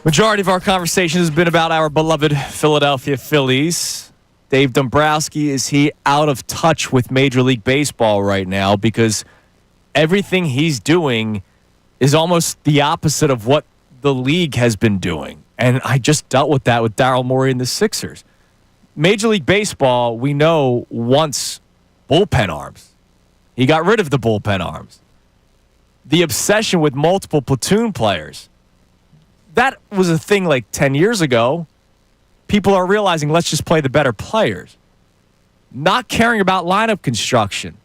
Majority of our conversation has been about our beloved Philadelphia Phillies. Dave Dombrowski, is he out of touch with Major League Baseball right now? Because everything he's doing is almost the opposite of what the league has been doing. And I just dealt with that with Daryl Morey and the Sixers. Major League Baseball, we know, wants bullpen arms. He got rid of the bullpen arms. The obsession with multiple platoon players, that was a thing like 10 years ago. People are realizing, let's just play the better players. Not caring about lineup construction.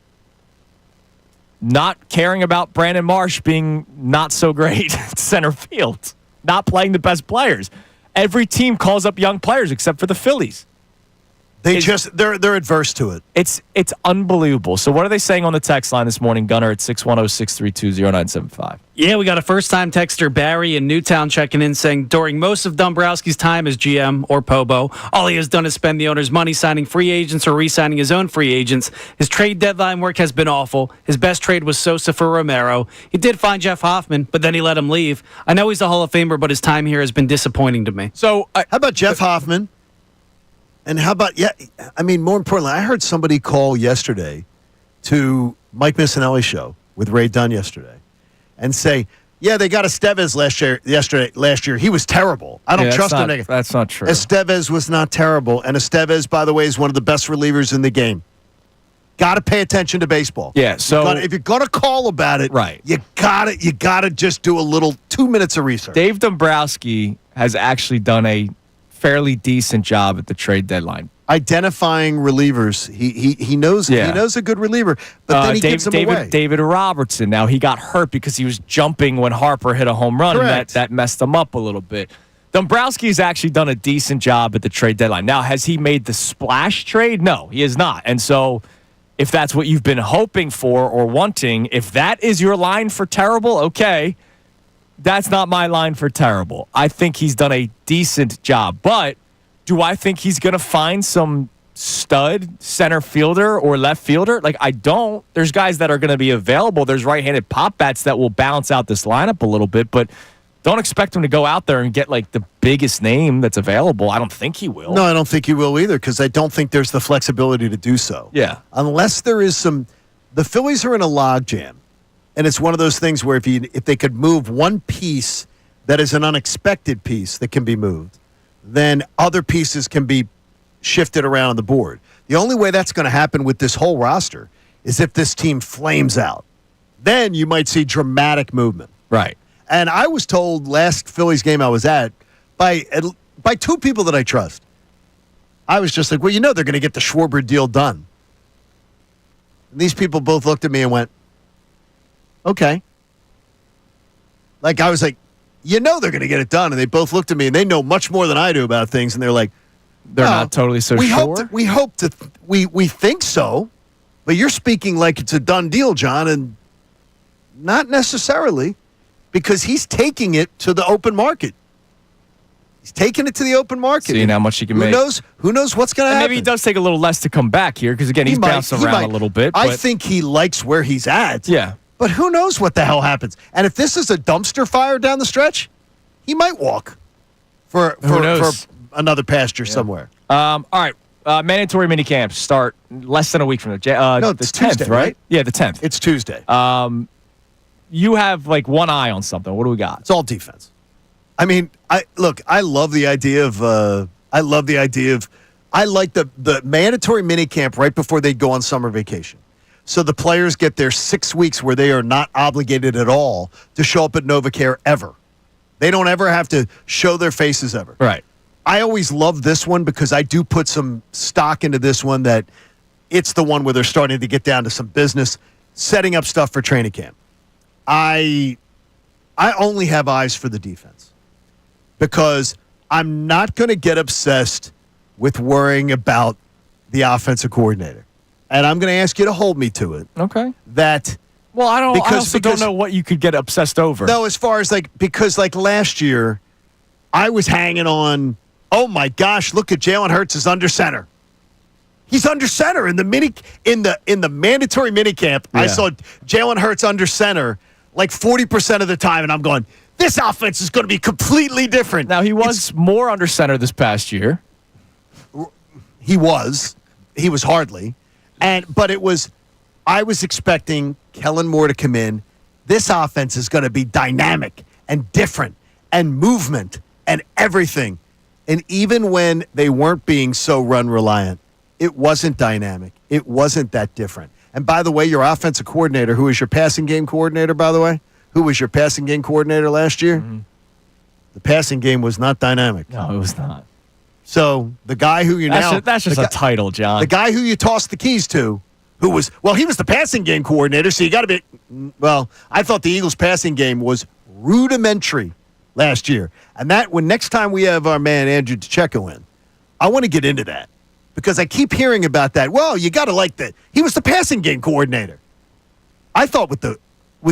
Not caring about Brandon Marsh being not so great at center field. Not playing the best players. Every team calls up young players except for the Phillies. They're adverse to it. It's unbelievable. So what are they saying on the text line this morning, Gunner, at 610-632-0975? Yeah, we got a first-time texter, Barry in Newtown, checking in saying, during most of Dombrowski's time as GM or Pobo, all he has done is spend the owner's money signing free agents or re-signing his own free agents. His trade deadline work has been awful. His best trade was Sosa for Romero. He did find Jeff Hoffman, but then he let him leave. I know he's a Hall of Famer, but his time here has been disappointing to me. So how about Jeff Hoffman? And how about, more importantly, I heard somebody call yesterday to Mike Missanelli's show with Ray Dunn yesterday and say, yeah, they got Estevez last year. He was terrible. I don't trust him. That's not true. Estevez was not terrible. And Estevez, by the way, is one of the best relievers in the game. Got to pay attention to baseball. Yeah, so if you're going to call about it, right, you gotta just do a little 2 minutes of research. Dave Dombrowski has actually done a fairly decent job at the trade deadline. Identifying relievers. He knows a good reliever, but then he gives them away. David Robertson. Now, he got hurt because he was jumping when Harper hit a home run, and that messed him up a little bit. Dombrowski's actually done a decent job at the trade deadline. Now, has he made the splash trade? No, he has not. And so if that's what you've been hoping for or wanting, if that is your line for terrible, okay. That's not my line for terrible. I think he's done a decent job. But do I think he's going to find some stud center fielder or left fielder? Like, I don't. There's guys that are going to be available. There's right-handed pop bats that will balance out this lineup a little bit. But don't expect him to go out there and get, like, the biggest name that's available. I don't think he will. No, I don't think he will either because I don't think there's the flexibility to do so. Yeah. Unless there is some – the Phillies are in a logjam. And it's one of those things where if they could move one piece that is an unexpected piece that can be moved, then other pieces can be shifted around on the board. The only way that's going to happen with this whole roster is if this team flames out. Then you might see dramatic movement. Right. And I was told last Phillies game I was at by two people that I trust. I was just like, well, they're going to get the Schwarber deal done. And these people both looked at me and went, okay. Like, I was like, they're going to get it done. And they both looked at me, and they know much more than I do about things. And they're like, they're not totally so sure? We think so. But you're speaking like it's a done deal, John, and not necessarily, because he's taking it to the open market. He's taking it to the open market. Seeing how much he can make. Who knows what's going to happen? Maybe he does take a little less to come back here, because, again, he's bounced around a little bit. I think he likes where he's at. Yeah. But who knows what the hell happens? And if this is a dumpster fire down the stretch, he might walk for another pasture somewhere. All right. Mandatory minicamps start less than a week from now. No, the it's 10th, Tuesday, right? Yeah, the 10th. It's Tuesday. You have like one eye on something. What do we got? It's all defense. I mean, I love the idea of I like the mandatory minicamp right before they go on summer vacation. So the players get their 6 weeks where they are not obligated at all to show up at NovaCare ever. They don't ever have to show their faces ever. Right. I always love this one because I do put some stock into this one that it's the one where they're starting to get down to some business, setting up stuff for training camp. I only have eyes for the defense because I'm not going to get obsessed with worrying about the offensive coordinator. And I'm going to ask you to hold me to it. Okay. Well, I also don't know what you could get obsessed over. No, as far as because last year, I was hanging on, oh my gosh, look at Jalen Hurts is under center. He's under center in the mandatory minicamp. Yeah. I saw Jalen Hurts under center like 40% of the time, and I'm going, this offense is going to be completely different. Now, he was more under center this past year. He was hardly. But I was expecting Kellen Moore to come in. This offense is going to be dynamic and different and movement and everything. And even when they weren't being so run reliant, it wasn't dynamic. It wasn't that different. And by the way, your offensive coordinator, who was your passing game coordinator, by the way, who was your passing game coordinator last year? Mm-hmm. The passing game was not dynamic. No, it was not. So the guy who you that's just a title, John. The guy who you tossed the keys to, he was the passing game coordinator, so you got to be, I thought the Eagles' passing game was rudimentary last year. And when next time we have our man Andrew DeCecco in, I want to get into that because I keep hearing about that. Well, you got to like that. He was the passing game coordinator. I thought with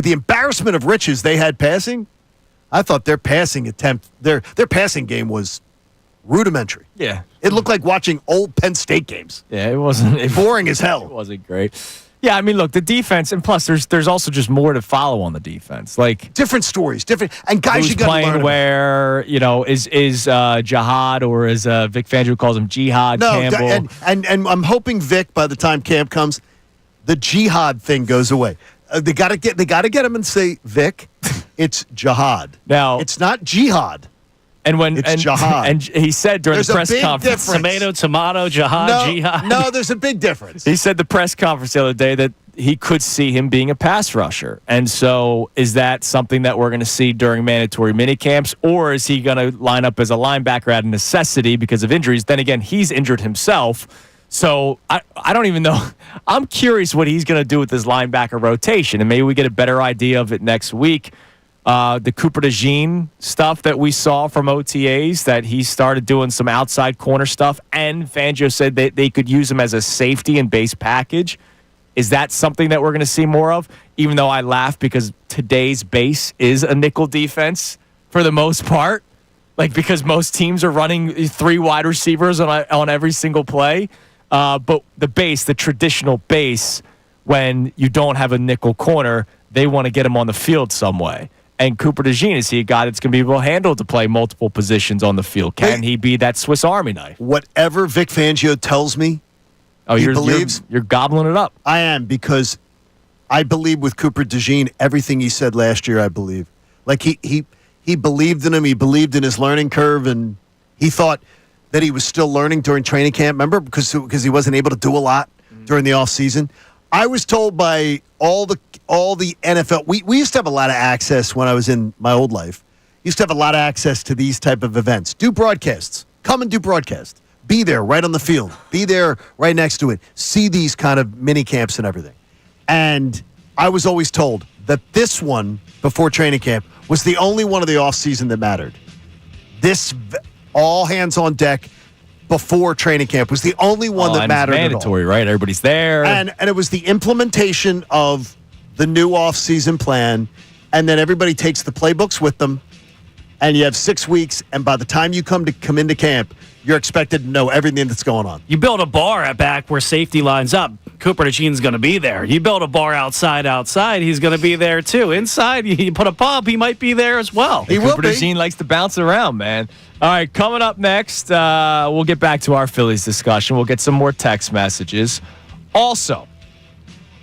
the embarrassment of riches they had passing, I thought their passing attempt, their passing game was rudimentary. Yeah. It looked like watching old Penn State games. Yeah, it wasn't. Boring as hell. It wasn't great. Yeah, I mean, look, the defense, and plus there's also just more to follow on the defense. Like different stories, and guys you got to learn playing where, is Jihad, or as Vic Fangio calls him, Jihad Campbell. And I'm hoping Vic, by the time camp comes, the Jihad thing goes away. They got to get him and say, Vic, it's Jihad. Now, it's not Jihad. And Jihad. And he said during there's the press conference, tomato, Jihad, Jihad. No, there's a big difference. He said the press conference the other day that he could see him being a pass rusher. And so is that something that we're going to see during mandatory minicamps, or is he going to line up as a linebacker out of necessity because of injuries? Then again, he's injured himself. So I don't even know. I'm curious what he's going to do with this linebacker rotation, and maybe we get a better idea of it next week. The Cooper DeJean stuff that we saw from OTAs, that he started doing some outside corner stuff, and Fangio said that they could use him as a safety and base package. Is that something that we're going to see more of? Even though I laugh because today's base is a nickel defense for the most part, because most teams are running 3 wide receivers on every single play. But the traditional base, when you don't have a nickel corner, they want to get him on the field some way. And Cooper DeJean, is he a guy that's going to be able to handle to play multiple positions on the field? Can he be that Swiss Army knife? Whatever Vic Fangio tells me, he believes. You're gobbling it up. I am, because I believe with Cooper DeJean, everything he said last year, I believe. He believed in him. He believed in his learning curve, and he thought that he was still learning during training camp. Remember, because he wasn't able to do a lot during the offseason. I was told by all the NFL. We used to have a lot of access when I was in my old life. Used to have a lot of access to these type of events. Do broadcasts. Come and do broadcasts. Be there right on the field. Be there right next to it. See these kind of mini camps and everything. And I was always told that this one before training camp was the only one of the offseason that mattered. This all hands on deck before training camp was the only one that mattered at all. Mandatory, right? Everybody's there. And it was the implementation of the new off-season plan, and then everybody takes the playbooks with them, and you have 6 weeks, and by the time you come into camp, you're expected to know everything that's going on. You build a bar at back where safety lines up. Cooper DeJean's going to be there. You build a bar outside, he's going to be there too. Inside, you put a pub, he might be there as well. Cooper DeJean likes to bounce around, man. All right, coming up next, we'll get back to our Phillies discussion. We'll get some more text messages. Also,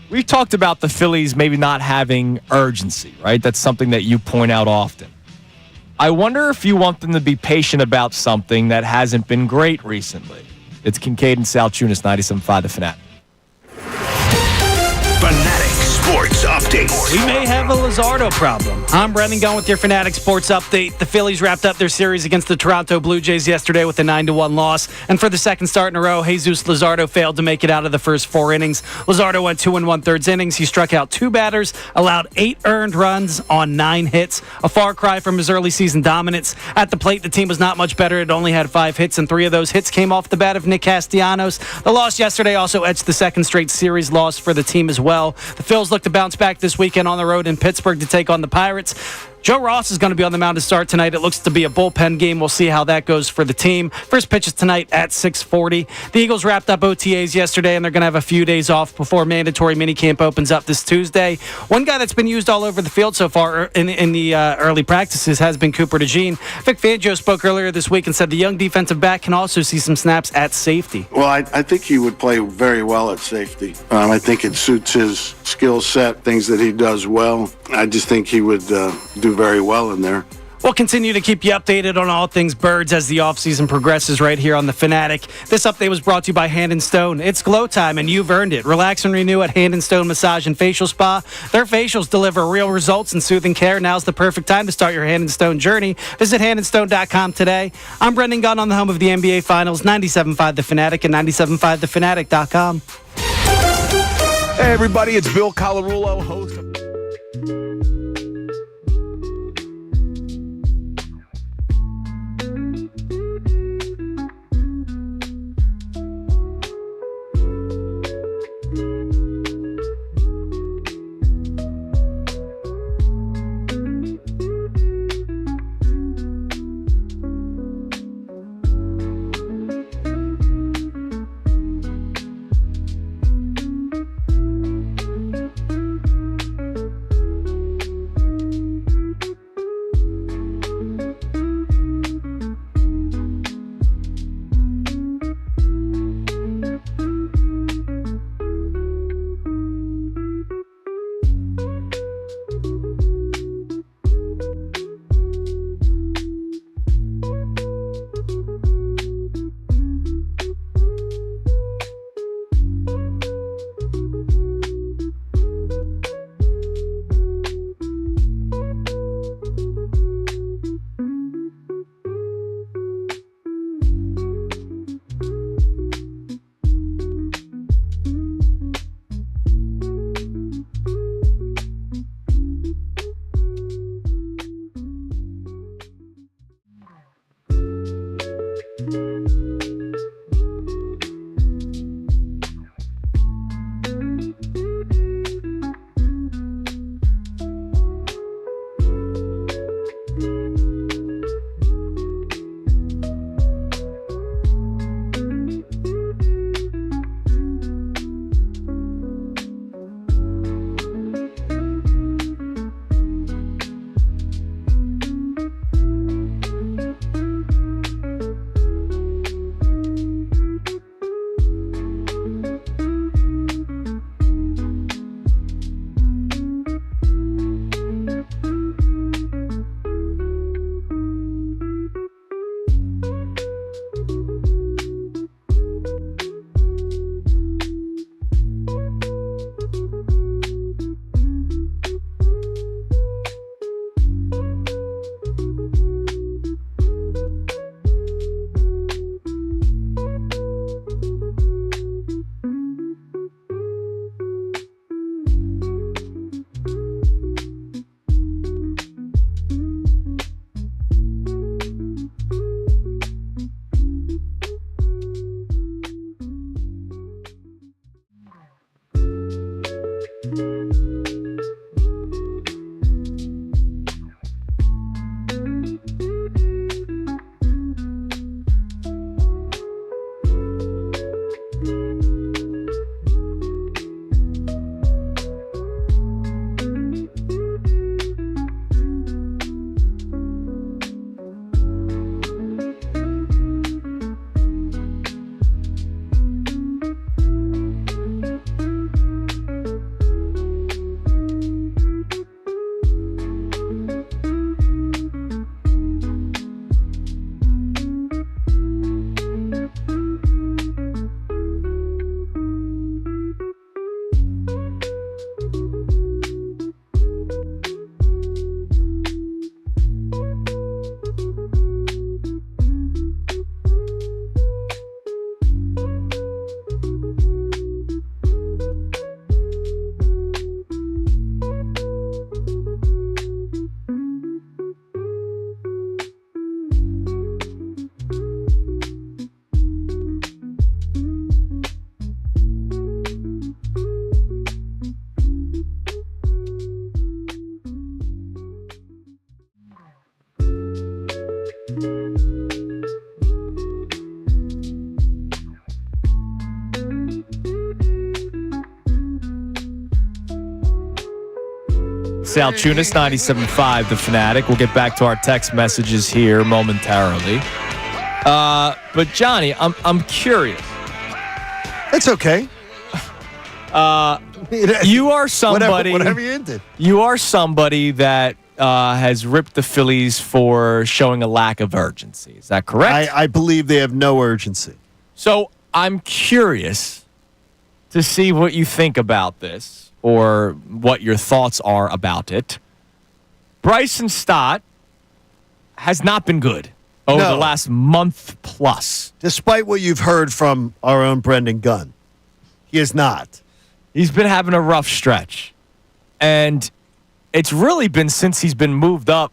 we've talked about the Phillies maybe not having urgency, right? That's something that you point out often. I wonder if you want them to be patient about something that hasn't been great recently. It's Kincade and Salciunas, 97.5 The Fanatic. Fanatic Sports Update. We may have a Luzardo problem. I'm Brendan Gunn with your Fanatic Sports Update. The Phillies wrapped up their series against the Toronto Blue Jays yesterday with a 9-1 loss. And for the second start in a row, Jesus Luzardo failed to make it out of the first 4 innings. Luzardo went 2 1/3 innings. He struck out 2 batters, allowed 8 earned runs on 9 hits. A far cry from his early season dominance. At the plate, the team was not much better. It only had 5 hits, and 3 of those hits came off the bat of Nick Castellanos. The loss yesterday also etched the second straight series loss for the team as well. The Phils look to bounce back this weekend on the road in Pittsburgh to take on the Pirates. Joe Ross is going to be on the mound to start tonight. It looks to be a bullpen game. We'll see how that goes for the team. First pitch is tonight at 6:40. The Eagles wrapped up OTAs yesterday, and they're going to have a few days off before mandatory minicamp opens up this Tuesday. One guy that's been used all over the field so far in the early practices has been Cooper DeJean. Vic Fangio spoke earlier this week and said the young defensive back can also see some snaps at safety. Well, I think he would play very well at safety. I think it suits his skill set, things that he does well. I just think he would do very well in there. We'll continue to keep you updated on all things birds as the offseason progresses right here on The Fanatic. This update was brought to you by Hand & Stone. It's glow time, and you've earned it. Relax and renew at Hand & Stone Massage and Facial Spa. Their facials deliver real results and soothing care. Now's the perfect time to start your Hand & Stone journey. Visit handandstone.com today. I'm Brendan Gunn on the home of the NBA Finals, 97.5 The Fanatic and 97.5thefanatic.com. Hey, everybody, it's Bill Karulo, host of... Salciunas, 97.5, The Fanatic. We'll get back to our text messages here momentarily. But Johnny, I'm curious. It's okay. You are somebody. Whatever you're into. You are somebody that has ripped the Phillies for showing a lack of urgency. Is that correct? I believe they have no urgency. So I'm curious to see what you think about this or what your thoughts are about it. Bryson Stott has not been good over the last month plus. Despite what you've heard from our own Brendan Gunn, he is not. He's been having a rough stretch. And it's really been since he's been moved up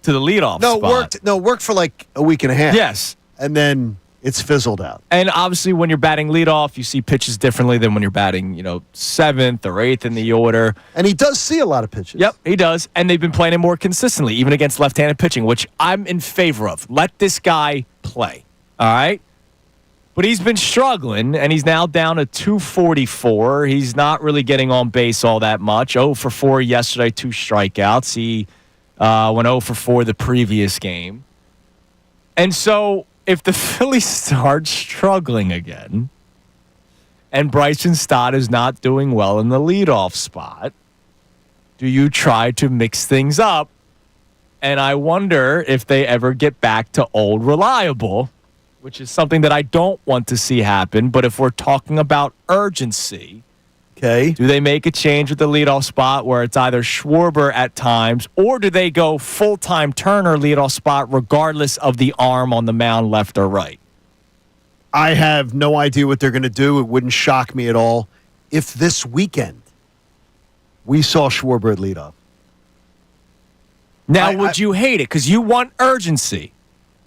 to the leadoff spot. Worked for like a week and a half. Yes. And then it's fizzled out. And obviously when you're batting leadoff, you see pitches differently than when you're batting, 7th or 8th in the order. And he does see a lot of pitches. Yep, he does. And they've been playing him more consistently, even against left-handed pitching, which I'm in favor of. Let this guy play. All right? But he's been struggling, and he's now down to 244. He's not really getting on base all that much. 0 for 4 yesterday, 2 strikeouts. He went 0 for 4 the previous game. And so if the Phillies start struggling again, and Bryson Stott is not doing well in the leadoff spot, do you try to mix things up? And I wonder if they ever get back to old reliable, which is something that I don't want to see happen. But if we're talking about urgency, okay, do they make a change at the leadoff spot where it's either Schwarber at times, or do they go full-time Turner leadoff spot regardless of the arm on the mound, left or right? I have no idea what they're going to do. It wouldn't shock me at all if this weekend we saw Schwarber at leadoff. Now, would you hate it? Because you want urgency.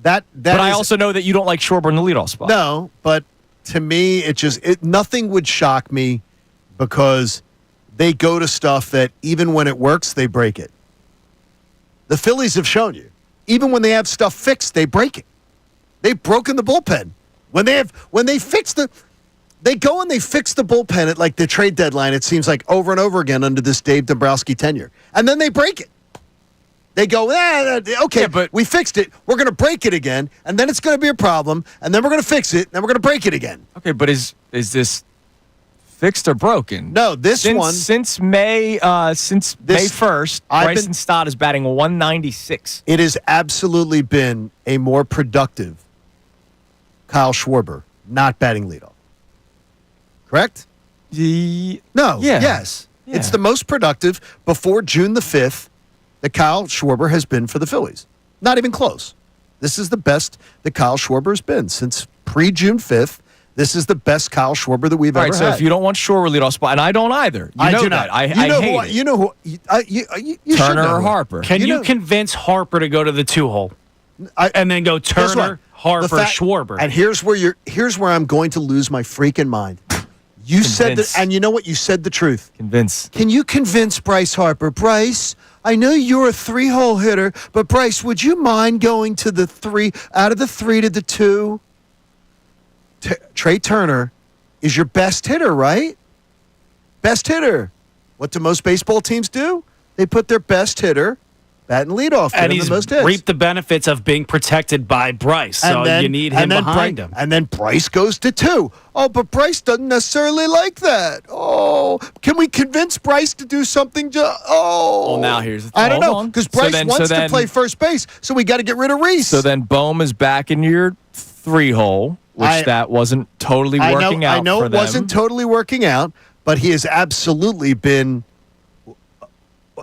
But I also know that you don't like Schwarber in the leadoff spot. No, but to me, nothing would shock me because they go to stuff that even when it works, they break it. The Phillies have shown you. Even when they have stuff fixed, they break it. They've broken the bullpen. They go and they fix the bullpen at like the trade deadline, it seems like over and over again under this Dave Dombrowski tenure. And then they break it. They go, okay, but we fixed it. We're going to break it again, and then it's going to be a problem, and then we're going to fix it, and then we're going to break it again. Okay, but is this fixed or broken? No, since May 1st, Bryson Stott is batting 196. It has absolutely been a more productive Kyle Schwarber not batting leadoff. Correct? No. Yeah. Yes. Yeah. It's the most productive before June the 5th that Kyle Schwarber has been for the Phillies. Not even close. This is the best that Kyle Schwarber has been since pre-June 5th. This is the best Kyle Schwarber that we've ever had. So if you don't want Schwarber leadoff spot, and I don't either. I do that. not. I hate it. You know who? You Turner or Harper. Can you convince Harper to go to the 2-hole and then go Turner, Harper, Schwarber? And here's where I'm going to lose my freaking mind. You said that, and you know what? You said the truth. Convince. Can you convince Bryce Harper? Bryce, I know you're a 3-hole hitter, but Bryce, would you mind going to the 3, out of the 3 to the 2? Trey Turner is your best hitter, right? Best hitter. What do most baseball teams do? They put their best hitter batting leadoff, and he's the most hits. Reaped the benefits of being protected by Bryce. So you need him behind him. And then Bryce goes to 2. Oh, but Bryce doesn't necessarily like that. Oh, can we convince Bryce to do something? Well, now here's the thing. I don't know, because Bryce wants to play first base, so we got to get rid of Reese. So then Bohm is back in your 3-hole, which that wasn't totally working out for them. I know it wasn't totally working out, but he has absolutely been...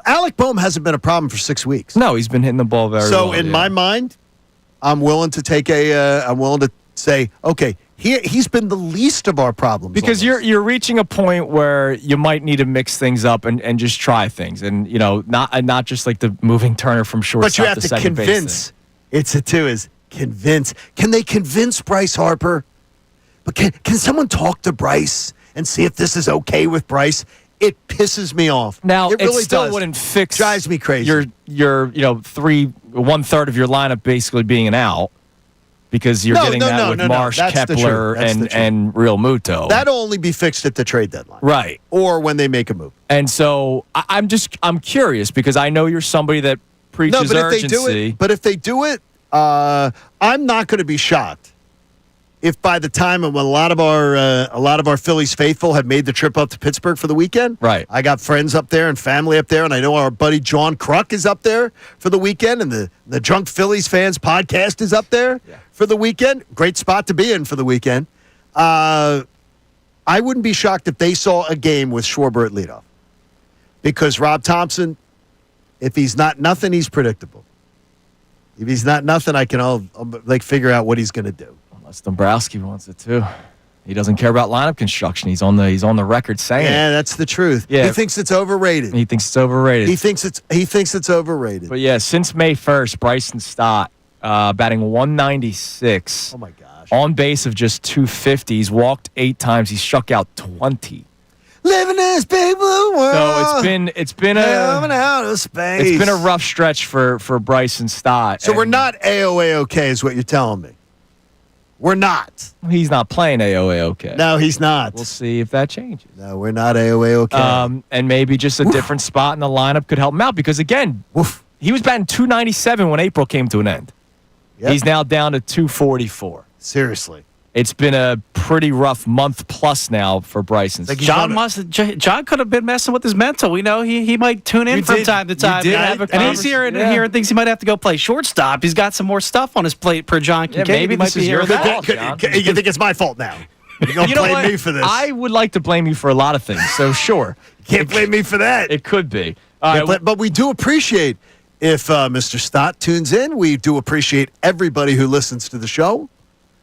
Alec Bohm hasn't been a problem for 6 weeks. No, he's been hitting the ball very well. So in my mind, I'm willing to take I'm willing to say, okay, he's been the least of our problems. Because you're reaching a point where you might need to mix things up and just try things, and not just like the moving Turner from shortstop but you have to to second convince. base. It's a 2 is convince. Can they convince Bryce Harper? But can someone talk to Bryce and see if this is okay with Bryce? It pisses me off. Now, it really still does. wouldn't fix drives me crazy. Your 1/3 of your lineup basically being an out because you're getting that with Marsh, Kepler, and Real Muto. That'll only be fixed at the trade deadline, right? Or when they make a move. And so I'm curious because I know you're somebody that preaches urgency. But if they do it, I'm not going to be shocked if by the time when a lot of our Phillies faithful have made the trip up to Pittsburgh for the weekend. Right. I got friends up there and family up there, and I know our buddy John Kruk is up there for the weekend, and the Drunk Phillies Fans podcast is up there for the weekend. Great spot to be in for the weekend. I wouldn't be shocked if they saw a game with Schwarber at leadoff, because Rob Thompson, if he's not nothing, he's predictable. If he's not nothing, I can I'll figure out what he's going to do. Unless Dombrowski wants it too. He doesn't care about lineup construction. He's on the record saying Yeah, that's the truth. Yeah. He thinks it's overrated. He thinks it's overrated. He thinks it's overrated. But yeah, since May 1st, Bryson Stott batting 196. Oh my gosh. On base of just 250. He's walked 8 times. He's struck out 20. Living in this big blue world. So it's been coming out of space. It's been a rough stretch for Bryson Stott. So we're not AOA is what you're telling me. We're not. He's not playing AOA. No, he's not. We'll see if that changes. No, we're not AOA. And maybe just a different spot in the lineup could help him out because, again, he was batting 297 when April came to an end. Yep. He's now down to 244. Seriously. It's been a pretty rough month plus now for Bryson. John could have been messing with his mental. We know he might tune in from time to time. And he's hearing things he might have to go play shortstop. He's got some more stuff on his plate per John Kincade. Maybe this is your fault, John. You think it's my fault now? You're going to blame me for this. I would like to blame you for a lot of things, so sure. Can't blame me for that. It could be. But we do appreciate if Mr. Stott tunes in. We do appreciate everybody who listens to the show.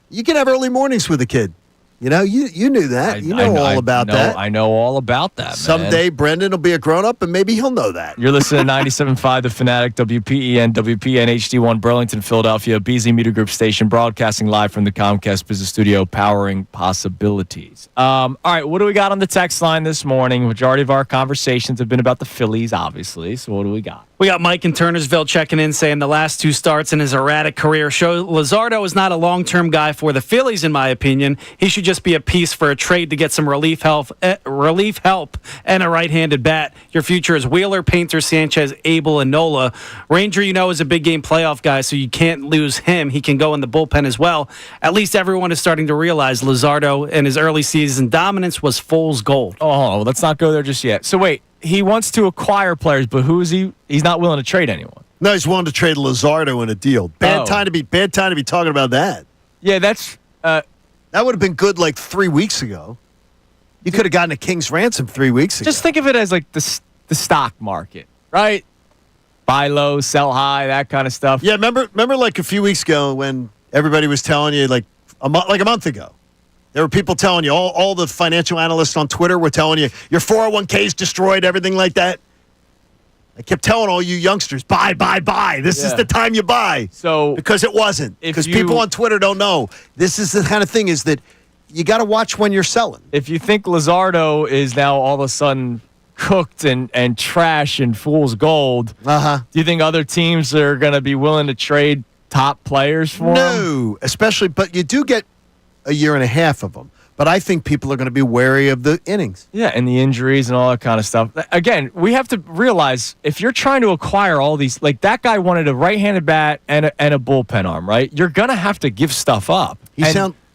You can have early mornings with a kid. You know, you knew that. You know all about that. I know all about that, man. Someday Brendan will be a grown-up, and maybe he'll know that. You're listening to 97.5 The Fanatic, WPEN, WPN HD1, Burlington, Philadelphia, Beasley Media Group station, broadcasting live from the Comcast Business Studio, powering possibilities. All right, what do we got on the text line this morning? Majority of our conversations have been about the Phillies, obviously. So what do we got? We got Mike in Turnersville checking in, saying the last 2 starts in his erratic career show Luzardo is not a long-term guy for the Phillies, in my opinion. He should just be a piece for a trade to get some relief help, and a right-handed bat. Your future is Wheeler, Painter, Sanchez, Abel, and Nola. Ranger, is a big game playoff guy, so you can't lose him. He can go in the bullpen as well. At least everyone is starting to realize Luzardo and his early season dominance was fool's gold. Oh, let's not go there just yet. So wait. He wants to acquire players, but who is he? He's not willing to trade anyone. No, he's willing to trade Luzardo in a deal. Bad time to be talking about that. Yeah, that's that would have been good like 3 weeks ago. You could have gotten a king's ransom 3 weeks ago. Just think of it as like the stock market, right? Buy low, sell high, that kind of stuff. Yeah, remember like a few weeks ago when everybody was telling you like a month ago. There were people telling you, all the financial analysts on Twitter were telling you, your 401k is destroyed, everything like that. I kept telling all you youngsters, buy. This is the time you buy. So because it wasn't. Because people on Twitter don't know. This is the kind of thing is that you got to watch when you're selling. If you think Luzardo is now all of a sudden cooked and trash and fool's gold, do you think other teams are going to be willing to trade top players for him? No, especially, but you do get a year and a half of them. But I think people are going to be wary of the innings. Yeah, and the injuries and all that kind of stuff. Again, we have to realize if you're trying to acquire all these, like that guy wanted a right-handed bat and a bullpen arm, right? You're going to have to give stuff up.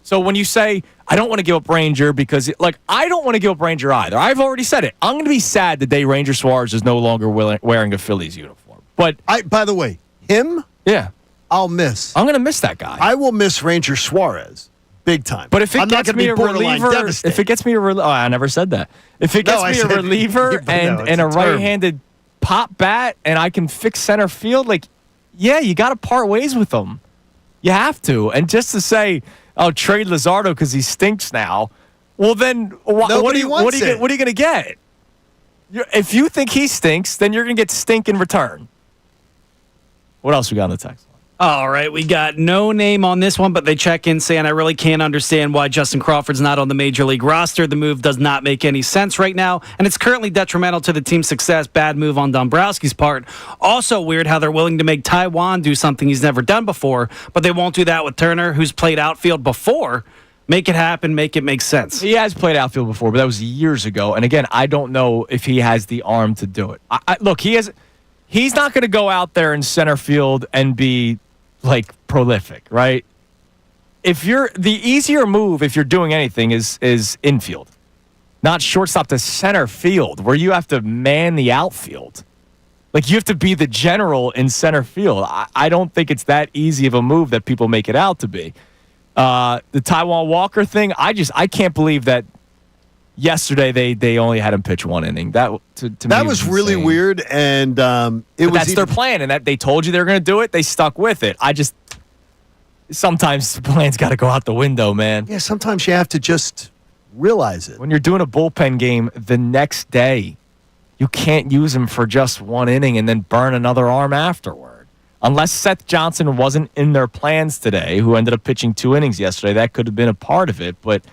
So when you say, I don't want to give up Ranger because, I don't want to give up Ranger either. I've already said it. I'm going to be sad the day Ranger Suarez is no longer wearing a Phillies uniform. But by the way, him? Yeah. I'll miss. I'm going to miss that guy. I will miss Ranger Suarez. Big time. But if it gets me a reliever, I never said that. If it gets me a reliever and a right-handed pop bat and I can fix center field, you got to part ways with them. You have to. And just to say, trade Luzardo because he stinks now, well then, what are you going to get? If you think he stinks, then you're going to get stink in return. What else we got on the text? All right, we got no name on this one, but they check in saying, I really can't understand why Justin Crawford's not on the Major League roster. The move does not make any sense right now, and it's currently detrimental to the team's success. Bad move on Dombrowski's part. Also weird how they're willing to make Taiwan do something he's never done before, but they won't do that with Turner, who's played outfield before. Make it happen, make it make sense. He has played outfield before, but that was years ago. And again, I don't know if he has the arm to do it. Look, he's not going to go out there in center field and be like prolific, right? The easier move if you're doing anything is infield, not shortstop to center field, where you have to man the outfield. Like, you have to be the general in center field. I don't think it's that easy of a move that people make it out to be. The Taiwan Walker thing, I can't believe that yesterday they only had him pitch one inning. That was really weird, and that's their plan, and that they told you they were going to do it. They stuck with it. Sometimes the plan's got to go out the window, man. Yeah, sometimes you have to just realize it. When you're doing a bullpen game the next day, you can't use him for just one inning and then burn another arm afterward. Unless Seth Johnson wasn't in their plans today, who ended up pitching 2 innings yesterday, that could have been a part of it. But,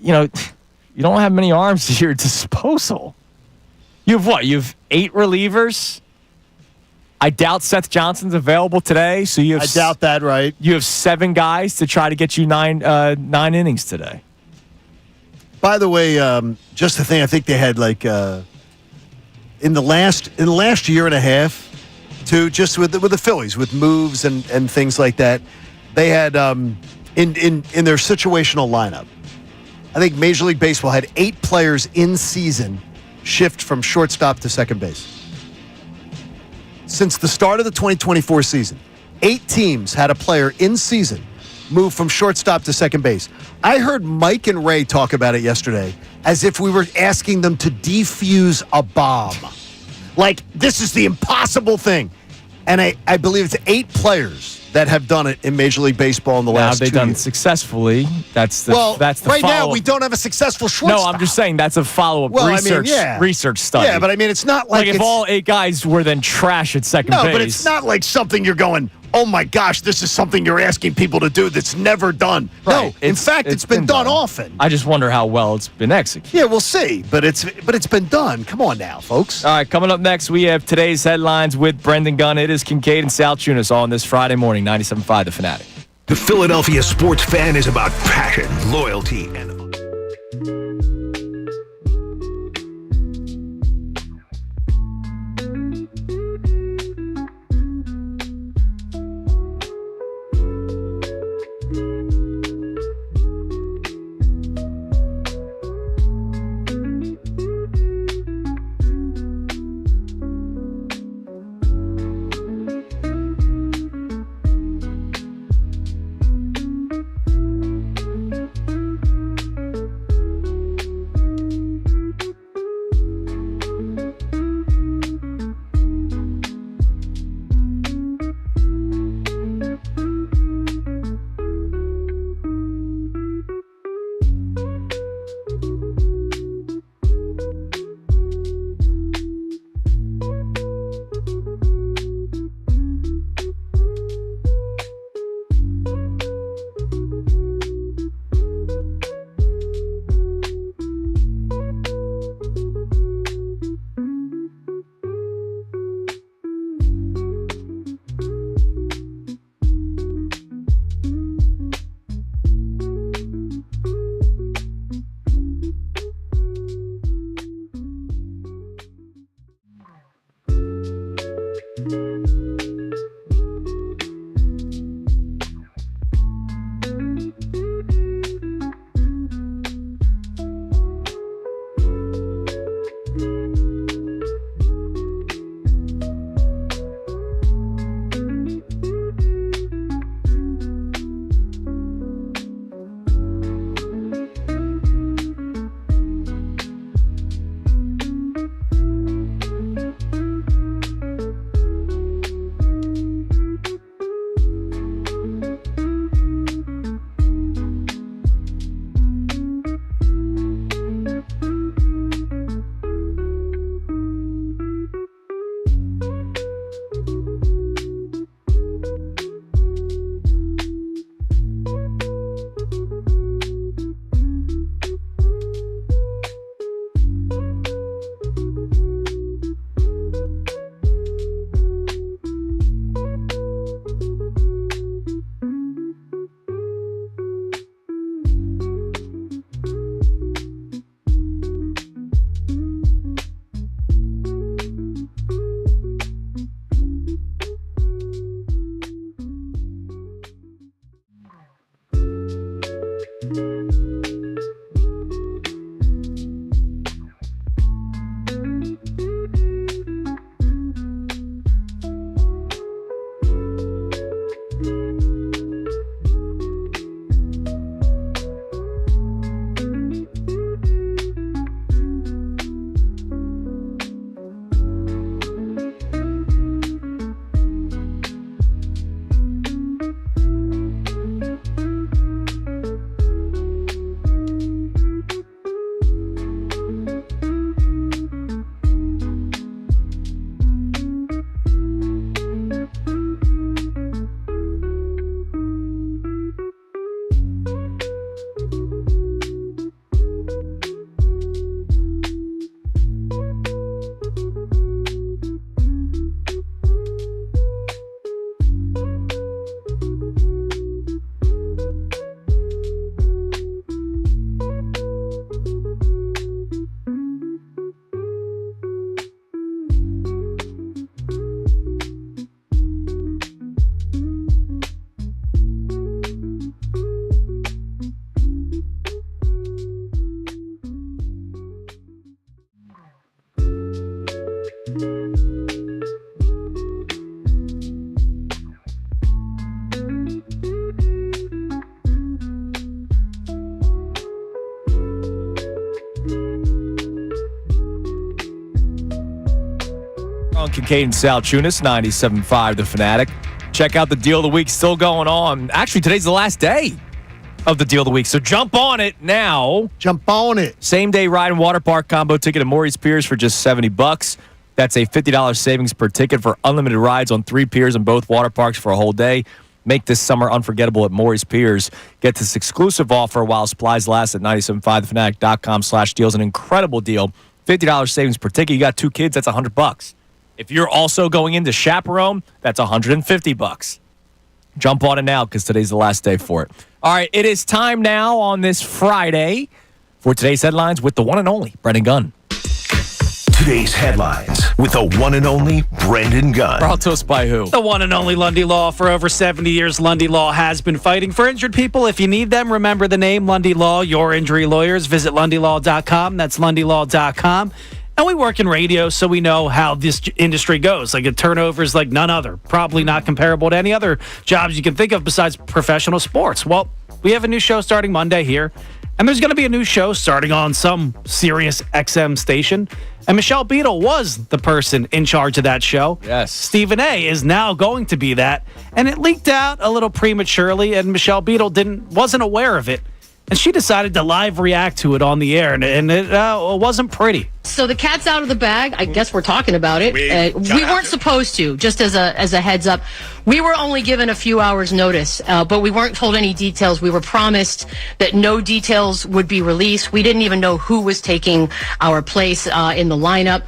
you don't have many arms at your disposal. You have what? You have 8 relievers? I doubt Seth Johnson's available today. So I doubt that, right? You have 7 guys to try to get you 9 innings today. By the way, just the thing, I think they had in the last year and a half, too, just with the Phillies, with moves and things like that, they had in their situational lineup, I think Major League Baseball had 8 players in season shift from shortstop to second base. Since the start of the 2024 season, 8 teams had a player in season move from shortstop to second base. I heard Mike and Ray talk about it yesterday as if we were asking them to defuse a bomb. Like, this is the impossible thing. And I believe it's 8 players that have done it in Major League Baseball in the last 2 years. They've done it successfully. That's the right follow-up. Now we don't have a successful shortstop. No, I'm just saying that's a follow-up research study. Yeah, but I mean, it's not like if all 8 guys were then trash at second base. No, but it's not like something you're going, oh my gosh, this is something you're asking people to do that's never done. Right. No, in fact, it's been done often. I just wonder how well it's been executed. Yeah, we'll see, but it's been done. Come on now, folks. All right, coming up next, we have today's headlines with Brendan Gunn. It is Kincade and Salciunas on this Friday morning, 97.5 The Fanatic. The Philadelphia sports fan is about passion, loyalty, and on Kincade Salciunas, 97.5 The Fanatic. Check out the Deal of the Week still going on. Actually, today's the last day of the Deal of the Week, so jump on it now. Jump on it. Same-day ride and water park combo ticket at Maurice Piers for just $70. That's a $50 savings per ticket for unlimited rides on 3 piers in both water parks for a whole day. Make this summer unforgettable at Maurice Piers. Get this exclusive offer while supplies last at 975thefanatic.com/deals. An incredible deal. $50 savings per ticket. You got 2 kids, that's $100. If you're also going into chaperone, that's $150. Jump on it now because today's the last day for it. All right, it is time now on this Friday for today's headlines with the one and only Brendan Gunn. Today's headlines with the one and only Brendan Gunn. Brought to us by who? The one and only Lundy Law. For over 70 years, Lundy Law has been fighting for injured people. If you need them, remember the name Lundy Law, your injury lawyers. Visit LundyLaw.com. That's LundyLaw.com. And we work in radio, so we know how this industry goes. Like, a turnover is like none other. Probably not comparable to any other jobs you can think of besides professional sports. Well, we have a new show starting Monday here. And there's going to be a new show starting on some Sirius XM station. And Michelle Beadle was the person in charge of that show. Yes. Stephen A. is now going to be that. And it leaked out a little prematurely, and Michelle Beadle wasn't aware of it. And she decided to live react to it on the air, and it wasn't pretty. So the cat's out of the bag. I guess we're talking about it. We weren't supposed to, just as a heads up. We were only given a few hours notice, but we weren't told any details. We were promised that no details would be released. We didn't even know who was taking our place in the lineup.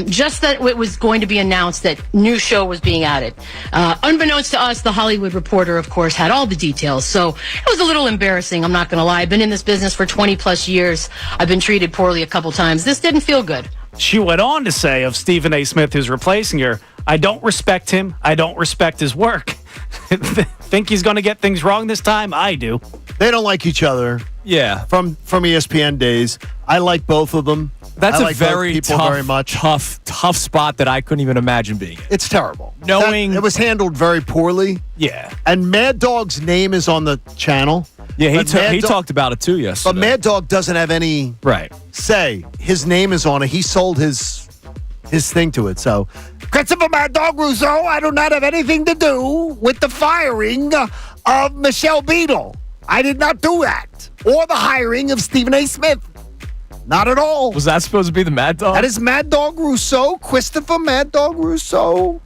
Just that it was going to be announced that new show was being added. Unbeknownst to us, the Hollywood Reporter, of course, had all the details. So it was a little embarrassing, I'm not going to lie. I've been in this business for 20 plus years. I've been treated poorly a couple times. This didn't feel good. She went on to say of Stephen A. Smith, who's replacing her, I don't respect him. I don't respect his work. Think he's going to get things wrong this time? I do. They don't like each other. Yeah. From ESPN days. I like both of them. That's like a very tough spot that I couldn't even imagine being in. It's terrible. It was handled very poorly. Yeah. And Mad Dog's name is on the channel. Yeah, he talked about it too yesterday. But Mad Dog doesn't have any say. His name is on it. He sold his thing to it. So, Christopher Mad Dog Russo, I do not have anything to do with the firing of Michelle Beadle. I did not do that. Or the hiring of Stephen A. Smith. Not at all. Was that supposed to be the Mad Dog? That is Mad Dog Russo, Christopher Mad Dog Russo.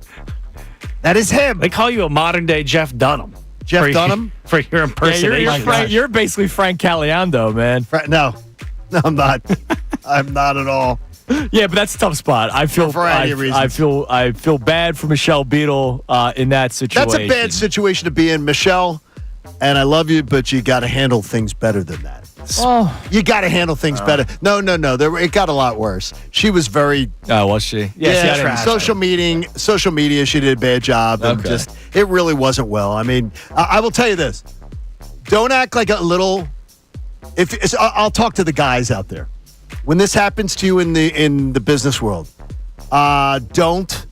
That is him. They call you a modern-day Jeff Dunham. Jeff Dunham? For your impersonation. Yeah, you're basically Frank Caliendo, man. No, I'm not. I'm not at all. Yeah, but that's a tough spot. I feel I feel bad for Michelle Beadle in that situation. That's a bad situation to be in, Michelle. And I love you, but you got to handle things better than that. Oh, you got to handle things better. No. It got a lot worse. She was very. Oh, was she? Yeah. Social media. She did a bad job, and it really wasn't well. I mean, I will tell you this: don't act like a little. I'll talk to the guys out there. When this happens to you in the business world, don't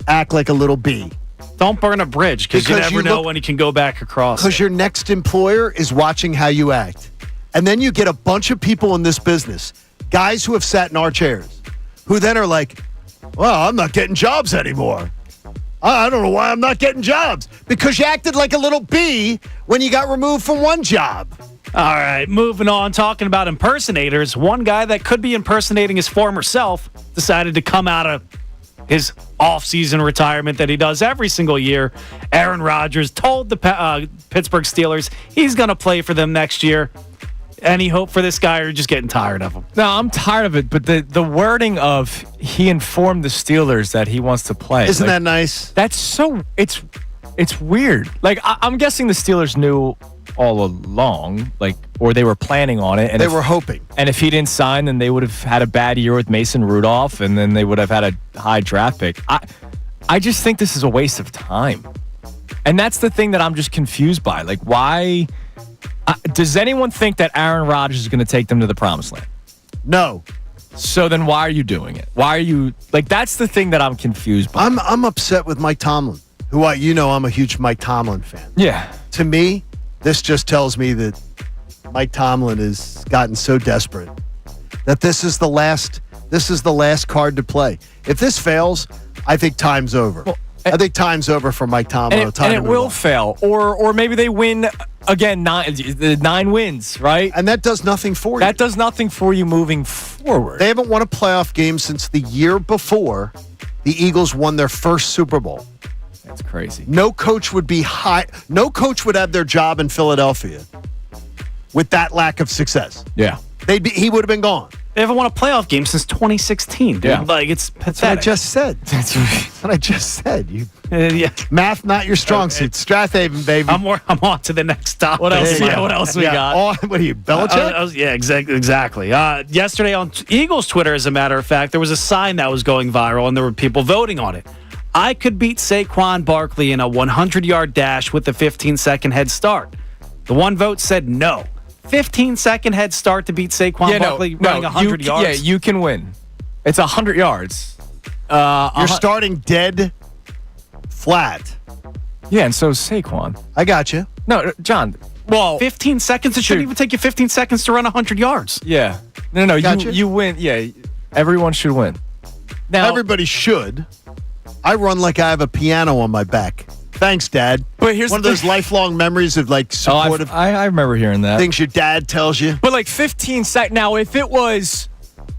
act like a little bee. Don't burn a bridge because you never know when you can go back across. Because your next employer is watching how you act. And then you get a bunch of people in this business, guys who have sat in our chairs, who then are like, well, I'm not getting jobs anymore. I don't know why I'm not getting jobs. Because you acted like a little bee when you got removed from one job. All right, moving on, talking about impersonators. One guy that could be impersonating his former self decided to come out of his off-season retirement that he does every single year. Aaron Rodgers told the Pittsburgh Steelers he's going to play for them next year. Any hope for this guy, or just getting tired of him? No, I'm tired of it, but the wording of he informed the Steelers that he wants to play. Isn't that nice? That's so, it's weird. Like, I'm guessing the Steelers knew all along, or they were planning on it. And they were hoping. And if he didn't sign, then they would have had a bad year with Mason Rudolph, and then they would have had a high draft pick. I just think this is a waste of time. And that's the thing that I'm just confused by. Like, why... does anyone think that Aaron Rodgers is going to take them to the promised land? No. So then why are you doing it? Why are you... that's the thing that I'm confused by. I'm upset with Mike Tomlin, who I'm a huge Mike Tomlin fan. Yeah. To me, this just tells me that Mike Tomlin has gotten so desperate that this is the last card to play. If this fails, I think time's over. I think time's over for Mike Tomlin. And it will fail. Or maybe they win again, 9 wins, right? And that does nothing for you. That does nothing for you moving forward. They haven't won a playoff game since the year before the Eagles won their first Super Bowl. That's crazy. No coach would have their job in Philadelphia with that lack of success. Yeah. He would have been gone. They haven't won a playoff game since 2016, dude. Yeah. Like, it's pathetic. That's what I just said. That's what I just said. Yeah. Math, not your strong suit. Strathaven, baby. I'm on to the next topic. What else? What else we got? What are you, Belichick? Yeah, exactly. Yesterday on Eagles Twitter, as a matter of fact, there was a sign that was going viral, and there were people voting on it. I could beat Saquon Barkley in a 100-yard dash with a 15-second head start. The one vote said no. 15-second head start to beat Saquon Barkley running 100 yards. Yeah, you can win. It's 100 yards. You're starting dead flat. Yeah, and so is Saquon. I got you. No, John. Well, 15 seconds. It shouldn't even take you 15 seconds to run 100 yards. Yeah. No. You win. Yeah, everyone should win. Now everybody should. I run like I have a piano on my back. Thanks, Dad. But here's one of those lifelong memories of like supportive. I remember hearing that. Things your dad tells you. But like 15 seconds. Now, if it was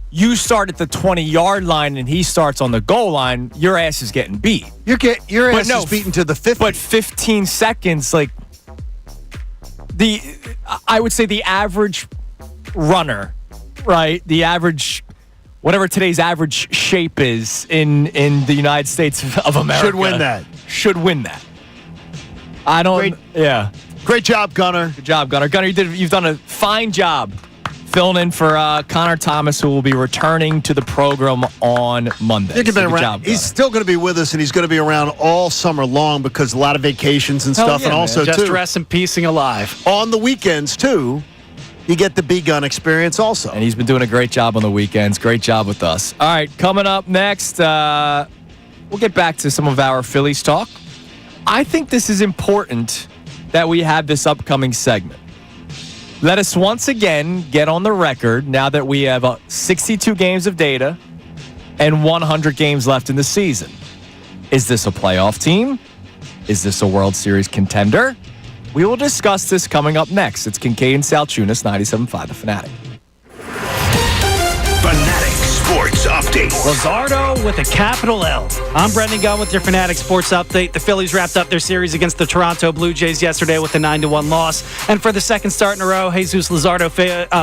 you start at the 20-yard line and he starts on the goal line, your ass is getting beat. Your ass is beaten to the 50. But 15 seconds, like I would say the average runner, right? The average. Whatever today's average shape is in the United States of America. Should win that. I don't. Yeah. Great job, Gunner. Good job, Gunner. Gunner, you've done a fine job filling in for Connor Thomas, who will be returning to the program on Monday. Good job, he's still going to be with us, and he's going to be around all summer long because a lot of vacations and stuff, and also just rest in peace and alive on the weekends too. You get the B-Gun experience also. And he's been doing a great job on the weekends. Great job with us. All right, coming up next, we'll get back to some of our Phillies talk. I think this is important that we have this upcoming segment. Let us once again get on the record now that we have 62 games of data and 100 games left in the season. Is this a playoff team? Is this a World Series contender? We will discuss this coming up next. It's Kincade Salciunas, 97.5 The Fanatic. Fanatic Sports Update. Luzardo with a capital L. I'm Brendan Gunn with your Fanatic Sports Update. The Phillies wrapped up their series against the Toronto Blue Jays yesterday with a 9-1 loss. And for the second start in a row, Jesus Luzardo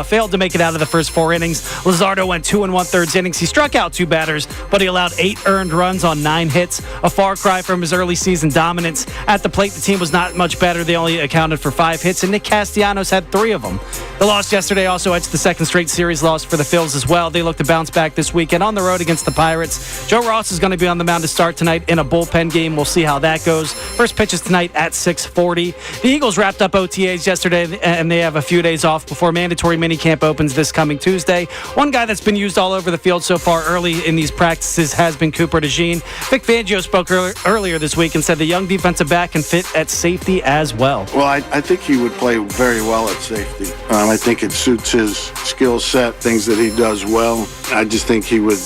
failed to make it out of the first 4 innings. Luzardo went 2 1/3 innings. He struck out 2 batters, but he allowed 8 earned runs on 9 hits. A far cry from his early season dominance. At the plate, the team was not much better. They only accounted for 5 hits, and Nick Castellanos had 3 of them. The loss yesterday also etched the second straight series loss for the Phils as well. They look to bounce back this weekend on the road against the Pirates. Joe Ross is going to be on the mound to start tonight in a bullpen game. We'll see how that goes. First pitch is tonight at 6:40. The Eagles wrapped up OTAs yesterday, and they have a few days off before mandatory minicamp opens this coming Tuesday. One guy that's been used all over the field so far early in these practices has been Cooper DeJean. Vic Fangio spoke earlier this week and said the young defensive back can fit at safety as well. Well, I think he would play very well at safety. I think it suits his skill set, things that he does well. I just think he would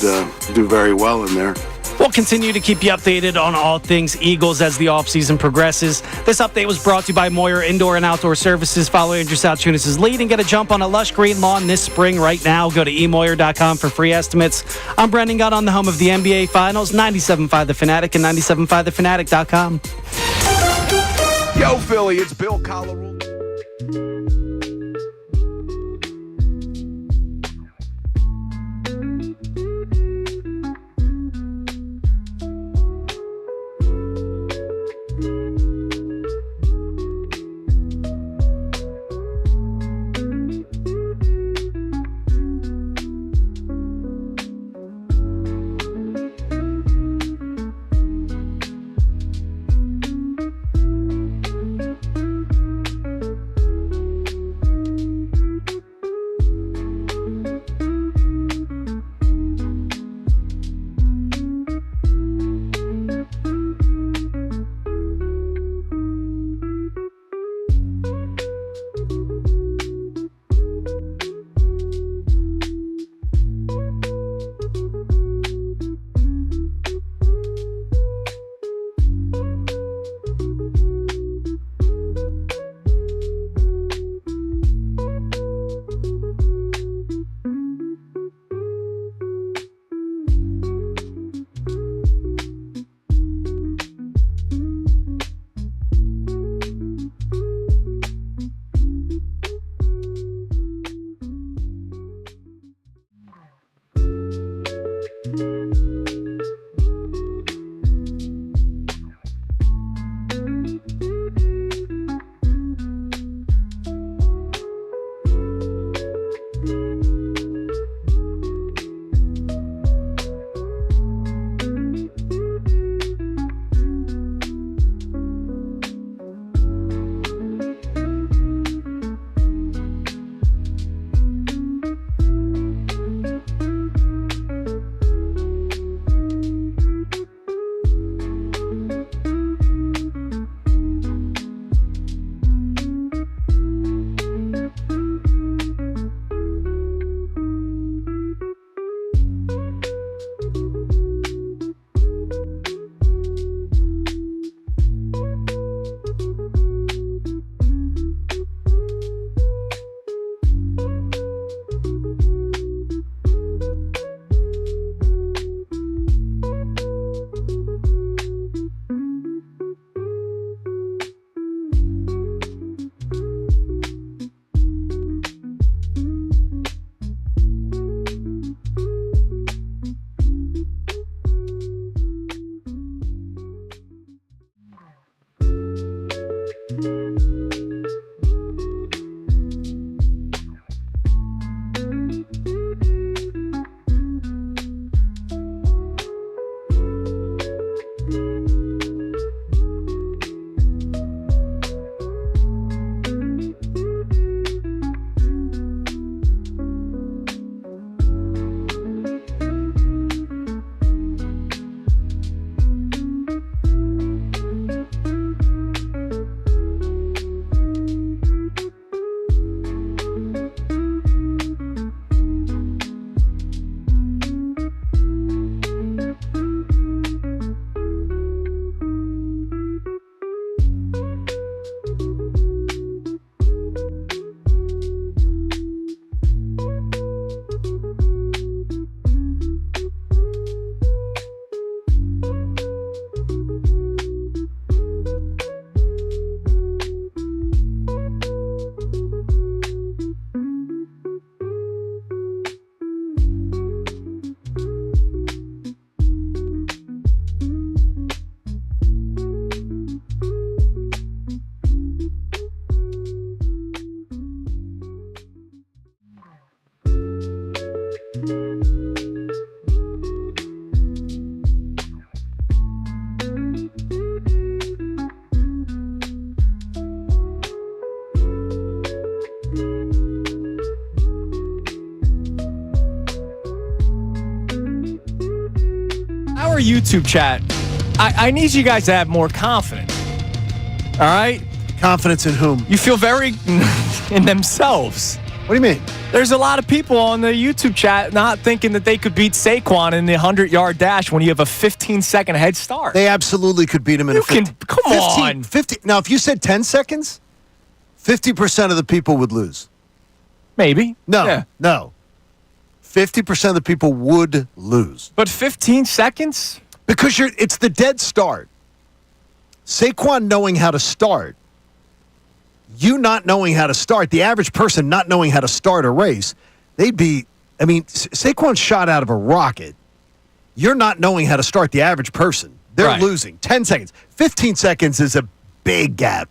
do very well in there. We'll continue to keep you updated on all things Eagles as the offseason progresses. This update was brought to you by Moyer Indoor and Outdoor Services. Follow Andrew Salciunas' lead and get a jump on a lush green lawn this spring right now. Go to emoyer.com for free estimates. I'm Brendan Gunn on the home of the NBA Finals, 97.5 The Fanatic and 97.5thefanatic.com. Yo, Philly, it's Bill Karulo. Our YouTube chat, I need you guys to have more confidence. All right? Confidence in whom? You feel very in themselves. What do you mean? There's a lot of people on the YouTube chat not thinking that they could beat Saquon in the 100-yard dash when you have a 15-second head start. They absolutely could beat him in Come on. 50. Now, if you said 10 seconds, 50% of the people would lose. Maybe. No, Yeah. no. 50% of the people would lose. But 15 seconds? Because it's the dead start. Saquon knowing how to start, you not knowing how to start, the average person not knowing how to start a race, Saquon's shot out of a rocket. You're not knowing how to start the average person. They're losing. 10 seconds. 15 seconds is a big gap.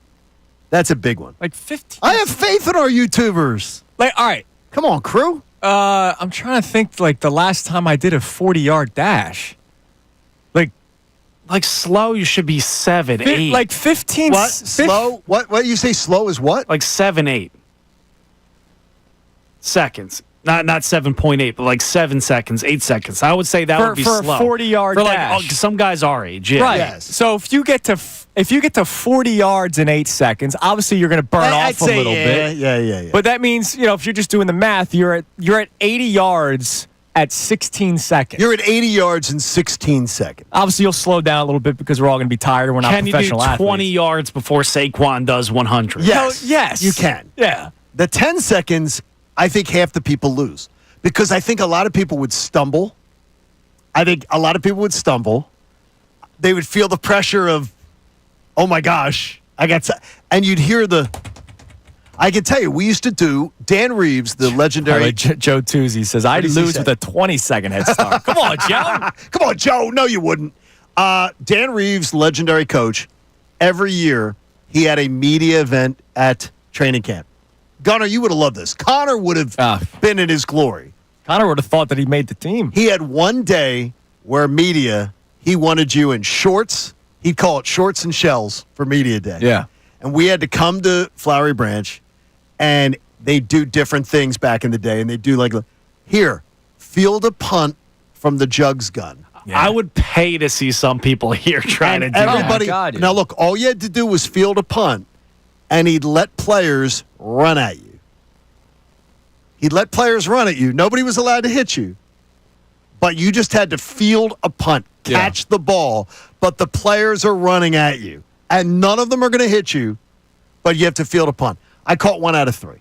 That's a big one. Like 15. I have faith in our YouTubers. All right. Come on, crew. I'm trying to think, the last time I did a 40-yard dash. Like slow, you should be 7, 8. Like 15. What? Slow? What you say slow is what? Like 7, 8 seconds. Not 7.8, but like 7 seconds, 8 seconds. I would say that would be for slow. a 40-yard dash. Some guys our age, yeah. Right. Yes. So if you get to 40 yards in 8 seconds, obviously you're going to burn off a little bit. Yeah. But that means, if you're just doing the math, you're at 80 yards at 16 seconds. You're at 80 yards in 16 seconds. Obviously, you'll slow down a little bit because we're all going to be tired. We're not professional athletes. Can you do 20 yards before Saquon does 100? Yes. Yes. You can. Yeah. The 10 seconds, I think half the people lose. Because I think a lot of people would stumble. They would feel the pressure of, oh my gosh, and you'd hear I can tell you, we used to do, Dan Reeves, the legendary. Joe Tuzzi says, I'd lose with a 20-second head start. Come on, Joe. Come on, Joe. No, you wouldn't. Dan Reeves, legendary coach, every year he had a media event at training camp. Gunnar, you would have loved this. Connor would have been in his glory. Connor would have thought that he made the team. He had one day where he wanted you in shorts. He'd call it shorts and shells for media day. Yeah. And we had to come to Flowery Branch, and they do different things back in the day. And they do here, field a punt from the jugs gun. Yeah. I would pay to see some people here trying to do everybody, that. Now, look, all you had to do was field a punt, and he'd let players run at you. Nobody was allowed to hit you. But you just had to field a punt, catch the ball, but the players are running at you. And none of them are going to hit you, but you have to field a punt. I caught 1 out of 3.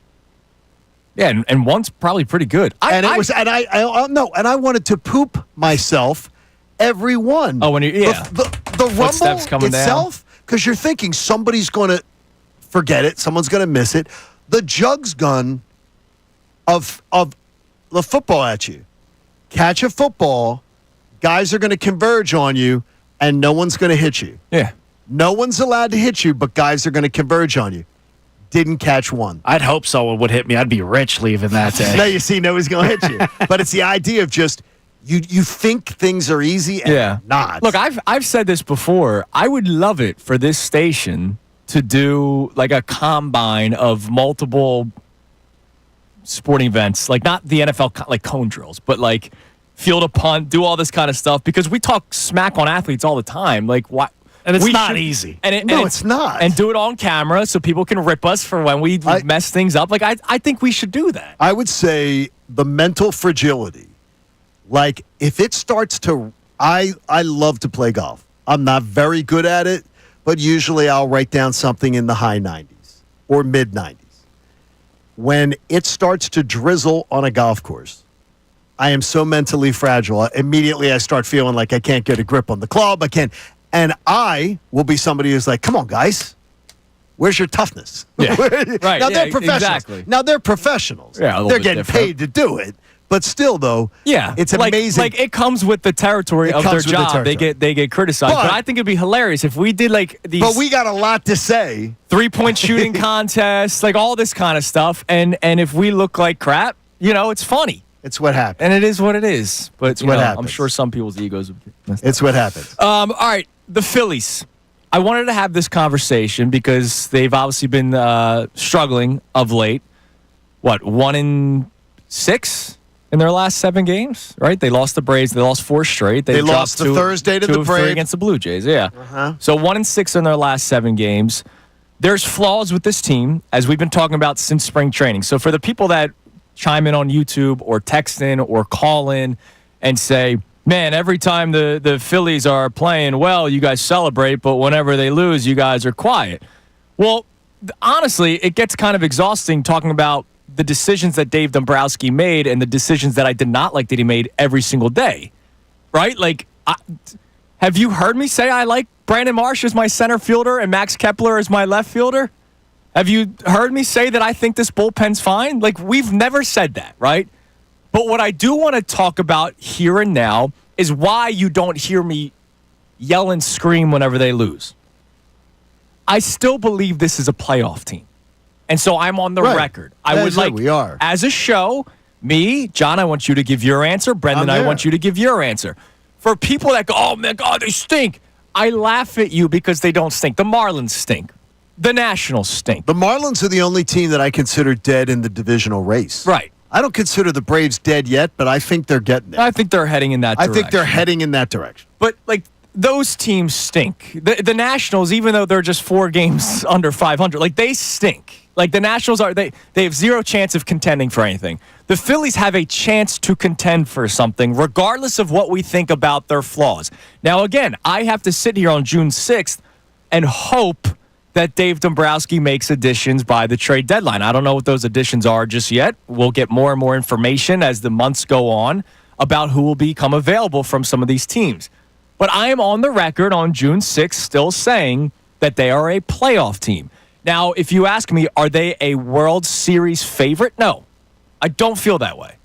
Yeah, and one's probably pretty good. I wanted to poop myself every one. Oh, when you the rumble itself, because you're thinking somebody's going to forget it, someone's going to miss it. The jugs gun of the football at you. Catch a football, guys are going to converge on you, and no one's going to hit you. Yeah. No one's allowed to hit you, but guys are going to converge on you. Didn't catch one. I'd hope someone would hit me. I'd be rich leaving that day. Now you see, nobody's going to hit you. But it's the idea of just you think things are easy and they're not. Look, I've said this before. I would love it for this station to do like a combine of multiple sporting events, like not the NFL like cone drills, but like field a punt, do all this kind of stuff, because we talk smack on athletes all the time. Like what? And it's not easy. It's not. And do it on camera so people can rip us for when we mess things up. Like I think we should do that. I would say the mental fragility. Like if it starts to, I love to play golf. I'm not very good at it, but usually I'll write down something in the high 90s or mid 90s. When it starts to drizzle on a golf course, I am so mentally fragile. Immediately I start feeling like I can't get a grip on the club. I can't. And I will be somebody who's like, come on, guys. Where's your toughness? Yeah. Right. Now, they're professionals. Exactly. Now, they're professionals. Yeah, they're getting paid to do it. But still, though, it's amazing. Like it comes with the territory of their job. They get criticized. But I think it'd be hilarious if we did like these. But we got a lot to say. 3-point shooting contests, like all this kind of stuff. And if we look like crap, it's funny. It's what happens. And it is what it is. But it's what happens. I'm sure some people's egos would messed It's up. what happens. All right. The Phillies. I wanted to have this conversation because they've obviously been struggling of late. 1-6 in their last 7 games, right? They lost the Braves. They lost 4 straight. They lost the Thursday to the Braves against the Blue Jays. Yeah. Uh-huh. So 1-6 in their last 7 games. There's flaws with this team, as we've been talking about since spring training. So for the people that chime in on YouTube or text in or call in and say, man, every time the Phillies are playing well, you guys celebrate, but whenever they lose, you guys are quiet. Well, honestly, it gets kind of exhausting talking about the decisions that Dave Dombrowski made and the decisions that I did not like that he made every single day, right? Like, have you heard me say I like Brandon Marsh as my center fielder and Max Kepler as my left fielder? Have you heard me say that I think this bullpen's fine? Like, we've never said that, right? But what I do want to talk about here and now is why you don't hear me yell and scream whenever they lose. I still believe this is a playoff team. And so I'm on the record. I would like, we are. As a show, me, John, I want you to give your answer. Brendan, I want you to give your answer. For people that go, oh, my God, they stink. I laugh at you because they don't stink. The Marlins stink. The Nationals stink. The Marlins are the only team that I consider dead in the divisional race. Right. I don't consider the Braves dead yet, but I think they're getting there. I think they're heading in that direction. I think they're heading in that direction. But, like, those teams stink. The Nationals, even though they're just 4 games under 500, like, they stink. Like, the Nationals they have 0 chance of contending for anything. The Phillies have a chance to contend for something, regardless of what we think about their flaws. Now, again, I have to sit here on June 6th and hope that Dave Dombrowski makes additions by the trade deadline. I don't know what those additions are just yet. We'll get more and more information as the months go on about who will become available from some of these teams. But I am on the record on June 6th still saying that they are a playoff team. Now, if you ask me, are they a World Series favorite? No, I don't feel that way.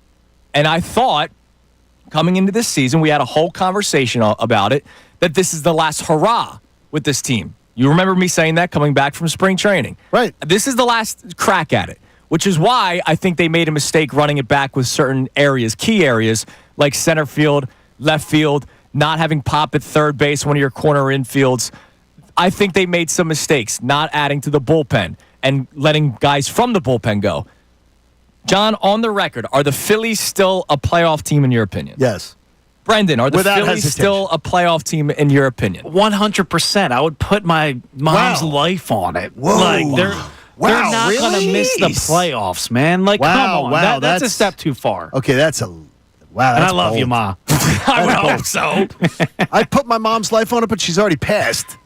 And I thought coming into this season, we had a whole conversation about it, that this is the last hurrah with this team. You remember me saying that coming back from spring training. Right. This is the last crack at it, which is why I think they made a mistake running it back with certain areas, key areas, like center field, left field, not having Pop at third base, one of your corner infields. I think they made some mistakes, not adding to the bullpen and letting guys from the bullpen go. John, on the record, are the Phillies still a playoff team in your opinion? Yes. Brendan, are the Without Phillies hesitation. still a playoff team in your opinion? 100%. I would put my mom's life on it. Whoa. Like, they're not really? going to miss the playoffs, man. Like, Wow, come on. wow, That's a that's- step too far. Okay, that's a wow. And That's I love bold. you, Ma. I would hope so. I'd put my mom's life on it, but she's already passed.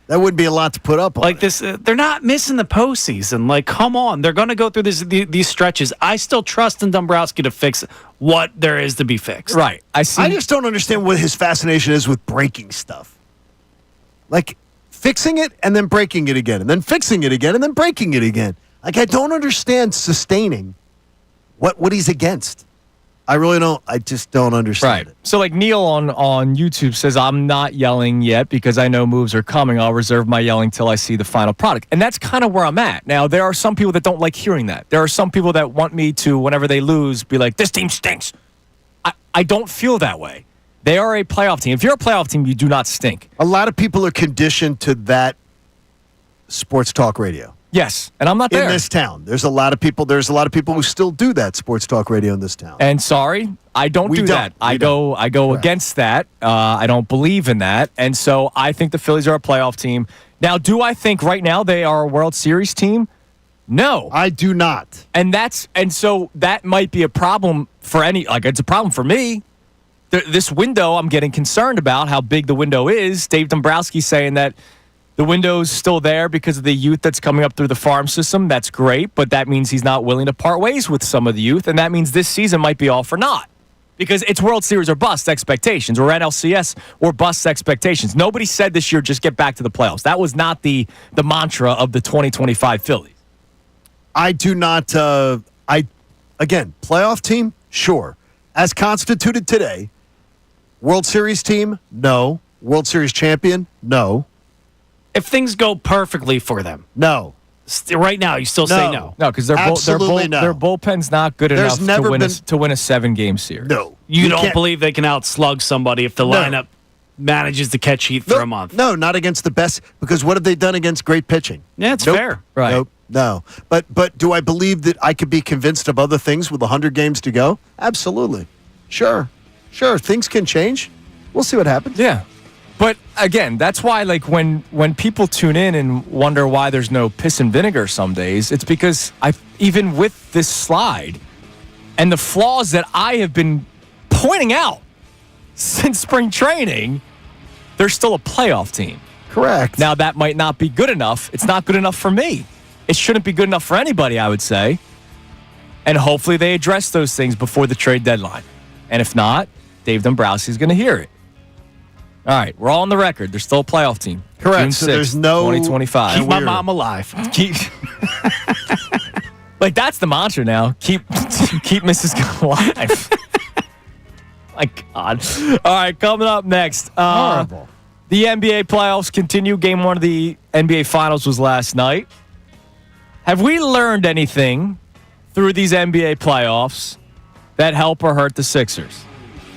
That wouldn't be a lot to put up on. Like this, they're not missing the postseason. Like, come on, they're going to go through these stretches. I still trust in Dombrowski to fix what there is to be fixed. Right. I just don't understand what his fascination is with breaking stuff. Like fixing it and then breaking it again, and then fixing it again, and then breaking it again. Like I don't understand sustaining what he's against. I really don't. I just don't understand it. So like Neil on YouTube says, I'm not yelling yet because I know moves are coming. I'll reserve my yelling till I see the final product. And that's kind of where I'm at. Now, there are some people that don't like hearing that. There are some people that want me to, whenever they lose, be like, this team stinks. I don't feel that way. They are a playoff team. If you're a playoff team, you do not stink. A lot of people are conditioned to that sports talk radio. Yes, and I'm not there. In this town. There's a lot of people who still do that sports talk radio in this town. And sorry, I don't do that. I go against that. I don't believe in that. And so I think the Phillies are a playoff team. Now, do I think right now they are a World Series team? No. I do not. And so that might be a problem for it's a problem for me. This window, I'm getting concerned about how big the window is. Dave Dombrowski saying that the window's still there because of the youth that's coming up through the farm system. That's great, but that means he's not willing to part ways with some of the youth, and that means this season might be all for naught because it's World Series or bust expectations or NLCS or bust expectations. Nobody said this year just get back to the playoffs. That was not the mantra of the 2025 Phillies. I do not. Again, playoff team, sure. As constituted today, World Series team, no. World Series champion, no. If things go perfectly for them, no. Right now, you still say no. No, because their bullpen's not good enough to win a 7-game series. No. You don't believe they can outslug somebody if the lineup manages to catch heat for a month. No, not against the best, because what have they done against great pitching? Yeah, it's fair. Right. Nope. No. But do I believe that I could be convinced of other things with 100 games to go? Absolutely. Sure. Things can change. We'll see what happens. Yeah. But again, that's why when people tune in and wonder why there's no piss and vinegar some days, it's because even with this slide and the flaws that I have been pointing out since spring training, they're still a playoff team. Correct. Now, that might not be good enough. It's not good enough for me. It shouldn't be good enough for anybody, I would say. And hopefully they address those things before the trade deadline. And if not, Dave Dombrowski is going to hear it. All right, we're all on the record. They're still a playoff team. Correct. June 6th, So there's no 2025. Keep my mom alive. That's the mantra now. Keep Mrs. alive. My God. All right, coming up next. Horrible. The NBA playoffs continue. Game 1 of the NBA Finals was last night. Have we learned anything through these NBA playoffs that help or hurt the Sixers?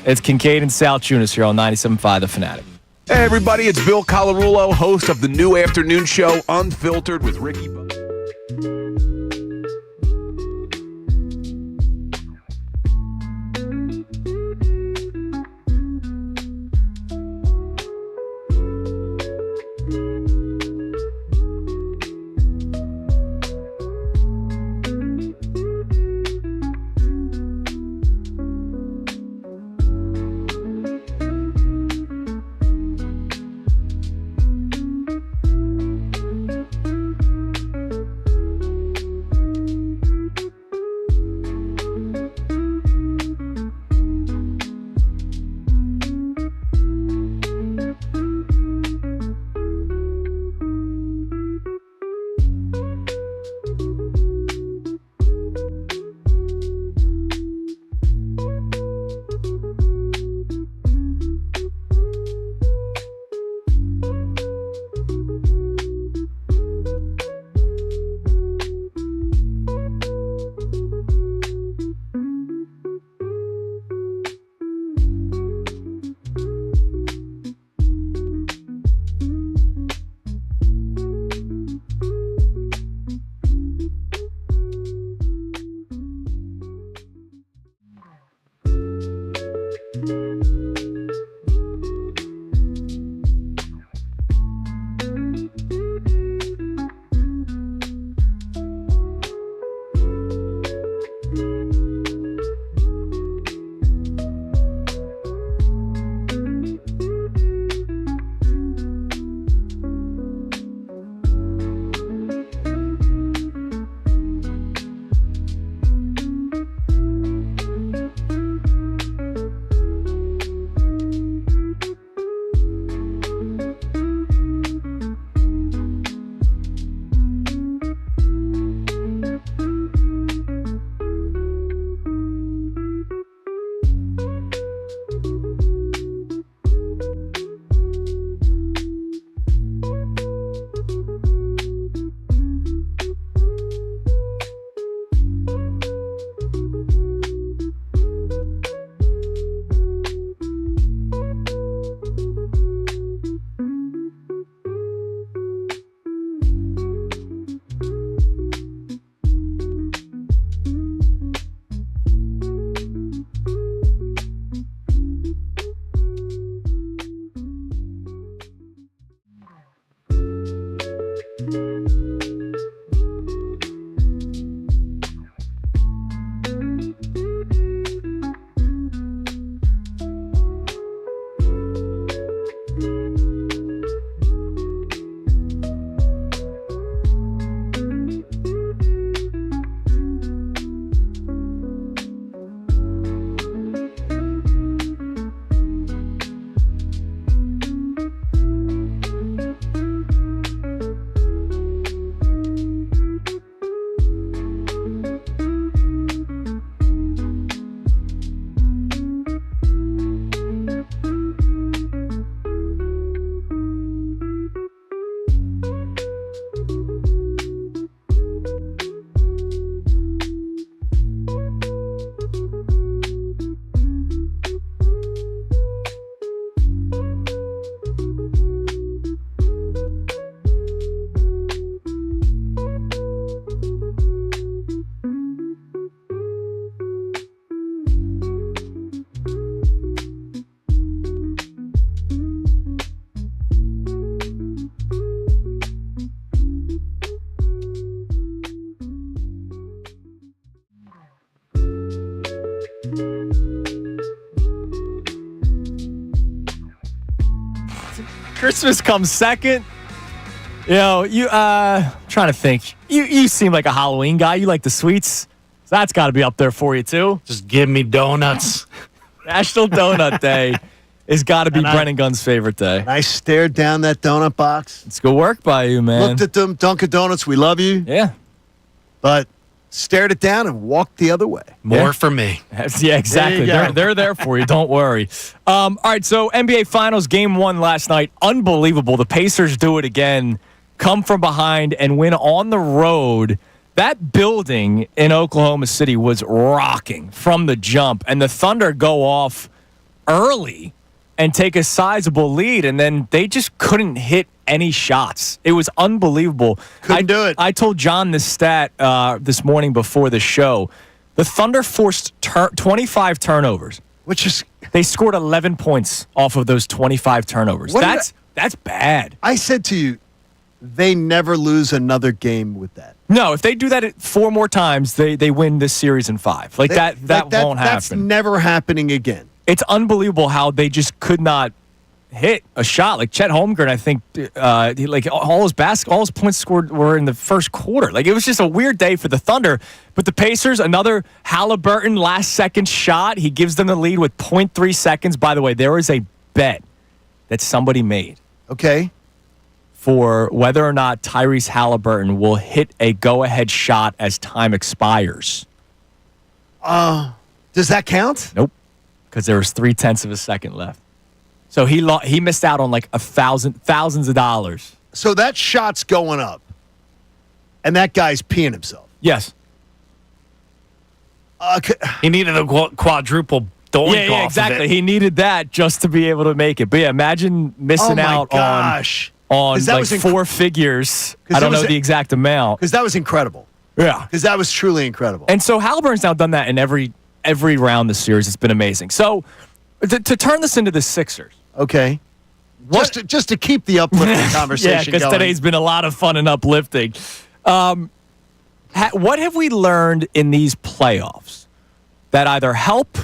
It's Kincade and Salciunas here on 97.5 The Fanatic. Hey, everybody, it's Bill Karulo, host of the new afternoon show, Unfiltered with Ricky. Christmas comes second. You know, trying to think. You seem like a Halloween guy. You like the sweets. So that's got to be up there for you, too. Just give me donuts. National Donut Day has got to be Brennan Gunn's favorite day. And I stared down that donut box. It's good work by you, man. Looked at them, Dunkin' Donuts, we love you. Yeah. But stared it down and walked the other way. More for me. Yeah, exactly. They're there for you. Don't worry. All right, so NBA Finals Game 1 last night. Unbelievable. The Pacers do it again. Come from behind and win on the road. That building in Oklahoma City was rocking from the jump, and the Thunder go off early and take a sizable lead, and then they just couldn't hit any shots. It was unbelievable. Couldn't do it. I told John this stat this morning before the show. The Thunder forced 25 turnovers. They scored 11 points off of those 25 turnovers. That's bad. I said to you, they never lose another game with that. No, if they do that 4 more times, they win this series in 5. That won't happen. That's never happening again. It's unbelievable how they just could not hit a shot. Like Chet Holmgren, I think, all his points scored were in the first quarter. Like, it was just a weird day for the Thunder. But the Pacers, another Halliburton last-second shot. He gives them the lead with 0.3 seconds. By the way, there is a bet that somebody made. Okay. For whether or not Tyrese Halliburton will hit a go-ahead shot as time expires. Does that count? Nope, because there was 0.3 of a second left. So he missed out on like thousands of dollars. So that shot's going up, and that guy's peeing himself. Yes. He needed a quadruple doink Yeah, off exactly. of it. He needed that just to be able to make it. But yeah, imagine missing out on like 4 figures. I don't know the exact amount. Because that was incredible. Yeah. Because that was truly incredible. And so Halliburton's now done that in every round this series. It's been amazing. So to turn this into the Sixers. Okay. Just to keep the uplifting conversation going. Yeah, because today's been a lot of fun and uplifting. What have we learned in these playoffs that either help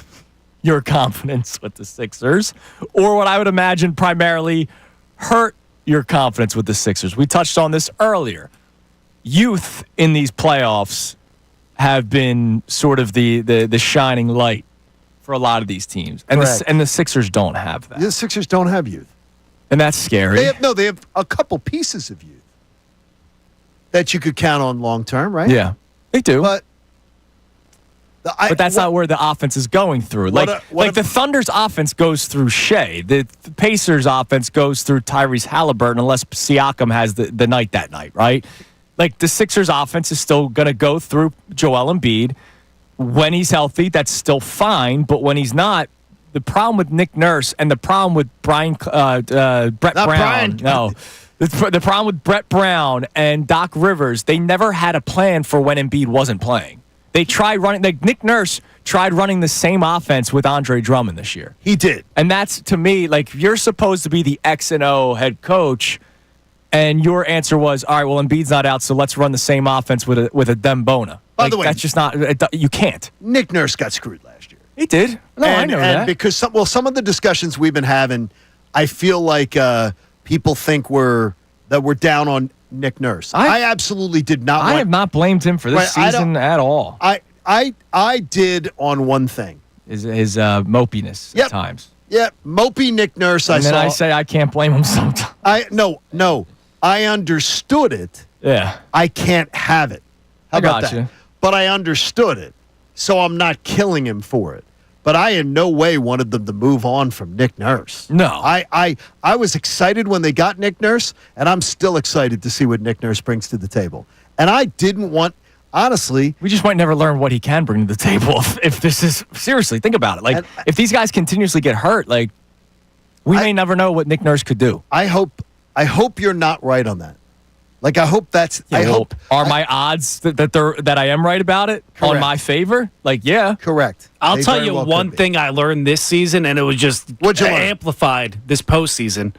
your confidence with the Sixers or what I would imagine primarily hurt your confidence with the Sixers? We touched on this earlier. Youth in these playoffs have been sort of the shining light for a lot of these teams. And the Sixers don't have that. The Sixers don't have youth. And that's scary. They have a couple pieces of youth that you could count on long term, right? Yeah, they do. But that's not where the offense is going through. The Thunder's offense goes through Shea. The Pacers' offense goes through Tyrese Halliburton unless Siakam has the night that night, right? Like, the Sixers' offense is still going to go through Joel Embiid. When he's healthy, that's still fine. But when he's not, the problem with Nick Nurse and the problem with Brett Brown. No. The problem with Brett Brown and Doc Rivers, they never had a plan for when Embiid wasn't playing. They tried running, Nick Nurse tried running the same offense with Andre Drummond this year. He did. And that's, to me, like, you're supposed to be the X and O head coach, and your answer was, all right, well, Embiid's not out, so let's run the same offense with a Dembona. By the way, that's just not, you can't. Nick Nurse got screwed last year. He did. No, I know that. Because some of the discussions we've been having, I feel like people think we're down on Nick Nurse. I absolutely did not. I have not blamed him for this season at all. I did on one thing. His mopiness at times. Yeah, mopey Nick Nurse. And then I say I can't blame him sometimes. No. I understood it. Yeah. I can't have it. How about that? You. But I understood it, so I'm not killing him for it. But I in no way wanted them to move on from Nick Nurse. No. I was excited when they got Nick Nurse, and I'm still excited to see what Nick Nurse brings to the table. And I didn't want, honestly. We just might never learn what he can bring to the table if this is, seriously, think about it. Like, if these guys continuously get hurt, like, we may never know what Nick Nurse could do. I hope you're not right on that. Like, I hope that's. Yeah, are my odds that I am right about it on my favor? Like, yeah, correct. I'll tell you one thing I learned this season, and it was just amplified this postseason.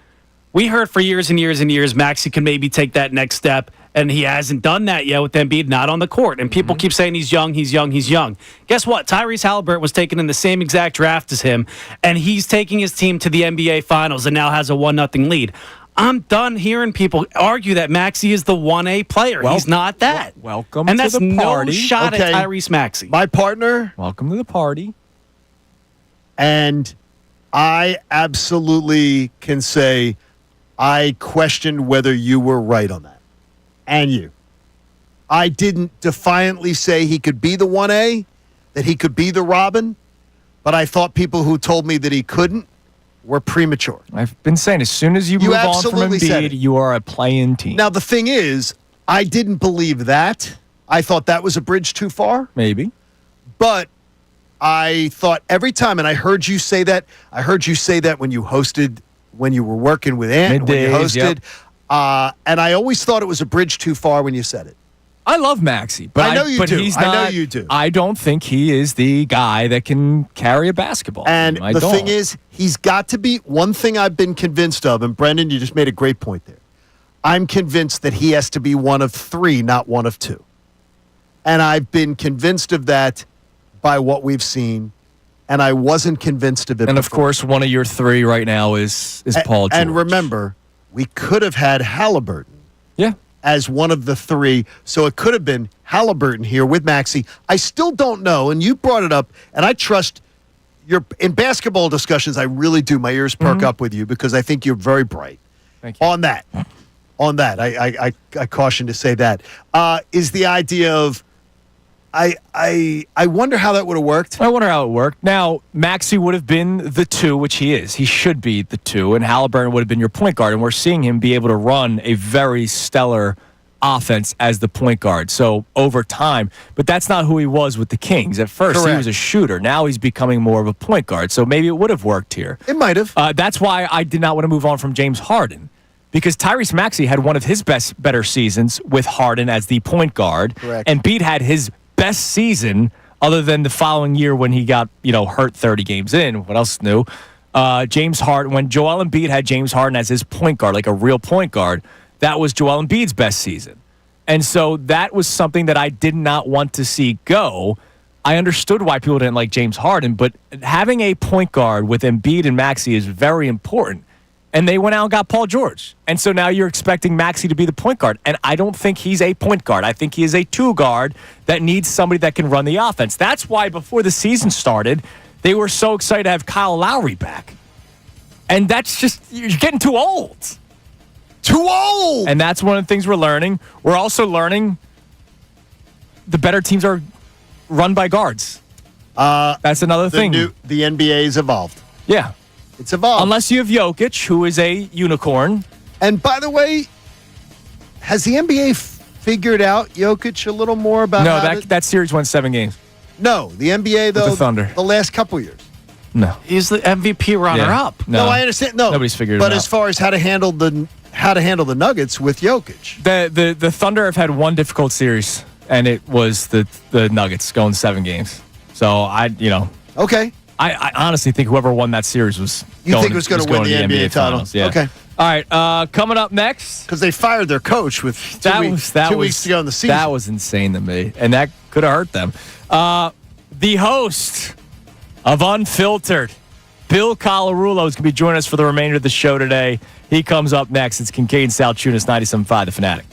We heard for years and years and years Maxey can maybe take that next step, and he hasn't done that yet with Embiid not on the court. And people keep saying he's young. Guess what? Tyrese Halliburton was taken in the same exact draft as him, and he's taking his team to the NBA Finals and now has a 1-0 lead. I'm done hearing people argue that Maxey is the 1A player. He's not that. Welcome and to that's the party. no shot Okay. at Tyrese Maxey. My partner, Welcome to the party. and I absolutely can say I questioned whether you were right on that. And you. I didn't defiantly say he could be the 1A, that he could be the Robin, but I thought people who told me that he couldn't were premature. I've been saying as soon as you move on from absolutely said Embiid, it. you are a play-in team. Now, the thing is, I didn't believe that. I thought that was a bridge too far. Maybe. But I thought every time, and I heard you say that. I heard you say that when you were working with Ant, when you Middays, hosted. And I always thought it was a bridge too far when you said it. I love Maxey, but I know you do. He's I know not, you do. I don't think he is the guy that can carry a basketball. And team. the thing is, he's got to be one thing I've been convinced of, and Brendan, you just made a great point there. I'm convinced that he has to be one of three, not one of two. And I've been convinced of that by what we've seen, and I wasn't convinced of it. And before. of course, one of your three right now is Paul George. And remember, we could have had Halliburton. Yeah. As one of the three. So it could have been Halliburton here with Maxey. I still don't know, and you brought it up, and I trust your in basketball discussions, I really do. My ears perk up with you because I think you're very bright. Thank you. On that. I caution to say that. Is the idea of I wonder how that would have worked. I wonder how it worked. Now, Maxey would have been the two, which he is. He should be the two, and Halliburton would have been your point guard, and we're seeing him be able to run a very stellar offense as the point guard. So over time, but that's not who he was with the Kings. At first, Correct. he was a shooter. Now he's becoming more of a point guard. So maybe it would have worked here. It might have. That's why I did not want to move on from James Harden. Because Tyrese Maxey had one of his better seasons with Harden as the point guard. Correct. And Embiid had his best season other than the following year when he got, hurt 30 games in. What else new? James Harden, when Joel Embiid had James Harden as his point guard, like a real point guard, that was Joel Embiid's best season. And so that was something that I did not want to see go. I understood why people didn't like James Harden, but having a point guard with Embiid and Maxey is very important. And they went out and got Paul George. And so now you're expecting Maxey to be the point guard. And I don't think he's a point guard. I think he is a two guard that needs somebody that can run the offense. That's why before the season started, they were so excited to have Kyle Lowry back. And that's just, you're getting too old. Too old! And that's one of the things we're learning. We're also learning the better teams are run by guards. That's another thing. The NBA's evolved. Yeah. It's evolved. Unless you have Jokic, who is a unicorn. And by the way, has the NBA figured out Jokic a little more about No, that series went 7 games. No, the NBA, though, the Thunder. The last couple years. No. He's the MVP runner-up. No. I understand. No. Nobody's figured it But out. as far as how to handle the Nuggets with Jokic. The Thunder have had one difficult series, and it was the Nuggets going 7 games. So, Okay. I honestly think whoever won that series was You think it was going to win the NBA title? Finals. Yeah. Okay. All right. Coming up next. Because they fired their coach with 2 weeks to go in the season. That was insane to me, and that could have hurt them. The host of Unfiltered, Bill Karulo, is going to be joining us for the remainder of the show today. He comes up next. It's Kincade Salciunas, 97.5, The Fanatic.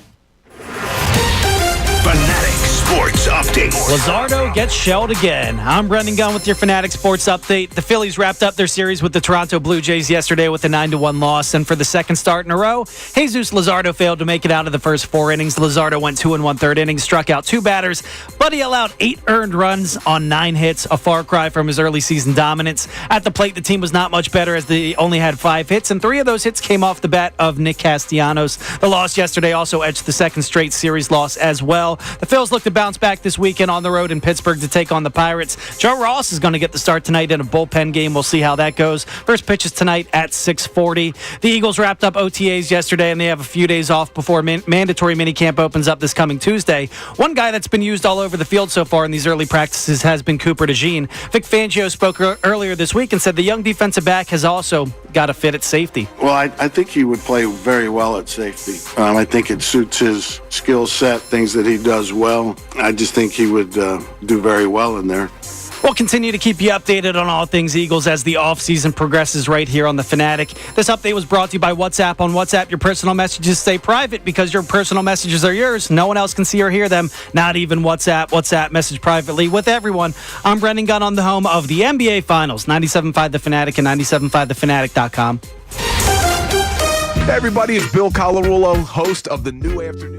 Fanatic Sports Update. Luzardo gets shelled again. I'm Brendan Gunn with your Fanatic Sports Update. The Phillies wrapped up their series with the Toronto Blue Jays yesterday with a 9-1 loss, and for the second start in a row, Jesus Luzardo failed to make it out of the first 4 innings. Luzardo went 2 1/3 innings, struck out 2 batters, but he allowed 8 earned runs on 9 hits, a far cry from his early season dominance. At the plate, the team was not much better as they only had 5 hits, and 3 of those hits came off the bat of Nick Castellanos. The loss yesterday also edged the second straight series loss as well. The Phils look to bounce back this weekend on the road in Pittsburgh to take on the Pirates. Joe Ross is going to get the start tonight in a bullpen game. We'll see how that goes. First pitch is tonight at 6:40. The Eagles wrapped up OTAs yesterday, and they have a few days off before mandatory minicamp opens up this coming Tuesday. One guy that's been used all over the field so far in these early practices has been Cooper DeJean. Vic Fangio spoke earlier this week and said the young defensive back has also got a fit at safety. Well, I think he would play very well at safety. I think it suits his skill set, things that he does well. I just think he would do very well in there. We'll continue to keep you updated on all things Eagles as the offseason progresses right here on The Fanatic. This update was brought to you by WhatsApp. On WhatsApp, your personal messages stay private because your personal messages are yours. No one else can see or hear them, not even WhatsApp. WhatsApp message privately with everyone. I'm Brendan Gunn on the home of the NBA Finals, 97.5 The Fanatic and 97.5thefanatic.com. Hey everybody, it's Bill Karulo, host of the New Afternoon.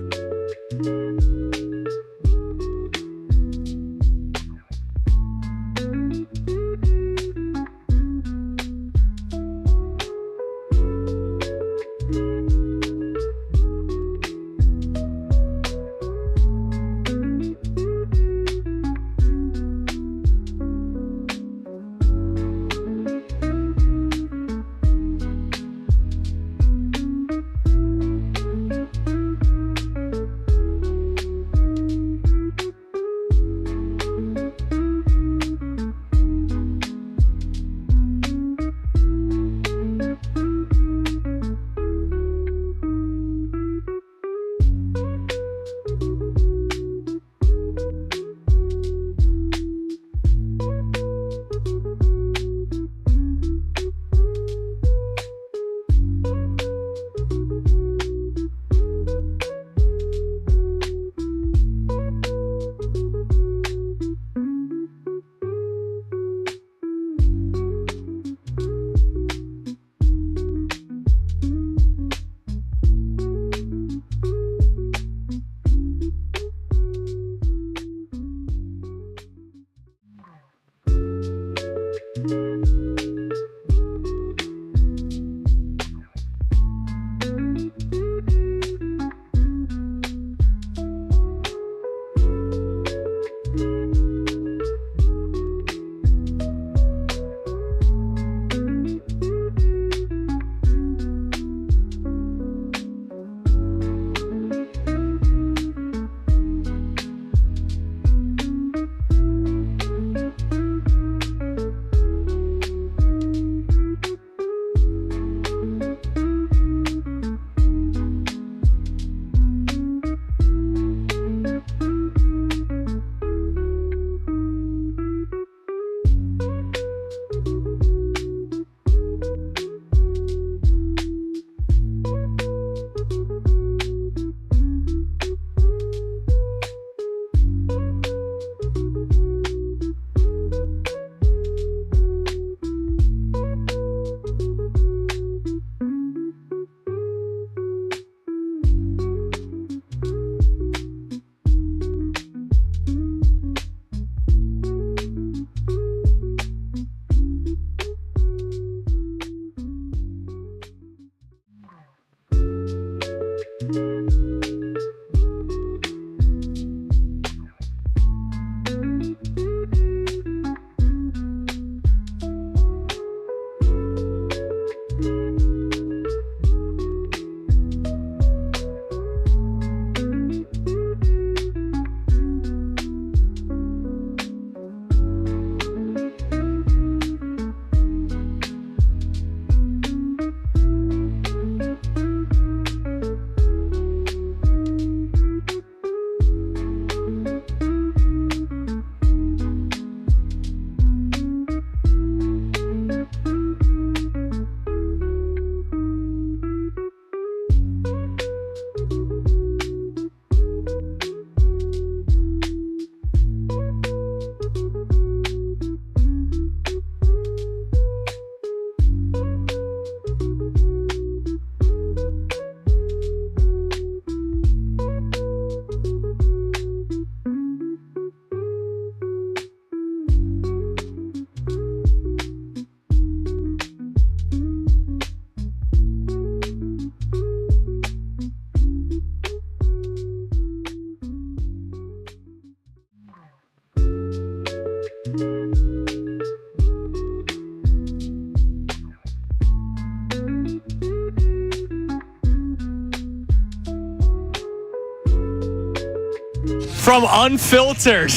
From Unfiltered.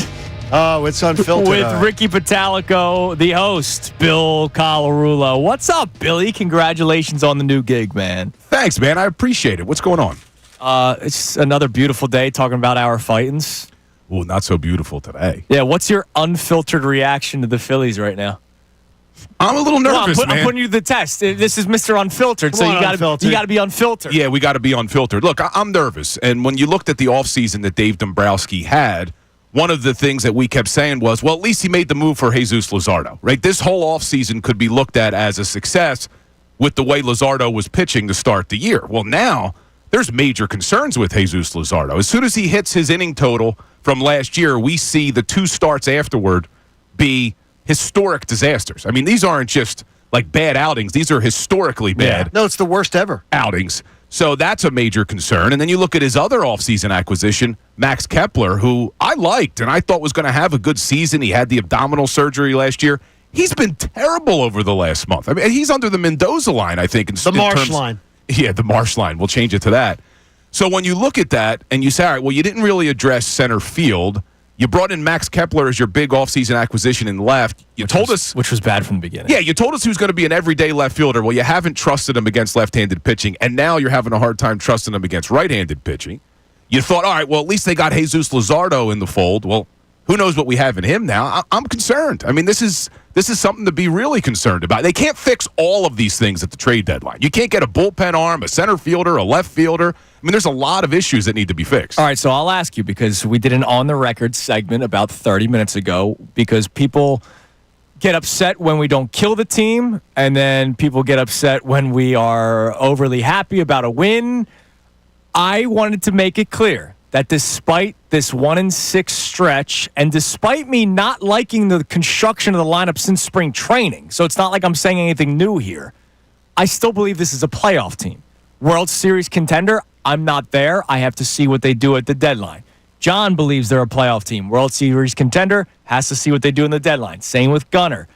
Oh, it's Unfiltered. With Ricky Bottalico, the host, Bill Karulo. What's up, Billy? Congratulations on the new gig, man. Thanks, man. I appreciate it. What's going on? It's another beautiful day talking about our fightings. Ooh, not so beautiful today. Yeah, what's your unfiltered reaction to the Phillies right now? I'm a little nervous, man. I'm putting you to the test. This is Mr. Unfiltered, so you got to be unfiltered. Yeah, we got to be unfiltered. Look, I'm nervous. And when you looked at the offseason that Dave Dombrowski had, one of the things that we kept saying was, well, at least he made the move for Jesus Luzardo, right? This whole offseason could be looked at as a success with the way Luzardo was pitching to start the year. Well, now there's major concerns with Jesus Luzardo. As soon as he hits his inning total from last year, we see the 2 starts afterward be historic disasters. I mean, these aren't just like bad outings. These are historically bad. No, it's the worst ever. Outings. So that's a major concern. And then you look at his other offseason acquisition, Max Kepler, who I liked and I thought was going to have a good season. He had the abdominal surgery last year. He's been terrible over the last month. I mean, he's under the Mendoza line, I think. The Marsh line. Yeah, the Marsh line. We'll change it to that. So when you look at that and you say, all right, well, you didn't really address center field. You brought in Max Kepler as your big offseason acquisition in left. Which was bad from the beginning. Yeah, you told us he was going to be an everyday left fielder. Well, you haven't trusted him against left-handed pitching, and now you're having a hard time trusting him against right-handed pitching. You thought, all right, well, at least they got Jesus Luzardo in the fold. Well, who knows what we have in him now? I'm concerned. I mean, this is something to be really concerned about. They can't fix all of these things at the trade deadline. You can't get a bullpen arm, a center fielder, a left fielder. I mean, there's a lot of issues that need to be fixed. All right, so I'll ask you, because we did an on-the-record segment about 30 minutes ago, because people get upset when we don't kill the team, and then people get upset when we are overly happy about a win. I wanted to make it clear that despite this 1-6 stretch, and despite me not liking the construction of the lineup since spring training, so it's not like I'm saying anything new here, I still believe this is a playoff team. World Series contender, I'm not there. I have to see what they do at the deadline. John believes they're a playoff team. World Series contender, has to see what they do in the deadline. Same with Gunner.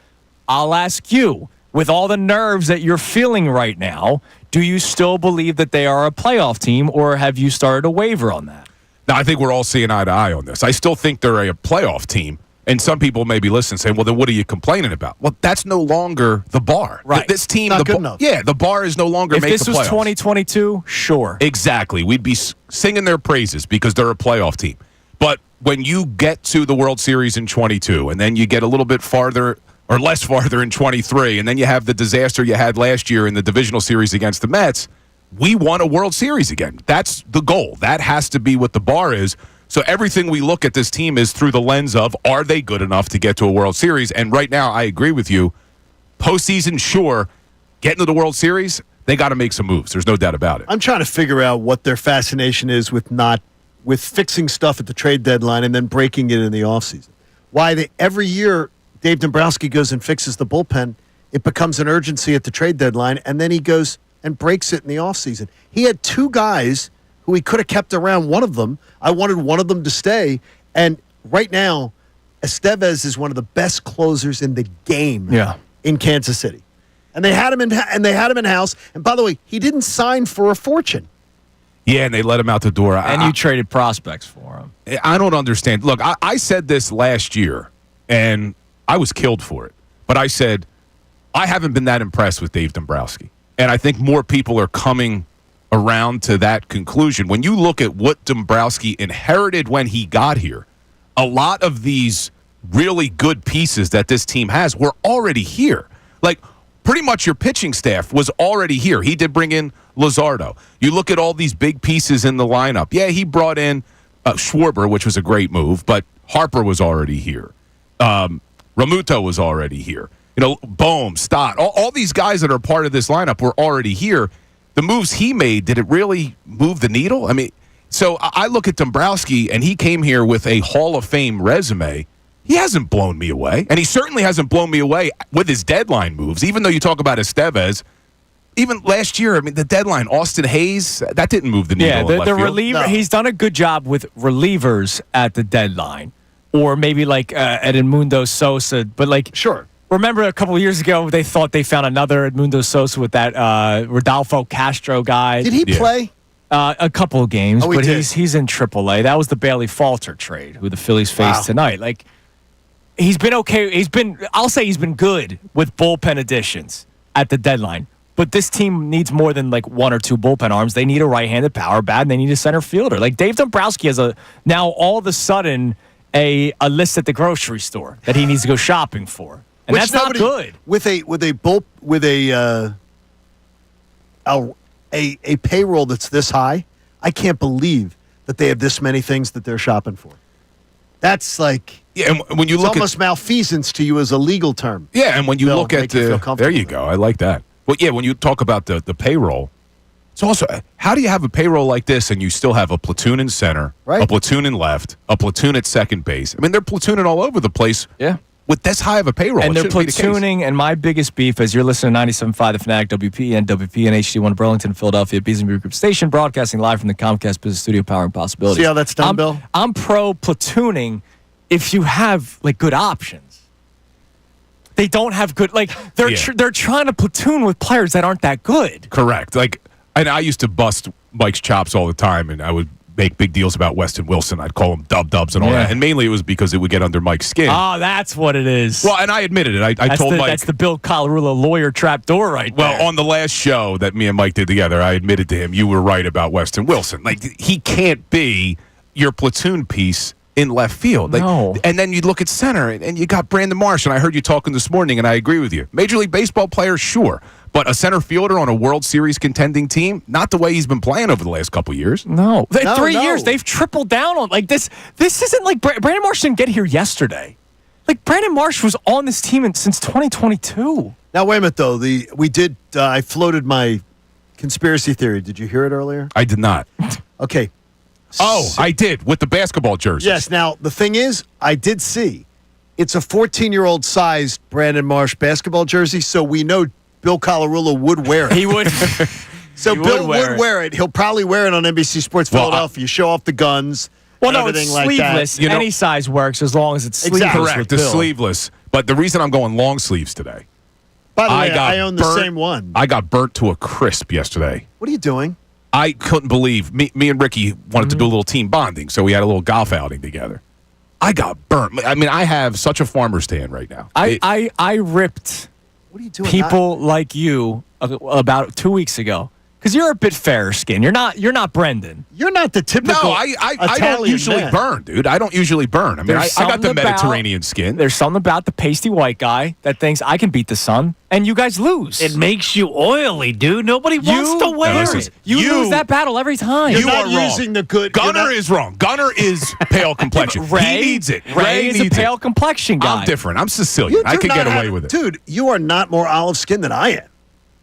I'll ask you, with all the nerves that you're feeling right now, do you still believe that they are a playoff team, or have you started to waver on that? Now, I think we're all seeing eye to eye on this. I still think they're a playoff team. And some people may be listening saying, well, then what are you complaining about? Well, that's no longer the bar. Right. This team, Not good enough. Yeah, the bar is no longer making the playoffs. If this was 2022, sure. Exactly. We'd be singing their praises because they're a playoff team. But when you get to the World Series in 22, and then you get a little bit farther or less farther in 23, and then you have the disaster you had last year in the divisional series against the Mets, we won a World Series again. That's the goal. That has to be what the bar is. So everything we look at this team is through the lens of, are they good enough to get to a World Series? And right now, I agree with you. Postseason, sure. Getting to the World Series, they got to make some moves. There's no doubt about it. I'm trying to figure out what their fascination is with fixing stuff at the trade deadline and then breaking it in the offseason. Why every year Dave Dombrowski goes and fixes the bullpen, it becomes an urgency at the trade deadline, and then he goes and breaks it in the offseason. He had 2 guys who he could have kept around. One of them, I wanted one of them to stay. And right now, Estevez is one of the best closers in the game in Kansas City. And they had him in house. And by the way, he didn't sign for a fortune. Yeah, and they let him out the door. And you traded prospects for him. I don't understand. Look, I said this last year, and I was killed for it. But I said, I haven't been that impressed with Dave Dombrowski. And I think more people are coming around to that conclusion. When you look at what Dombrowski inherited when he got here, a lot of these really good pieces that this team has were already here. Like, pretty much your pitching staff was already here. He did bring in Luzardo. You look at all these big pieces in the lineup. Yeah, he brought in Schwarber, which was a great move, but Harper was already here. Ramuto was already here. You know, Bohm, Stott, all these guys that are part of this lineup were already here. The moves he made, did it really move the needle? I mean, so I look at Dombrowski, and he came here with a Hall of Fame resume. He hasn't blown me away, and he certainly hasn't blown me away with his deadline moves, even though you talk about Estevez. Even last year, I mean, the deadline, Austin Hayes, that didn't move the needle. Yeah, the reliever, he's done a good job with relievers at the deadline, or maybe like Edmundo Sosa, but like, sure. Remember a couple of years ago, they thought they found another Edmundo Sosa with that Rodolfo Castro guy. Did he play? A couple of games, but did. he's in AAA. That was the Bailey Falter trade, who the Phillies faced tonight. Like, he's been okay. I'll say he's been good with bullpen additions at the deadline. But this team needs more than like one or two bullpen arms. They need a right-handed power bat, and they need a center fielder. Like Dave Dombrowski has now all of a sudden a list at the grocery store that he needs to go shopping for, and that's not good. With a payroll that's this high, I can't believe that they have this many things that they're shopping for. That's like and when you it's look almost malfeasance to you as a legal term. Yeah, and when you look at there you go. I like that. But yeah, when you talk about the payroll, it's also how do you have a payroll like this and you still have a platoon in center, a platoon in left, a platoon at second base? I mean, they're platooning all over the place. Yeah. With this high of a payroll. And they're platooning, and my biggest beef is you're listening to 97.5 The Fanatic, WPN, WPN, HD1 Burlington, Philadelphia, Beasley Group Station, broadcasting live from the Comcast Business Studio, powering possibilities. See how that's done, Bill? I'm pro platooning if you have like good options. They don't have good, like they're trying to platoon with players that aren't that good. Correct. Like, and I used to bust Mike's chops all the time, and I would make big deals about Weston Wilson. I'd call him dubs and all that. And mainly it was because it would get under Mike's skin. Oh, that's what it is. Well, and I admitted it. I told Mike. That's the Bill Karulo lawyer trap door right there. Well, on the last show that me and Mike did together, I admitted to him, you were right about Weston Wilson. Like, he can't be your platoon piece in left field. Like, no. And then you look at center, and you got Brandon Marsh, and I heard you talking this morning, and I agree with you. Major League Baseball player, sure. But a center fielder on a World Series contending team, not the way he's been playing over the last couple of years. No. 3 years, they've tripled down on, like, this isn't like, Brandon Marsh didn't get here yesterday. Like, Brandon Marsh was on this team since 2022. Now, wait a minute, though. I floated my conspiracy theory. Did you hear it earlier? I did not. Okay. Oh, I did, with the basketball jerseys. Yes. Now, the thing is, I did see it's a 14-year-old sized Brandon Marsh basketball jersey, so we know Bill Karulo would wear it. He would. So Bill would wear it. He'll probably wear it on NBC Sports Philadelphia. Show off the guns. Well, no, everything it's like sleeveless. that. Any size works as long as it's sleeveless. Correct, with the Bill. sleeveless. But the reason I'm going long sleeves today. By the way, I own the same one. I got burnt to a crisp yesterday. What are you doing? I couldn't believe me and Ricky wanted to do a little team bonding, so we had a little golf outing together. I got burnt. I mean, I have such a farmer's tan right now. I ripped what are you doing? people like you about 2 weeks ago. Because you're a bit fairer skin. You're not Brendan. You're not the typical. No, I don't usually burn, dude. I don't usually burn. I mean, I got the Mediterranean skin. There's something about the pasty white guy that thinks I can beat the sun, and you guys lose. It makes you oily, dude. Nobody wants to wear it. You lose that battle every time. You're You not are wrong. using the good. Gunner is wrong. Gunner is pale complexion. Ray he needs it. Ray is a pale complexion guy. I'm different. I'm Sicilian. I can get away with it. Dude, you are not more olive skinned than I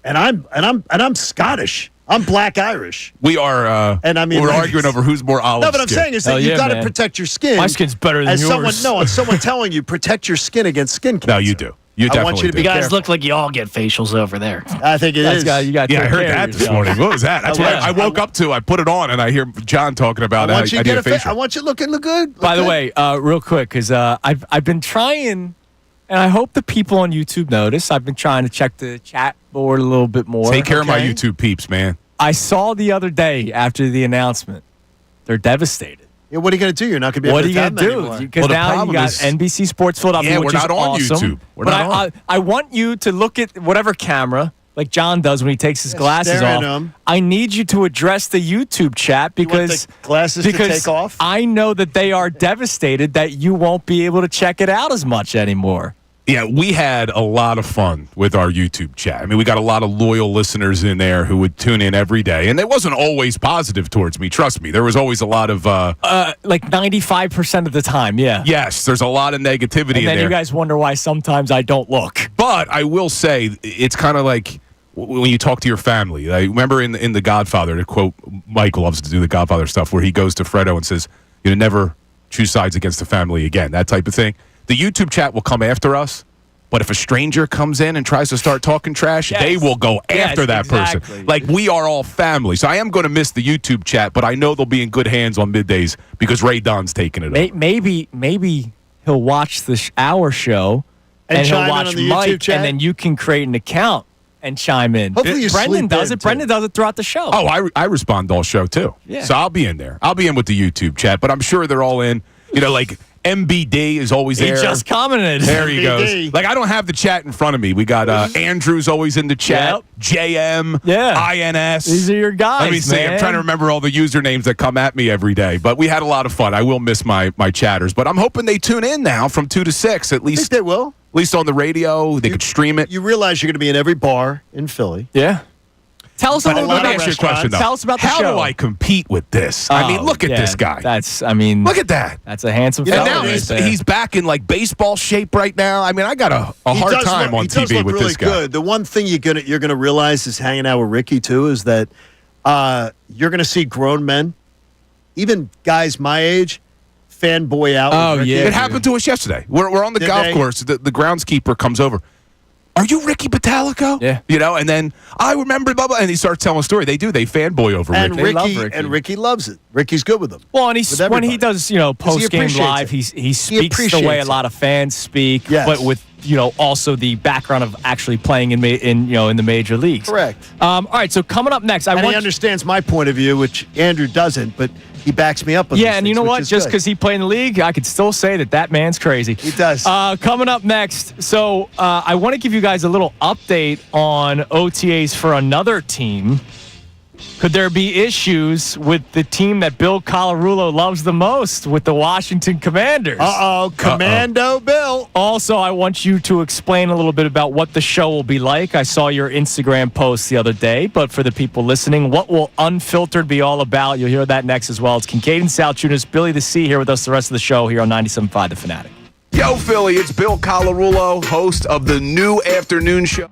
am, and I'm Scottish. I'm Black Irish. We are, and I mean, we're arguing over who's more olive. No, but I'm saying is that you've got to protect your skin. My skin's better than yours. Someone telling you protect your skin against skin cancer. No, you do. You definitely I want you to do. be You guys careful. look like you all get facials over there. I think it is. You got I heard that this morning. What was that? That's what I woke up to. I put it on, and I hear John talking about I want you to get a facial. I want you to look good. By the way, real quick, because I've been trying, and I hope the people on YouTube notice. I've been trying to check the chat board a little bit more. Take care of my YouTube peeps, man. I saw the other day after the announcement, they're devastated. Yeah, what are you going to do? You're not going to be able What to are you going to do? Because now you got NBC Sports Philadelphia, which we're not is on awesome. YouTube. We're but not on. I want you to look at whatever camera, like John does when he takes his glasses stare at off. him. I need you to address the YouTube chat because the glasses to take off? I know that they are devastated that you won't be able to check it out as much anymore. Yeah, we had a lot of fun with our YouTube chat. I mean, we got a lot of loyal listeners in there who would tune in every day. And it wasn't always positive towards me. Trust me. There was always a lot of... like 95% of the time, yeah. Yes, there's a lot of negativity in there. And then you guys wonder why sometimes I don't look. But I will say, it's kind of like when you talk to your family. Like, remember in The Godfather, to quote, Mike loves to do The Godfather stuff, where he goes to Fredo and says, never choose sides against the family again, that type of thing. The YouTube chat will come after us, but if a stranger comes in and tries to start talking trash, they will go after that person. Like, we are all family. So I am going to miss the YouTube chat, but I know they'll be in good hands on middays because Ray Don's taking it over. Maybe he'll watch our show and he'll watch Mike, and then you can create an account and chime in. Hopefully Brendan does it. Brendan does it throughout the show. Oh, I respond all show, too. Yeah. So I'll be in there. I'll be in with the YouTube chat, but I'm sure they're all in. Like MBD is always He there. just commented. There he MBD. goes. Like, I don't have the chat in front of me. We got Andrew's always in the chat. JM. INS. These are your guys, Let me see. man. I'm trying to remember all the usernames that come at me every day. But we had a lot of fun. I will miss my chatters. But I'm hoping they tune in now from 2 to 6 at I least. think they will. At least on the radio. They could stream it. You realize you're going to be in every bar in Philly. Yeah. Tell us a little bit Let me about ask you a question, though. Tell us about the How show. do I compete with this? I mean, look at this guy. Look at that. That's a handsome And fella now right there. he's back in like baseball shape right now. I mean, I got a He hard does time look- on he does TV look with really this guy. Good. The one thing you're gonna realize is hanging out with Ricky too is that you're gonna see grown men, even guys my age, fanboy out. with Ricky. It happened to us yesterday. We're on the Did golf they? course. The groundskeeper comes over. Are you Ricky Bottalico? Yeah. You know, and then I remember blah blah, and he starts telling a story. They also the background of actually playing in the major leagues. Correct. All right, so coming up next, He understands my point of view, which Andrew doesn't, but he backs me up on Yeah, these and you things, know which what? is Just good. because he played in the league, I could still say that man's crazy. He does. Coming up next, so I want to give you guys a little update on OTAs for another team. Could there be issues with the team that Bill Karulo loves the most, with the Washington Commanders? Commando Bill. Also, I want you to explain a little bit about what the show will be like. I saw your Instagram post the other day, but for the people listening, what will Unfiltered be all about? You'll hear that next as well. It's Kincade Salciunas, Billy the C here with us the rest of the show here on 97.5 The Fanatic. Yo, Philly, it's Bill Karulo, host of the new afternoon show.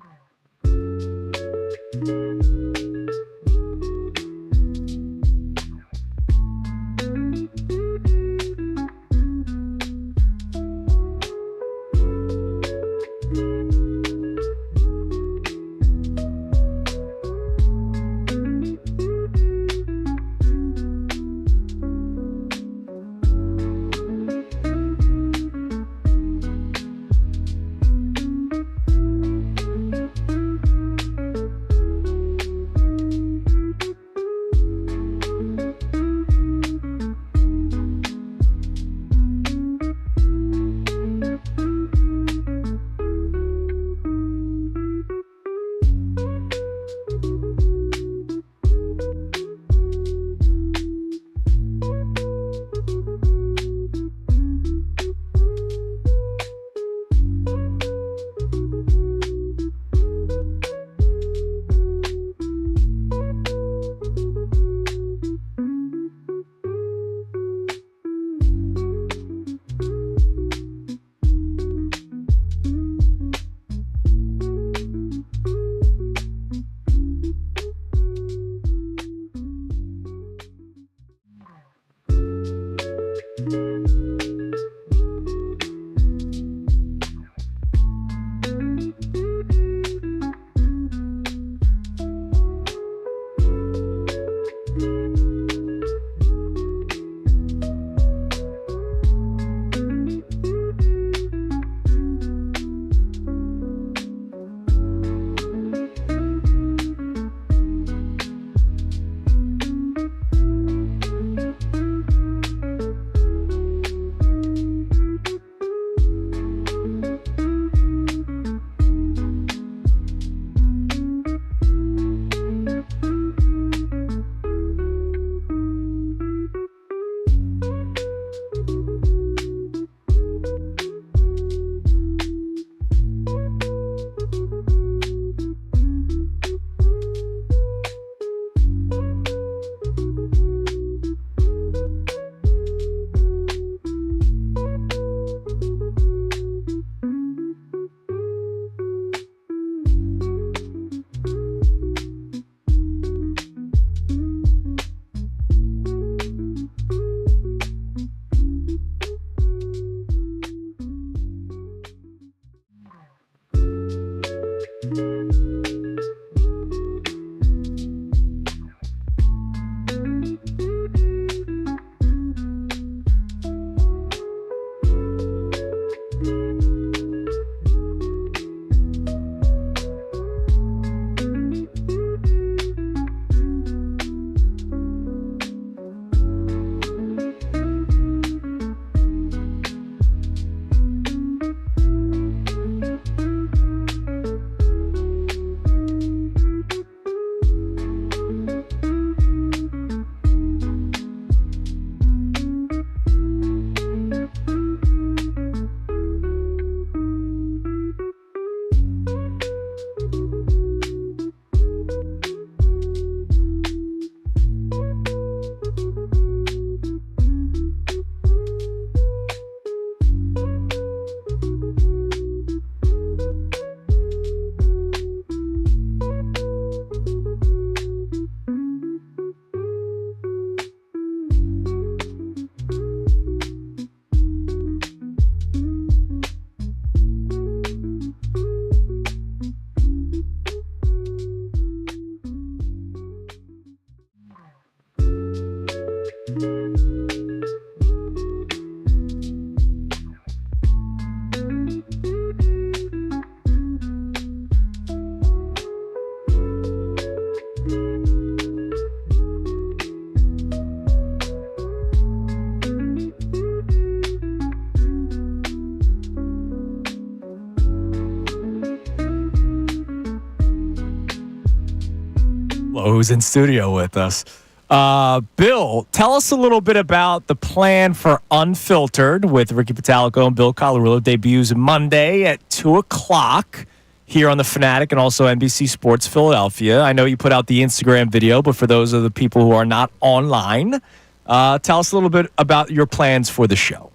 Karulo, who's in studio with us. Bill, tell us a little bit about the plan for Unfiltered with Ricky Bottalico and Bill Karulo. Debuts Monday at 2 o'clock here on the Fanatic and also NBC Sports Philadelphia. I know you put out the Instagram video, but for those of the people who are not online, tell us a little bit about your plans for the show.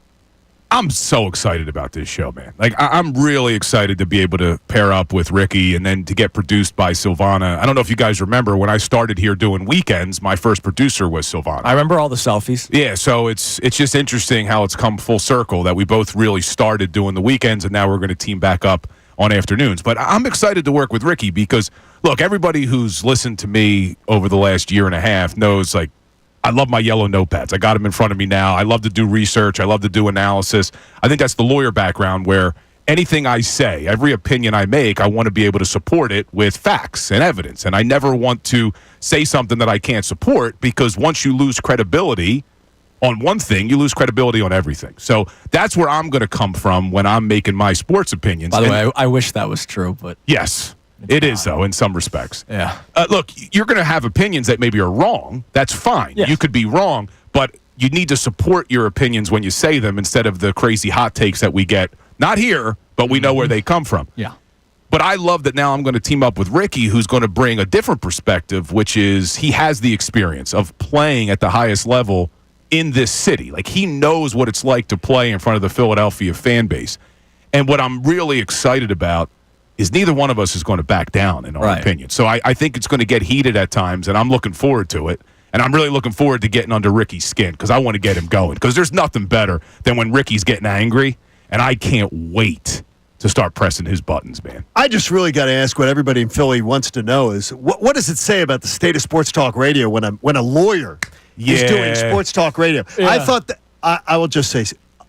I'm so excited about this show, man. Like, I'm really excited to be able to pair up with Ricky and then to get produced by Silvana. I don't know if you guys remember when I started here doing weekends, my first producer was Silvana. I remember all the selfies. Yeah, so it's just interesting how it's come full circle that we both really started doing the weekends and now we're going to team back up on afternoons. But I'm excited to work with Ricky because, look, everybody who's listened to me over the last year and a half knows, like, I love my yellow notepads. I got them in front of me now. I love to do research. I love to do analysis. I think that's the lawyer background where anything I say, every opinion I make, I want to be able to support it with facts and evidence. And I never want to say something that I can't support because once you lose credibility on one thing, you lose credibility on everything. So that's where I'm going to come from when I'm making my sports opinions. By the way, I wish that was true, but yes. It is, though, in some respects. Yeah. Look, you're going to have opinions that maybe are wrong. That's fine. Yes. You could be wrong, but you need to support your opinions when you say them instead of the crazy hot takes that we get. Not here, but we know where they come from. Yeah. But I love that now I'm going to team up with Ricky, who's going to bring a different perspective, which is he has the experience of playing at the highest level in this city. Like, he knows what it's like to play in front of the Philadelphia fan base. And what I'm really excited about is neither one of us is going to back down in our opinion. So I think it's going to get heated at times, and I'm looking forward to it. And I'm really looking forward to getting under Ricky's skin because I want to get him going. Because there's nothing better than when Ricky's getting angry, and I can't wait to start pressing his buttons, man. I just really got to ask what everybody in Philly wants to know is what does it say about the state of sports talk radio when a lawyer is doing sports talk radio? Yeah. I thought that I will just say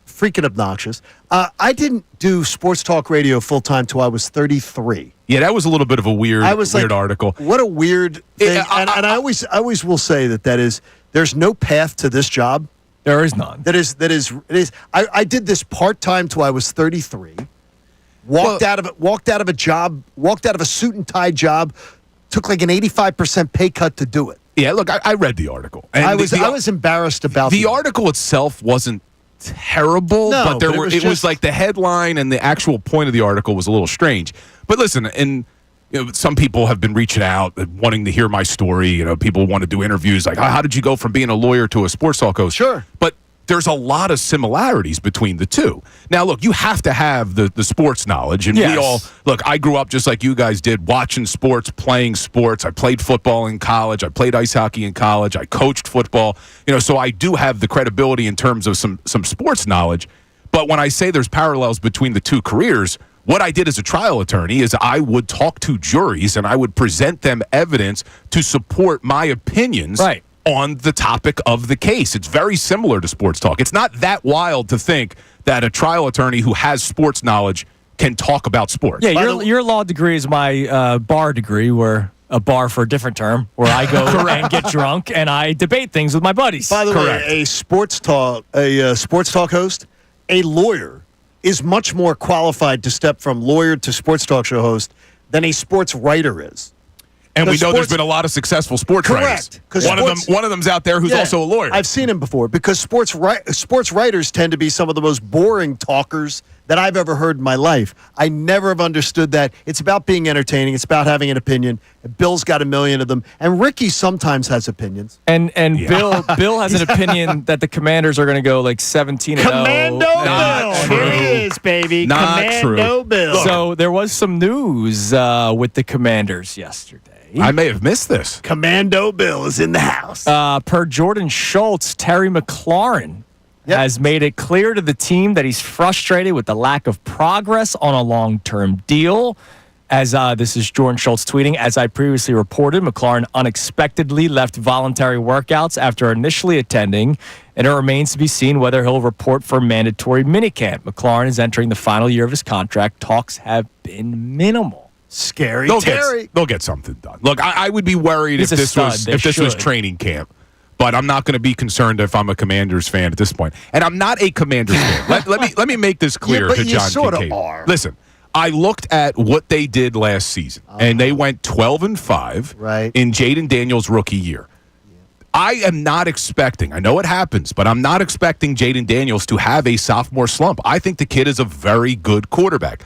freaking obnoxious. I didn't do sports talk radio full time till I was 33. Yeah, that was a little bit of a weird article. What a weird thing. And I always will say that is there's no path to this job. There is none. It is. I did this part time till I was 33. Walked out of a suit and tie job. Took like an 85% pay cut to do it. Yeah, look, I read the article. And I was embarrassed about the article itself wasn't terrible, but it was like the headline and the actual point of the article was a little strange. But listen, and some people have been reaching out wanting to hear my story. People want to do interviews like, how did you go from being a lawyer to a sports talk host? Sure. But there's a lot of similarities between the two. Now, look, you have to have the sports knowledge. And we all, look, I grew up just like you guys did, watching sports, playing sports. I played football in college. I played ice hockey in college. I coached football. So I do have the credibility in terms of some sports knowledge. But when I say there's parallels between the two careers, what I did as a trial attorney is I would talk to juries and I would present them evidence to support my opinions. Right. On the topic of the case. It's very similar to sports talk. It's not that wild to think that a trial attorney who has sports knowledge can talk about sports. Yeah, your law degree is my bar degree, where a bar for a different term, where I go and get drunk and I debate things with my buddies. By the way, a sports talk host, a lawyer, is much more qualified to step from lawyer to sports talk show host than a sports writer is. And we know there's been a lot of successful sports writers. Correct. One of them's out there who's also a lawyer. I've seen him before because sports writers tend to be some of the most boring talkers that I've ever heard in my life. I never have understood that. It's about being entertaining. It's about having an opinion. Bill's got a million of them. And Ricky sometimes has opinions. And Bill has an opinion that the Commanders are going to go like 17-0. Commando Bill. Here he is, baby. Not Commando true. Bill. So there was some news with the Commanders yesterday. I may have missed this. Commando Bill is in the house. Per Jordan Schultz, Terry McLaurin has made it clear to the team that he's frustrated with the lack of progress on a long-term deal. As this is Jordan Schultz tweeting, as I previously reported, McLaurin unexpectedly left voluntary workouts after initially attending, and it remains to be seen whether he'll report for mandatory minicamp. McLaurin is entering the final year of his contract. Talks have been minimal. Scary Terry. They'll get something done. Look, I would be worried if this was training camp, but I'm not going to be concerned if I'm a Commanders fan at this point. And I'm not a Commanders fan. Let me make this clear to John sort Kincade. of are. Listen, I looked at what they did last season, and they went 12-5 in Jaden Daniels' rookie year. I am not expecting, I know it happens, but I'm not expecting Jaden Daniels to have a sophomore slump. I think the kid is a very good quarterback.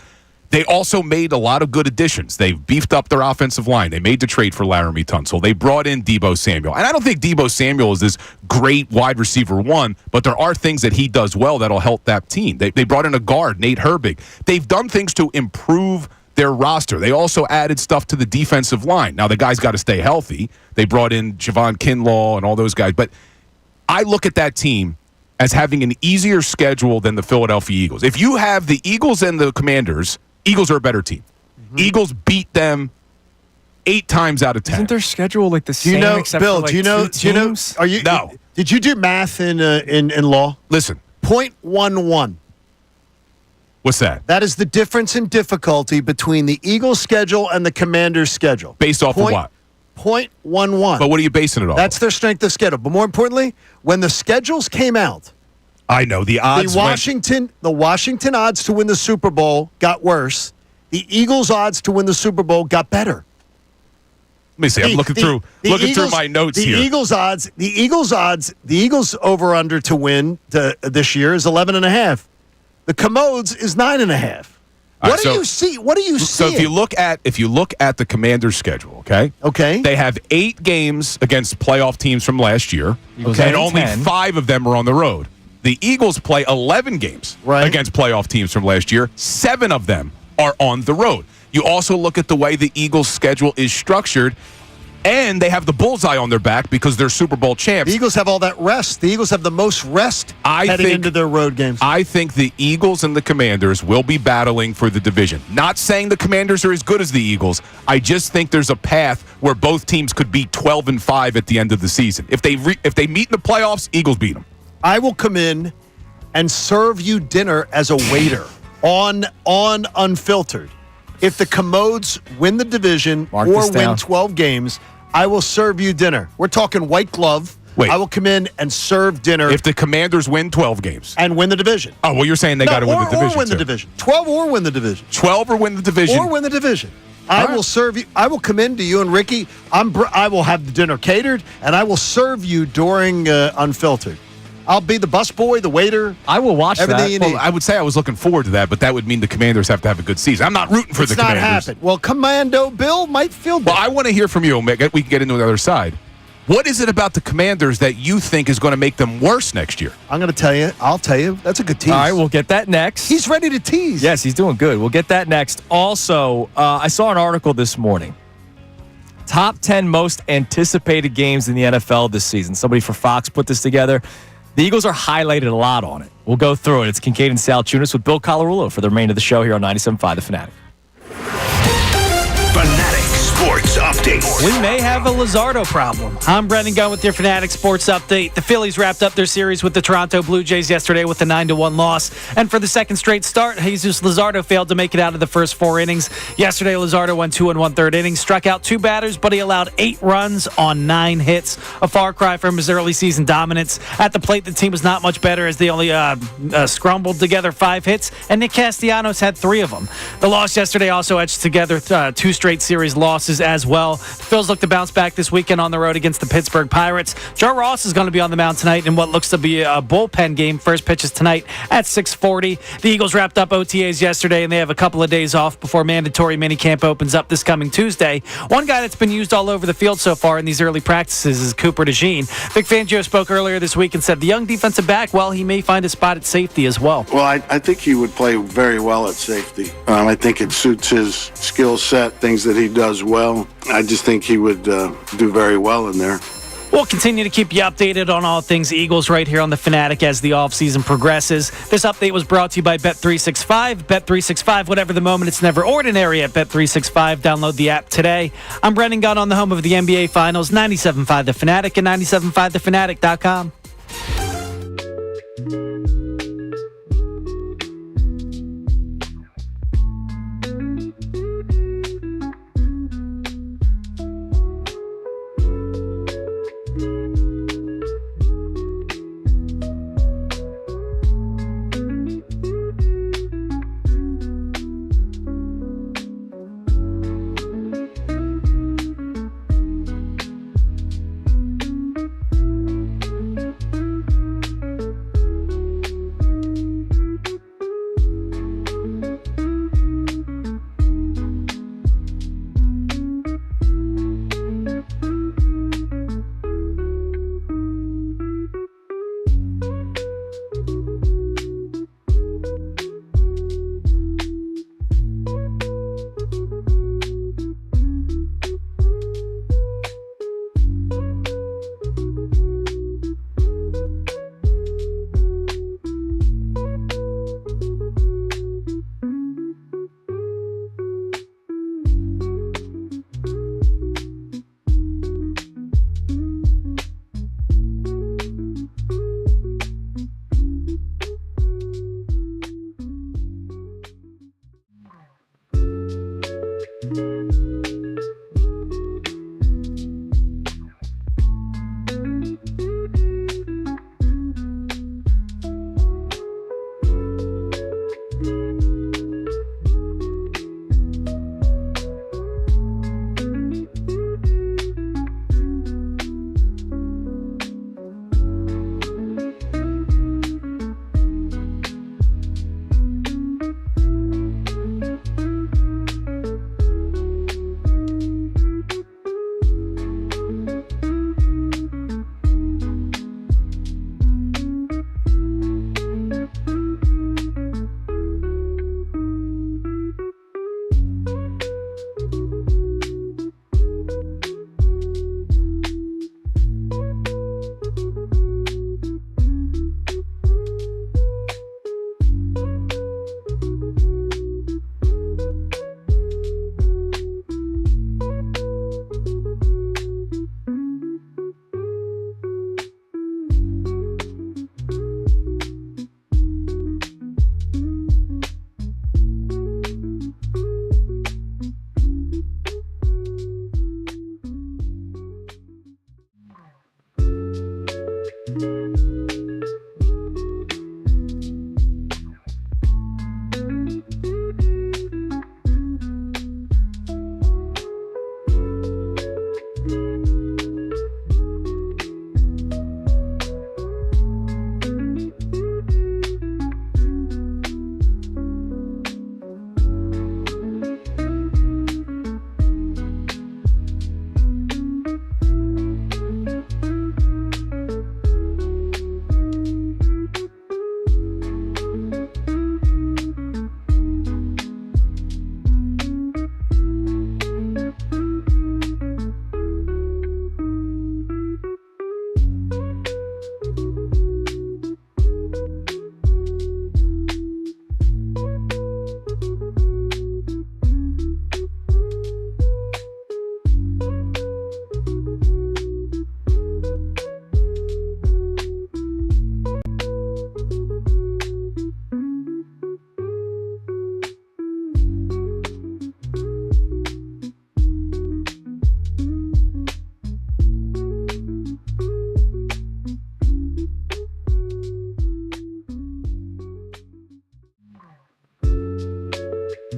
They also made a lot of good additions. They've beefed up their offensive line. They made the trade for Laramie Tunsil. They brought in Deebo Samuel. And I don't think Deebo Samuel is this great wide receiver one, but there are things that he does well that'll help that team. They brought in a guard, Nate Herbig. They've done things to improve their roster. They also added stuff to the defensive line. Now, the guy's got to stay healthy. They brought in Javon Kinlaw and all those guys. But I look at that team as having an easier schedule than the Philadelphia Eagles. If you have the Eagles and the Commanders, Eagles are a better team. Eagles beat them 8 times out of 10. Isn't their schedule like the Do you same? know, except Bill? for like do you know? two Do you know? teams? Are you? No. Did you do math in law? Listen. 0.11. What's that? That is the difference in difficulty between the Eagles' schedule and the Commanders' schedule. Based off of what? 0.11. But what are you basing it off? That's their strength of schedule. But more importantly, when the schedules came out, I know the odds. The Washington odds to win the Super Bowl got worse. The Eagles' odds to win the Super Bowl got better. Let me see. I'm looking through my notes here. The Eagles over under to win this year is 11.5. The Commodes is 9.5. What do you see? What do you see? So if you look at the Commanders' schedule, okay, they have 8 games against playoff teams from last year, and only 5 of them are on the road. The Eagles play 11 games against playoff teams from last year. 7 of them are on the road. You also look at the way the Eagles' schedule is structured, and they have the bullseye on their back because they're Super Bowl champs. The Eagles have all that rest. The Eagles have the most rest heading into their road games. I think the Eagles and the Commanders will be battling for the division. Not saying the Commanders are as good as the Eagles. I just think there's a path where both teams could be 12-5 at the end of the season. If they meet in the playoffs, Eagles beat them. I will come in and serve you dinner as a waiter on Unfiltered. If the Commodes win the division or win 12 games, I will serve you dinner. We're talking white glove. Wait. I will come in and serve dinner. If the Commanders win 12 games. And win the division. Oh, well, you're saying they got to win the division. Or win the division. 12 or win the division. 12 or win the division. Or win the division. I will serve you. I will come in to you and Ricky. I will have the dinner catered, and I will serve you during Unfiltered. I'll be the busboy, the waiter. I will watch everything that. you need. Well, I would say I was looking forward to that, but that would mean the Commanders have to have a good season. I'm not rooting for the Commanders. It's not happening. Well, Commando Bill might feel good. Well, I want to hear from you. We can get into the other side. What is it about the Commanders that you think is going to make them worse next year? I'm going to tell you. I'll tell you. That's a good tease. All right, we'll get that next. He's ready to tease. Yes, he's doing good. We'll get that next. Also, I saw an article this morning. Top 10 most anticipated games in the NFL this season. Somebody for Fox put this together. The Eagles are highlighted a lot on it. We'll go through it. It's Kincade and Salciunas with Bill Karulo for the remainder of the show here on 97.5 The Fanatic. Fanatic Sports Update. We may have a Luzardo problem. I'm Brendan Gunn with your Fanatic Sports Update. The Phillies wrapped up their series with the Toronto Blue Jays yesterday with a 9-1 loss. And for the second straight start, Jesus Luzardo failed to make it out of the first 4 innings. Yesterday, Luzardo went 2 1/3 innings, struck out 2 batters, but he allowed 8 runs on 9 hits. A far cry from his early season dominance. At the plate, the team was not much better as they only scrambled together 5 hits, and Nick Castellanos had 3 of them. The loss yesterday also etched together 2 straight series losses as well. The Phils look to bounce back this weekend on the road against the Pittsburgh Pirates. Joe Ross is going to be on the mound tonight in what looks to be a bullpen game. First pitch is tonight at 6:40. The Eagles wrapped up OTAs yesterday, and they have a couple of days off before mandatory minicamp opens up this coming Tuesday. One guy that's been used all over the field so far in these early practices is Cooper DeJean. Vic Fangio spoke earlier this week and said the young defensive back, well, he may find a spot at safety as well. Well, I think he would play very well at safety. I think it suits his skill set, things that he does well. I just think he would do very well in there. We'll continue to keep you updated on all things Eagles right here on The Fanatic as the offseason progresses. This update was brought to you by Bet365. Bet365, whatever the moment, it's never ordinary at Bet365. Download the app today. I'm Brendan Gunn on the home of the NBA Finals, 97.5 The Fanatic and 97.5thefanatic.com.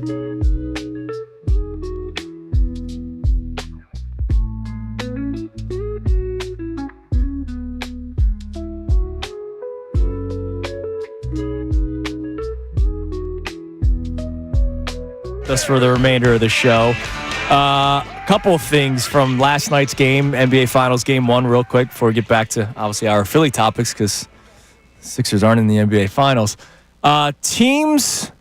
Us for the remainder of the show. A couple of things from last night's game, NBA Finals Game 1, real quick, before we get back to, obviously, our Philly topics, because Sixers aren't in the NBA Finals. Teams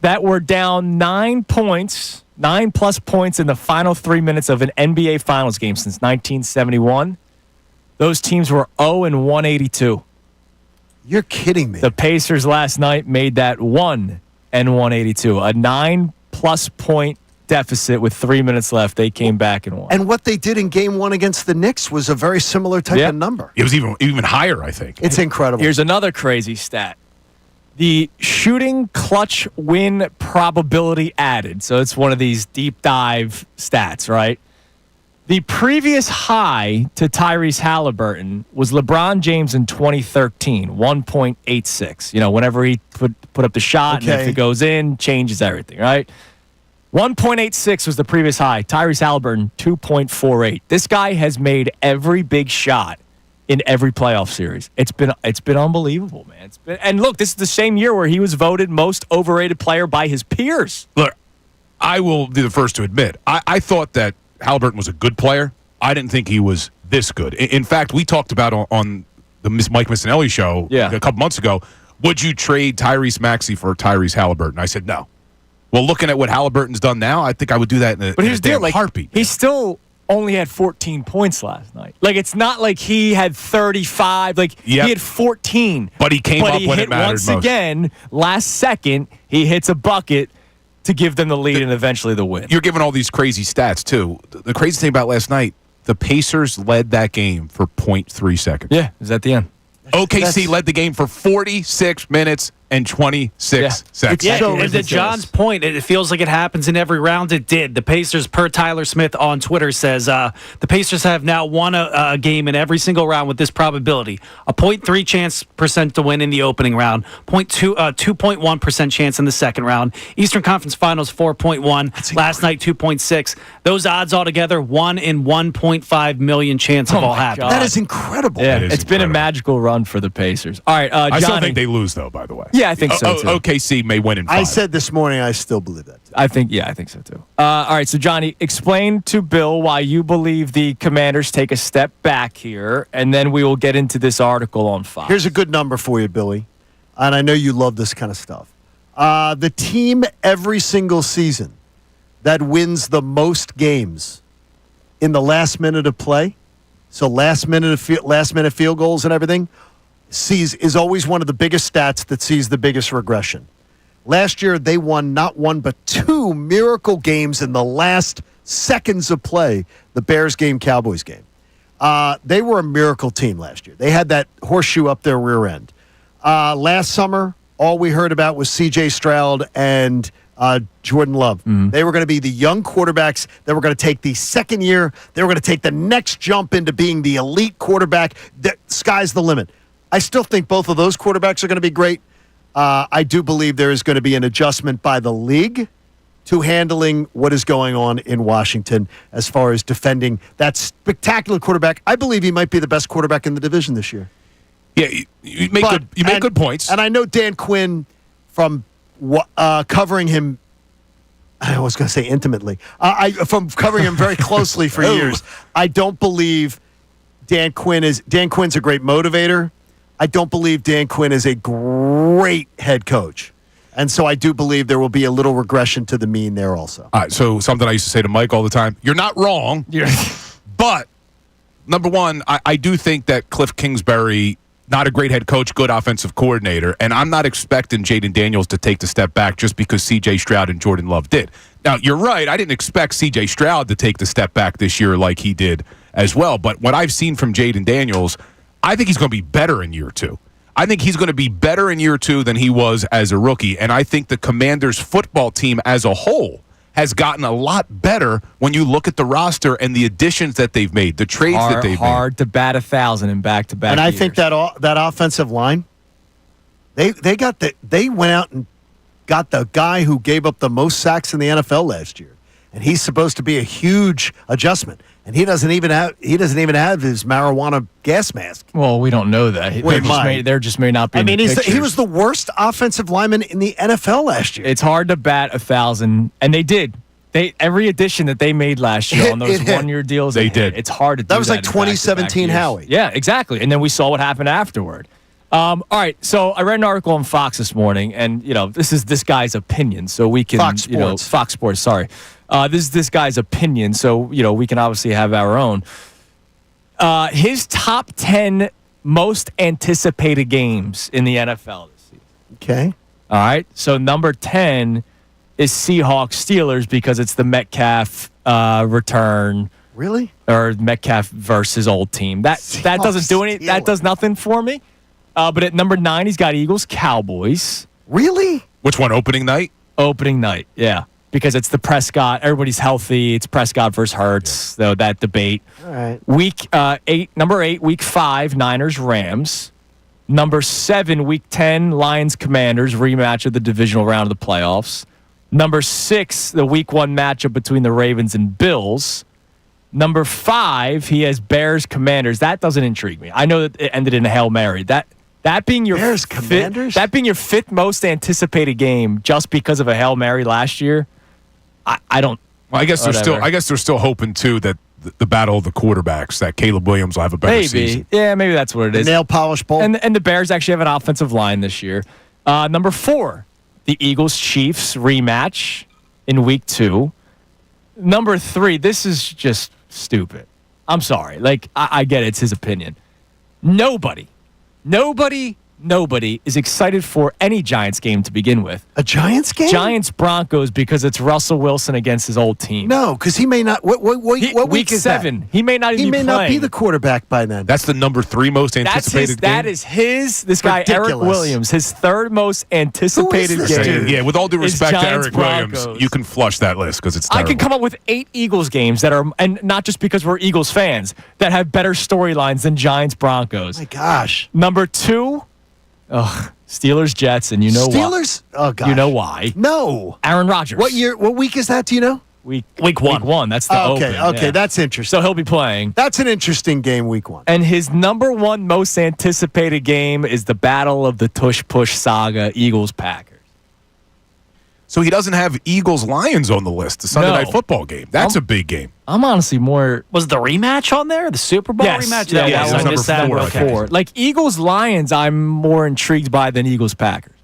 that were down 9 points, 9+ points in the final 3 minutes of an NBA Finals game since 1971, those teams were 0-182. You're kidding me. The Pacers last night made that 1-182, a 9+ point deficit with 3 minutes left. They came back and won. And what they did in Game 1 against the Knicks was a very similar type of number. It was even higher, I think. It's incredible. Here's another crazy stat. The shooting clutch win probability added. So it's one of these deep dive stats, right? The previous high to Tyrese Halliburton was LeBron James in 2013, 1.86. You know, whenever he put up the shot, and if it goes in, changes everything, right? 1.86 was the previous high. Tyrese Halliburton, 2.48. This guy has made every big shot in every playoff series. It's been unbelievable, man. And look, this is the same year where he was voted most overrated player by his peers. Look, I will be the first to admit, I thought that Halliburton was a good player. I didn't think he was this good. In fact, we talked about on the Mike Missanelli show a couple months ago, would you trade Tyrese Maxey for Tyrese Halliburton? I said no. Well, looking at what Halliburton's done now, I think I would do that in a damn heartbeat. He still only had 14 points last night. Like, it's not like he had 35. Like, he had 14. But he came up when hit it mattered once most. again, last second, he hits a bucket to give them the lead and eventually the win. You're giving all these crazy stats, too. The crazy thing about last night, the Pacers led that game for 0.3 seconds. Yeah, it was at the end. OKC led the game for 46 minutes and 26 seconds. Yeah, and to John's point, it feels like it happens in every round. It did. The Pacers, per Tyler Smith on Twitter, says the Pacers have now won a game in every single round with this probability. A 0.3 chance percent to win in the opening round, 2.1% chance in the second round. Eastern Conference Finals, 4.1. Last night, 2.6. Those odds altogether, 1 in 1.5 million chance of all happening. That is incredible. Yeah, it's been a magical run for the Pacers. All right, Johnny. I still think they lose, though, by the way. Yeah, I think so, too. OKC may win in 5. I said this morning I still believe that. I think so, too. All right, so, Johnny, explain to Bill why you believe the Commanders take a step back here, and then we will get into this article on Fox. Here's a good number for you, Billy, and I know you love this kind of stuff. The team every single season that wins the most games in the last minute of play, so last minute field goals and everything, is always one of the biggest stats that sees the biggest regression. Last year, they won not one but 2 miracle games in the last seconds of play, the Bears game, Cowboys game. They were a miracle team last year. They had that horseshoe up their rear end. Last summer, all we heard about was C.J. Stroud and Jordan Love. Mm-hmm. They were going to be the young quarterbacks that were going to take the second year. They were going to take the next jump into being the elite quarterback. The sky's the limit. I still think both of those quarterbacks are going to be great. I do believe there is going to be an adjustment by the league to handling what is going on in Washington as far as defending that spectacular quarterback. I believe he might be the best quarterback in the division this year. Yeah, you make good points. And I know Dan Quinn from covering him. I was going to say intimately. From covering him very closely for years. I don't believe Dan Quinn's a great motivator. I don't believe Dan Quinn is a great head coach. And so I do believe there will be a little regression to the mean there also. All right, so something I used to say to Mike all the time, you're not wrong, but number one, I do think that Cliff Kingsbury, not a great head coach, good offensive coordinator, and I'm not expecting Jaden Daniels to take the step back just because C.J. Stroud and Jordan Love did. Now, you're right, I didn't expect C.J. Stroud to take the step back this year like he did as well, but what I've seen from Jaden Daniels, I think he's going to be better in year 2. I think he's going to be better in year 2 than he was as a rookie, and I think the Commanders football team as a whole has gotten a lot better when you look at the roster and the additions that they've made, the trades that they've made. Hard to bat 1,000 in back-to-back And I years. think that offensive line, they went out and got the guy who gave up the most sacks in the NFL last year, and he's supposed to be a huge adjustment. And he doesn't even have his marijuana gas mask. Well, we don't know that. There just may not be. I mean, pictures. he was the worst offensive lineman in the NFL last year. It's hard to bat 1,000, and they did. Every addition that they made last year on those one-year deals, they did. It's hard to do that. Was like 2017 Howie. Yeah, exactly. And then we saw what happened afterward. All right, so I read an article on Fox this morning, and this is this guy's opinion, so we can Fox Sports. Fox Sports. Sorry, this is this guy's opinion, so we can obviously have our own. His top 10 most anticipated games in the NFL this season. Okay. All right, so number 10 is Seahawks Steelers because it's the Metcalf return. Really? Or Metcalf versus old team. That doesn't do anything. That does nothing for me. But at number 9, he's got Eagles Cowboys. Really? Which one? Opening night? Opening night, yeah. Because it's the Prescott. Everybody's healthy. It's Prescott versus Hurts, though, that debate. All right. Number 8, week 5, Niners Rams. Number 7, week 10, Lions Commanders, rematch of the divisional round of the playoffs. Number 6, the week 1 matchup between the Ravens and Bills. Number 5, he has Bears Commanders. That doesn't intrigue me. I know that it ended in a Hail Mary. That being your Bears Commanders? That being your 5th most anticipated game just because of a Hail Mary last year. I don't. Well, I guess they're still hoping too that the battle of the quarterbacks, that Caleb Williams will have a better season. Yeah, maybe that's what it is. Nail polish bowl. And the Bears actually have an offensive line this year. Number 4, the Eagles Chiefs rematch in week 2. Number 3, this is just stupid. I'm sorry. I get it. It's his opinion. Nobody is excited for any Giants game to begin with. A Giants game? Giants Broncos because it's Russell Wilson against his old team. No, because he may not. What week is 7. That? He may not even. He may be not playing. be the quarterback by then. That's the number 3 most anticipated game. That is this guy Ridiculous. Eric Williams, his 3rd most anticipated Who is this game. dude? Yeah, with all due respect to Giants Eric Broncos. Williams, you can flush that list because it's I terrible. can come up with 8 Eagles games that are, and not just because we're Eagles fans, that have better storylines than Giants Broncos. My gosh. Number 2, Steelers Jets, and Steelers? why. Oh gosh. You know why? No. Aaron Rodgers. What year? What week is that? Do you know? Week 1. Week 1. That's the okay. open. Okay, yeah. that's interesting. So he'll be playing. That's an interesting game, week 1. And his number 1 most anticipated game is the Battle of the Tush Push Saga, Eagles Packers. So he doesn't have Eagles Lions on the list, the Sunday No. night football game. That's a big game. I'm honestly more. Was the rematch on there? The Super Bowl rematch? Yeah, Yeah, that it was was number number 4, I 4. think. Like Eagles Lions, I'm more intrigued by than Eagles Packers.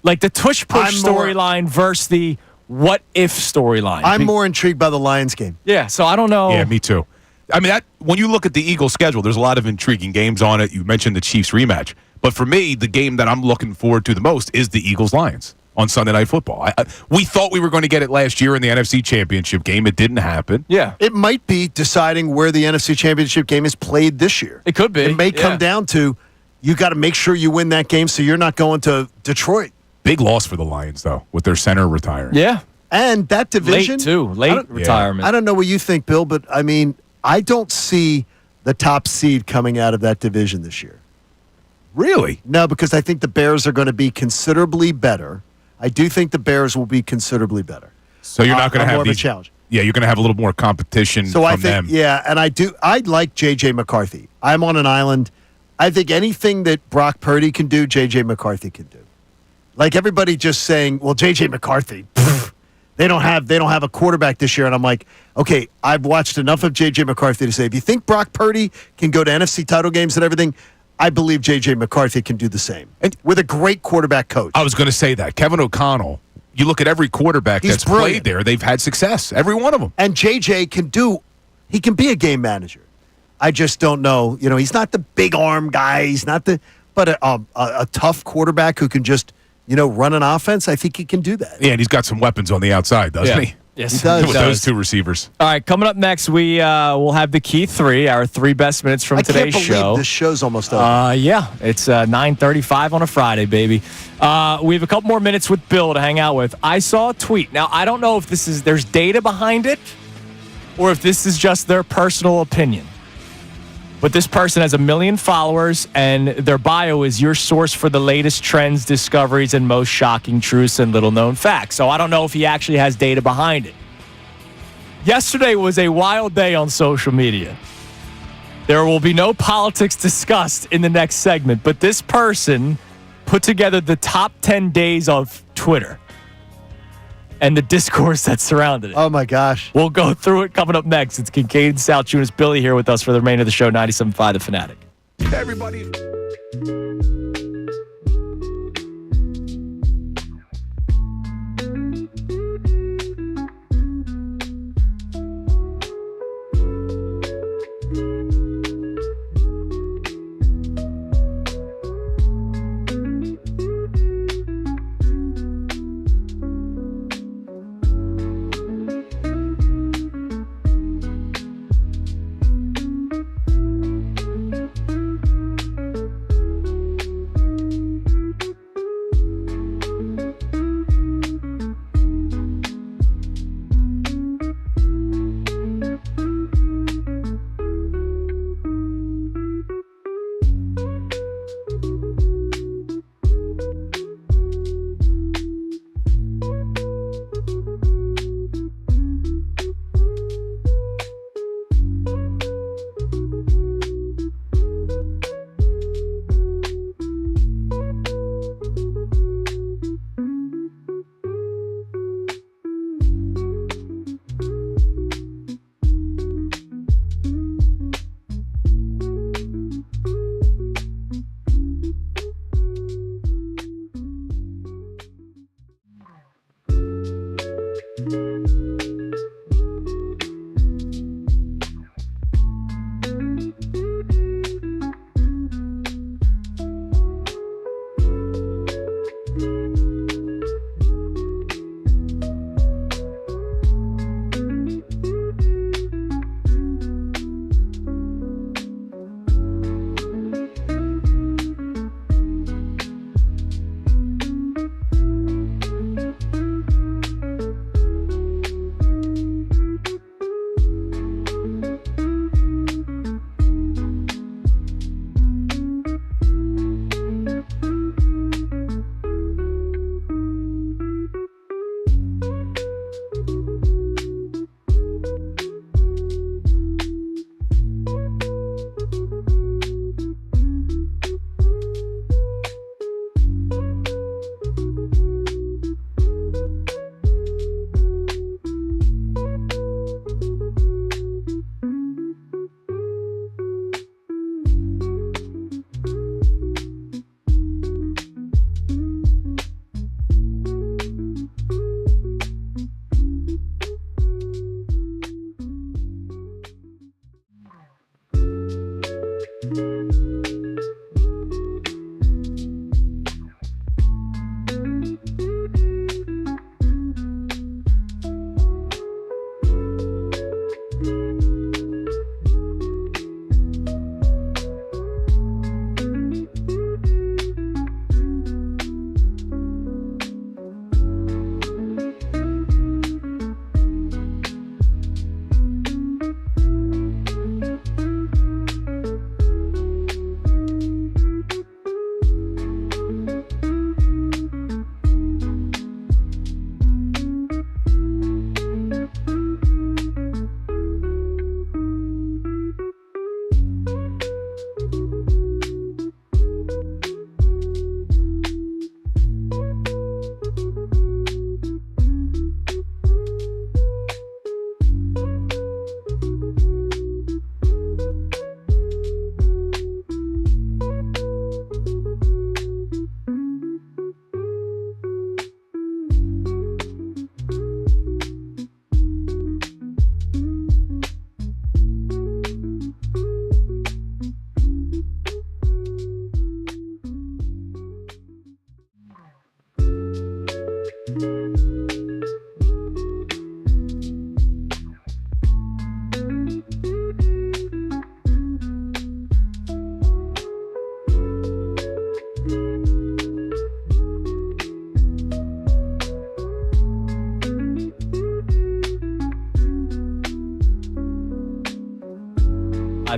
Like the Tush Push storyline versus the what if storyline. I'm more intrigued by the Lions game. Yeah, so I don't know. Yeah, me too. I mean, when you look at the Eagles schedule, there's a lot of intriguing games on it. You mentioned the Chiefs rematch. But for me, the game that I'm looking forward to the most is the Eagles Lions on Sunday Night Football. We thought we were going to get it last year in the NFC Championship game. It didn't happen. Yeah. It might be deciding where the NFC Championship game is played this year. It could be. It may come down to you got to make sure you win that game so you're not going to Detroit. Big loss for the Lions, though, with their center retiring. Yeah. And that division. Late retirement. I don't know what you think, Bill, but I mean, I don't see the top seed coming out of that division this year. Really? No, because I think the Bears are going to be considerably better. I do think the Bears will be considerably better. So you're not going to have more of a these challenge. Yeah, you're going to have a little more competition So from I think, them. yeah, and I like J.J. McCarthy. I'm on an island. I think anything that Brock Purdy can do, J.J. McCarthy can do. Like everybody just saying, well, J.J. McCarthy, they don't have a quarterback this year. And I'm like, okay, I've watched enough of J.J. McCarthy to say, if you think Brock Purdy can go to NFC title games and everything, I believe J.J. McCarthy can do the same. And with a great quarterback coach. I was going to say that. Kevin O'Connell, you look at every quarterback that's played there, they've had success. Every one of them. And J.J. can be a game manager. I just don't know. You know, he's not the big arm guy. He's not but a tough quarterback who can just, run an offense. I think he can do that. Yeah, and he's got some weapons on the outside, doesn't he? Yes, he does. With those two receivers. All right, coming up next, we will have the key 3, our 3 best minutes from today's show. I can't believe this show's almost over. Yeah, it's 9:35 on a Friday, baby. We have a couple more minutes with Bill to hang out with. I saw a tweet. Now, I don't know if there's data behind it or if this is just their personal opinion. But this person has 1 million followers, and their bio is your source for the latest trends, discoveries, and most shocking truths and little-known facts. So I don't know if he actually has data behind it. Yesterday was a wild day on social media. There will be no politics discussed in the next segment, but this person put together the top 10 days of Twitter and the discourse that surrounded it. Oh, my gosh. We'll go through it coming up next. It's Kincade Salciunas. Billy here with us for the remainder of the show, 97.5 The Fanatic. Everybody.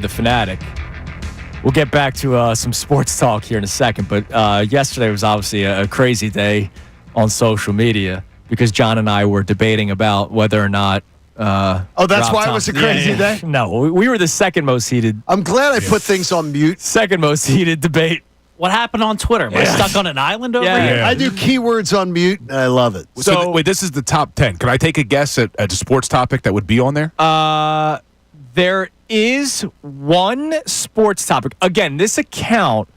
The Fanatic. We'll get back to some sports talk here in a second, but yesterday was obviously a crazy day on social media because John and I were debating about whether or not. That's Rob why it was a crazy day? No, we were the second most heated. I'm glad I put things on mute. Second most heated debate. What happened on Twitter? Am I stuck on an island over here? I do keywords on mute, and I love it. So wait, this is the top 10. Can I take a guess at a sports topic that would be on there? There is one sports topic. Again, this account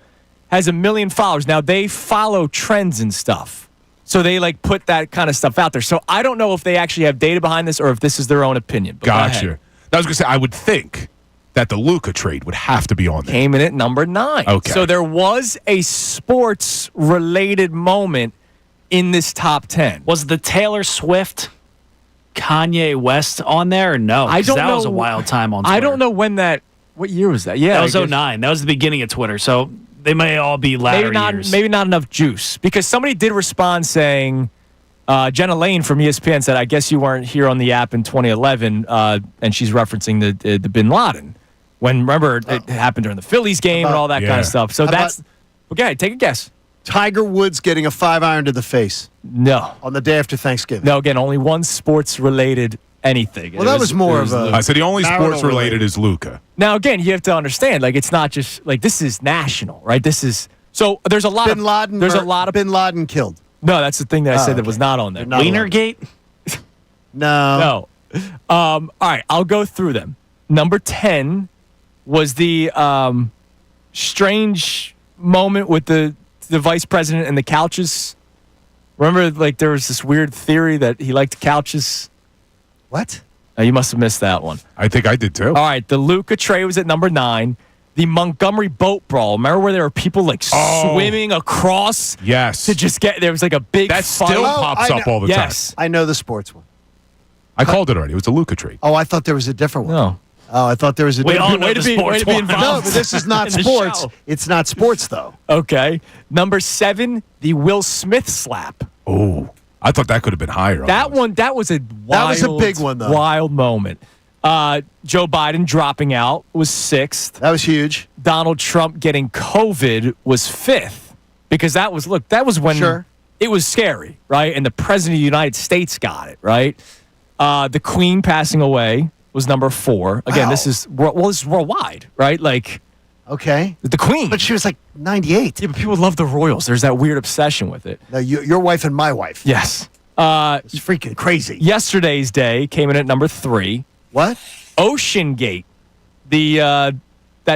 has 1 million followers. Now, they follow trends and stuff. So they put that kind of stuff out there. So I don't know if they actually have data behind this or if this is their own opinion. But Gotcha. I was going to say, I would think that the Luka trade would have to be on there. Came in at number 9. Okay. So there was a sports-related moment in this top 10. Was the Taylor Swift Kanye West on there or no? I don't know. That was a wild time on Twitter. I don't know what year was that? Yeah. That was 09. That was the beginning of Twitter. So they may all be latter years. Maybe not enough juice. Because somebody did respond saying, Jenna Lane from ESPN said, I guess you weren't here on the app in 2011, and she's referencing the Bin Laden. When, remember, it happened during the Phillies game and all that kind of stuff. So that's, okay, take a guess. Tiger Woods getting a 5-iron to the face. No. On the day after Thanksgiving. No, again, only one sports-related anything. Well, that was more of a... So the only sports-related is Luka. Now, again, you have to understand, it's not just, this is national, right? This is... So there's a lot Bin Laden, There's a lot of... Bin Laden killed. No, that's the thing that I said that was not on there. Wienergate? No. All right, I'll go through them. Number 10 was the strange moment with the vice president and the couches. Remember, there was this weird theory that he liked couches? What? You must have missed that one. I think I did too. All right, the Luka trade was at number 9. The Montgomery boat brawl. Remember where there were people swimming across? Yes. To just get, there was a big That fight. still pops up all the time. Yes. I know the sports one. I called it already. It was the Luka trade. Oh, I thought there was a different one. No. Oh, I thought there was a We all different know the sports one. No, but this is not in the sports. show. It's not sports, though. Okay. Number 7, the Will Smith slap. Oh, I thought that could have been higher. That one, that was a wild, That was a big one, though. Wild moment. Joe Biden dropping out was 6th. That was huge. Donald Trump getting COVID was 5th. Because that was when it was scary, right? And the president of the United States got it, right? The Queen passing away was number 4. Again, this is worldwide, right? Okay. The Queen. But she was 98. Yeah, but people love the royals. There's that weird obsession with it. No, your wife and my wife. Yes. It's freaking crazy. Yesterday's day came in at number 3. What? Ocean Gate. That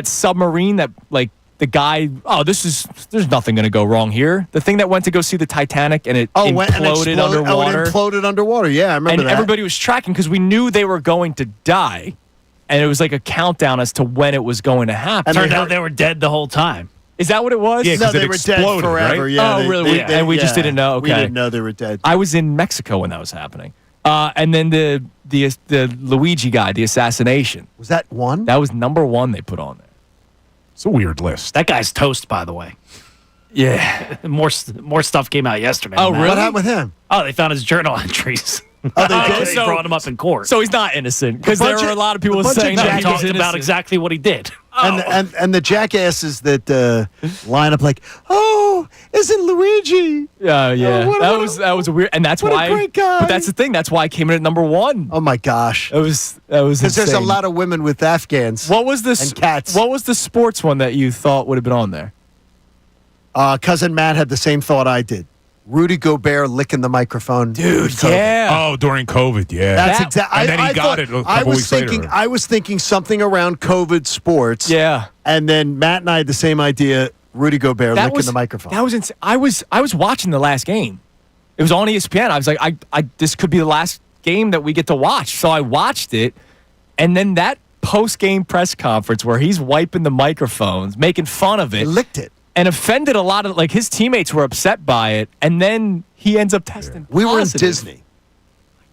submarine that the guy, there's nothing going to go wrong here. The thing that went to go see the Titanic and it imploded underwater. Oh, it imploded underwater. Yeah, I remember and that. everybody was tracking because we knew they were going to die. And it was like a countdown as to when it was going to happen. Turned out they were dead the whole time. Is that what it was? Yeah, no, they were dead forever. Right? Yeah, oh, really? And we just didn't know? Okay. We didn't know they were dead. I was in Mexico when that was happening. And then the Luigi guy, the assassination. Was that one? That was number 1 they put on there. It's a weird list. That guy's toast, by the way. Yeah. More stuff came out yesterday. Oh, really? What happened with him? Oh, they found his journal entries. Oh, they did? They brought him up in court. So he's not innocent because there were a lot of people saying he that he was talked innocent. about exactly what he did. And the jackasses that line up isn't Luigi? Yeah. That was a weird, and that's what why. a great guy. But that's the thing. That's why I came in at number 1. Oh my gosh! That was because there's a insane. lot of women with Afghans. What was this? And cats. What was the sports one that you thought would have been on there? Cousin Matt had the same thought I did. Rudy Gobert licking the microphone. Dude, yeah. Oh, during COVID, yeah. That's exactly. And then he got it a couple weeks later. I was thinking something around COVID sports. Yeah. And then Matt and I had the same idea. Rudy Gobert licking the microphone. That was insane. I was watching the last game. It was on ESPN. I was like, I this could be the last game that we get to watch. So I watched it, and then that post-game press conference where he's wiping the microphones, making fun of it. He licked it. And offended a lot of, his teammates were upset by it, and then he ends up testing We were in positive. Disney.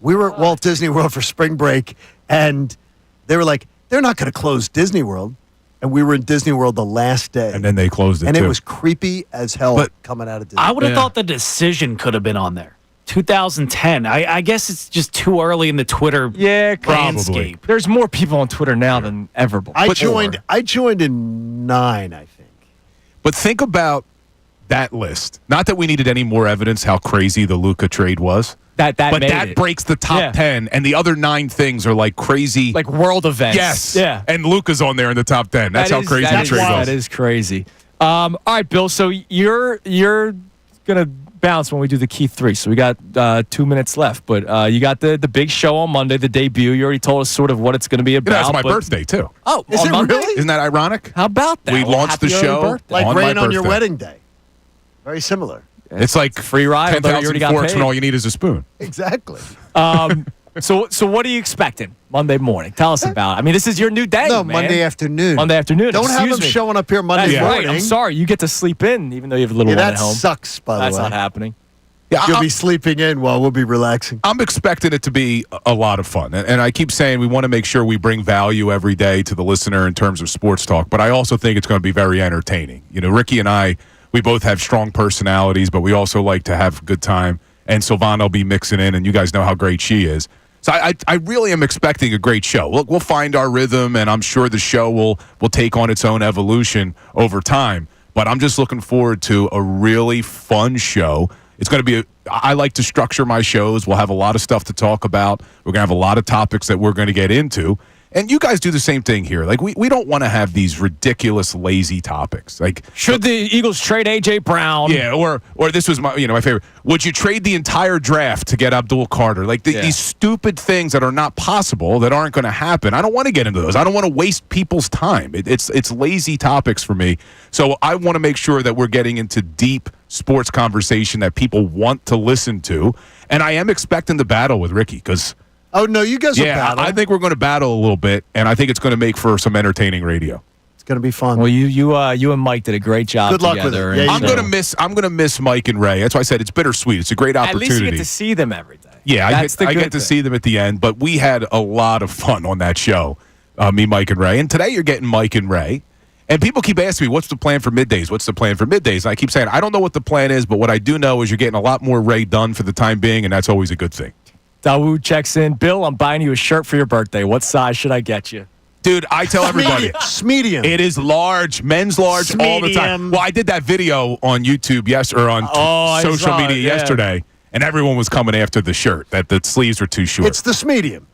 We were at Walt Disney World for spring break, and they were like, they're not going to close Disney World. And we were in Disney World the last day. And then they closed it, and too. it was creepy as hell coming out of Disney. I would have thought the decision could have been on there. 2010. I guess it's just too early in the Twitter landscape. There's more people on Twitter now than ever before. I joined in 9, I think. But think about that list. Not that we needed any more evidence how crazy the Luka trade was. But that breaks the top 10, and the other 9 things are like crazy. Like world events. Yes. Yeah. And Luka's on there in the top 10. That's how crazy the trade was. That is crazy. All right, Bill, so you're going to bounce when we do the key 3. So we got 2 minutes left. But you got the big show on Monday, the debut. You already told us sort of what it's going to be about. That's my birthday, too. Oh, is it Monday? really? Isn't that ironic? How about that? We launched the show Like on rain my on your birthday. wedding day. Very similar. It's like free ride. 10,000 forks when all you need is a spoon. Exactly. So what are you expecting Monday morning? Tell us about it. I mean, this is your new day, No, man. Monday afternoon. Monday afternoon. Don't have Excuse them me. showing up here Monday That's morning. right. I'm sorry. You get to sleep in, even though you have a little one that at home. sucks, by the way. That's not happening. Yeah, You'll be sleeping in while we'll be relaxing. I'm expecting it to be a lot of fun. And I keep saying we want to make sure we bring value every day to the listener in terms of sports talk, but I also think it's going to be very entertaining. You know, Ricky and I, we both have strong personalities, but we also like to have a good time. And Sylvana will be mixing in, and you guys know how great she is. So I really am expecting a great show. Look, we'll find our rhythm, and I'm sure the show will take on its own evolution over time. But I'm just looking forward to a really fun show. It's going to be I like to structure my shows. We'll have a lot of stuff to talk about. We're going to have a lot of topics that we're going to get into. And you guys do the same thing here. Like, we don't want to have these ridiculous, lazy topics. Like, should the Eagles trade A.J. Brown? Yeah, or this was my favorite. Would you trade the entire draft to get Abdul Carter? Like, these stupid things that are not possible, that aren't going to happen. I don't want to get into those. I don't want to waste people's time. It's lazy topics for me. So I want to make sure that we're getting into deep sports conversation that people want to listen to. And I am expecting the battle with Ricky because... Oh, no, you guys will battle. I think we're going to battle a little bit, and I think it's going to make for some entertaining radio. It's going to be fun. Well, you and Mike did a great job Good luck together. with it. Yeah, I'm going to miss Mike and Ray. That's why I said it's bittersweet. It's a great opportunity. At least you get to see them every day. Yeah, I get to see them at the end, but we had a lot of fun on that show, me, Mike, and Ray. And today you're getting Mike and Ray. And people keep asking me, what's the plan for middays? What's the plan for middays? And I keep saying, I don't know what the plan is, but what I do know is you're getting a lot more Ray done for the time being, and that's always a good thing. Dawood checks in. Bill, I'm buying you a shirt for your birthday. What size should I get you? Dude, I tell everybody. Medium. It is large, men's large all the time. Well, I did that video on YouTube on social media yesterday, and everyone was coming after the shirt, that the sleeves were too short. It's this medium.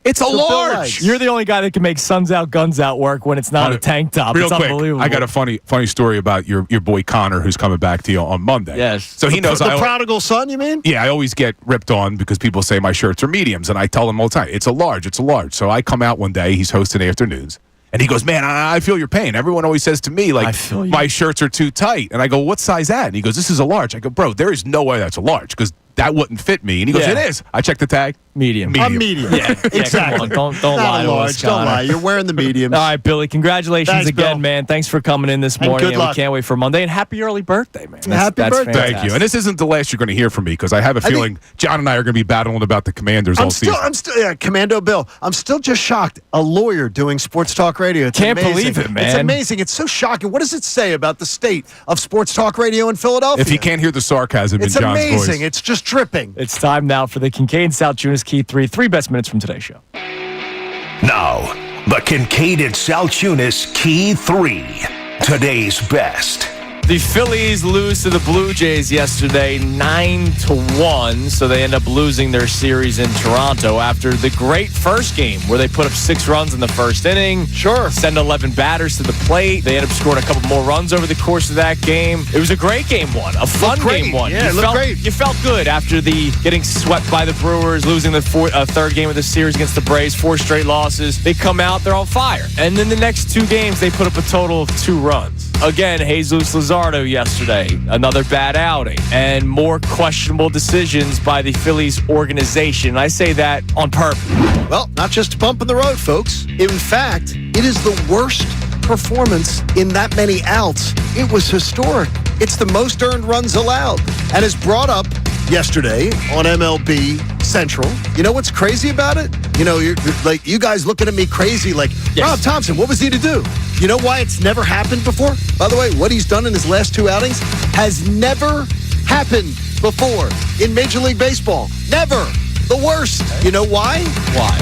It's a large. You're the only guy that can make suns out, guns out work when it's not a tank top. Real it's quick, unbelievable. I got a funny story about your boy Connor, who's coming back to you on Monday. Yes. So he knows the prodigal son, you mean? Yeah, I always get ripped on because people say my shirts are mediums, and I tell them all the time, it's a large. So I come out one day, he's hosting afternoons, and he goes, man, I feel your pain. Everyone always says to me, like, my shirts are too tight. And I go, what size that? And he goes, this is a large. I go, bro, there is no way that's a large because that wouldn't fit me. And he goes, it is. I checked the tag. Medium. I'm medium. Yeah, exactly. Don't lie to us, Don't Connor. lie. You're wearing the mediums. All right, Billy. Congratulations Thanks, again, Bill. man. Thanks for coming in this morning. good luck. We can't wait for Monday. And happy early birthday, man. Happy birthday. Fantastic. Thank you. And this isn't the last you're going to hear from me because I have a feeling John and I are going to be battling about the Commanders all season. Commando Bill. I'm still just shocked. A lawyer doing sports talk radio. It's Can't amazing. believe it, man. It's amazing. It's so shocking. What does it say about the state of sports talk radio in Philadelphia? If you can't hear the sarcasm in it's John's amazing. voice. It's just dripping. It's time now for the Kincade Salciunas Key 3. 3 best minutes from today's show. Now, the Kincade Salciunas Key 3. Today's best. The Phillies lose to the Blue Jays yesterday 9-1, so they end up losing their series in Toronto after the great first game where they put up 6 runs in the first inning. Send 11 batters to the plate. They end up scoring a couple more runs over the course of that game. It was a great game one, a fun game one. Yeah, it looked great. You felt good after the getting swept by the Brewers, losing the third game of the series against the Braves, 4 straight losses. They come out, they're on fire. And then the next 2 games, they put up a total of 2 runs. Again, Jesus Luzardo yesterday, another bad outing, and more questionable decisions by the Phillies organization. I say that on purpose. Well, not just a bump in the road, folks. In fact, it is the worst performance in that many outs. It was historic. It's the most earned runs allowed, and is brought up yesterday on MLB Central. You know what's crazy about it? You know, you're like, you guys looking at me crazy like, Rob Thompson, what was he to do? You know why it's never happened before? By the way, what he's done in his last 2 outings has never happened before in Major League Baseball. Never. The worst. You know why? Why?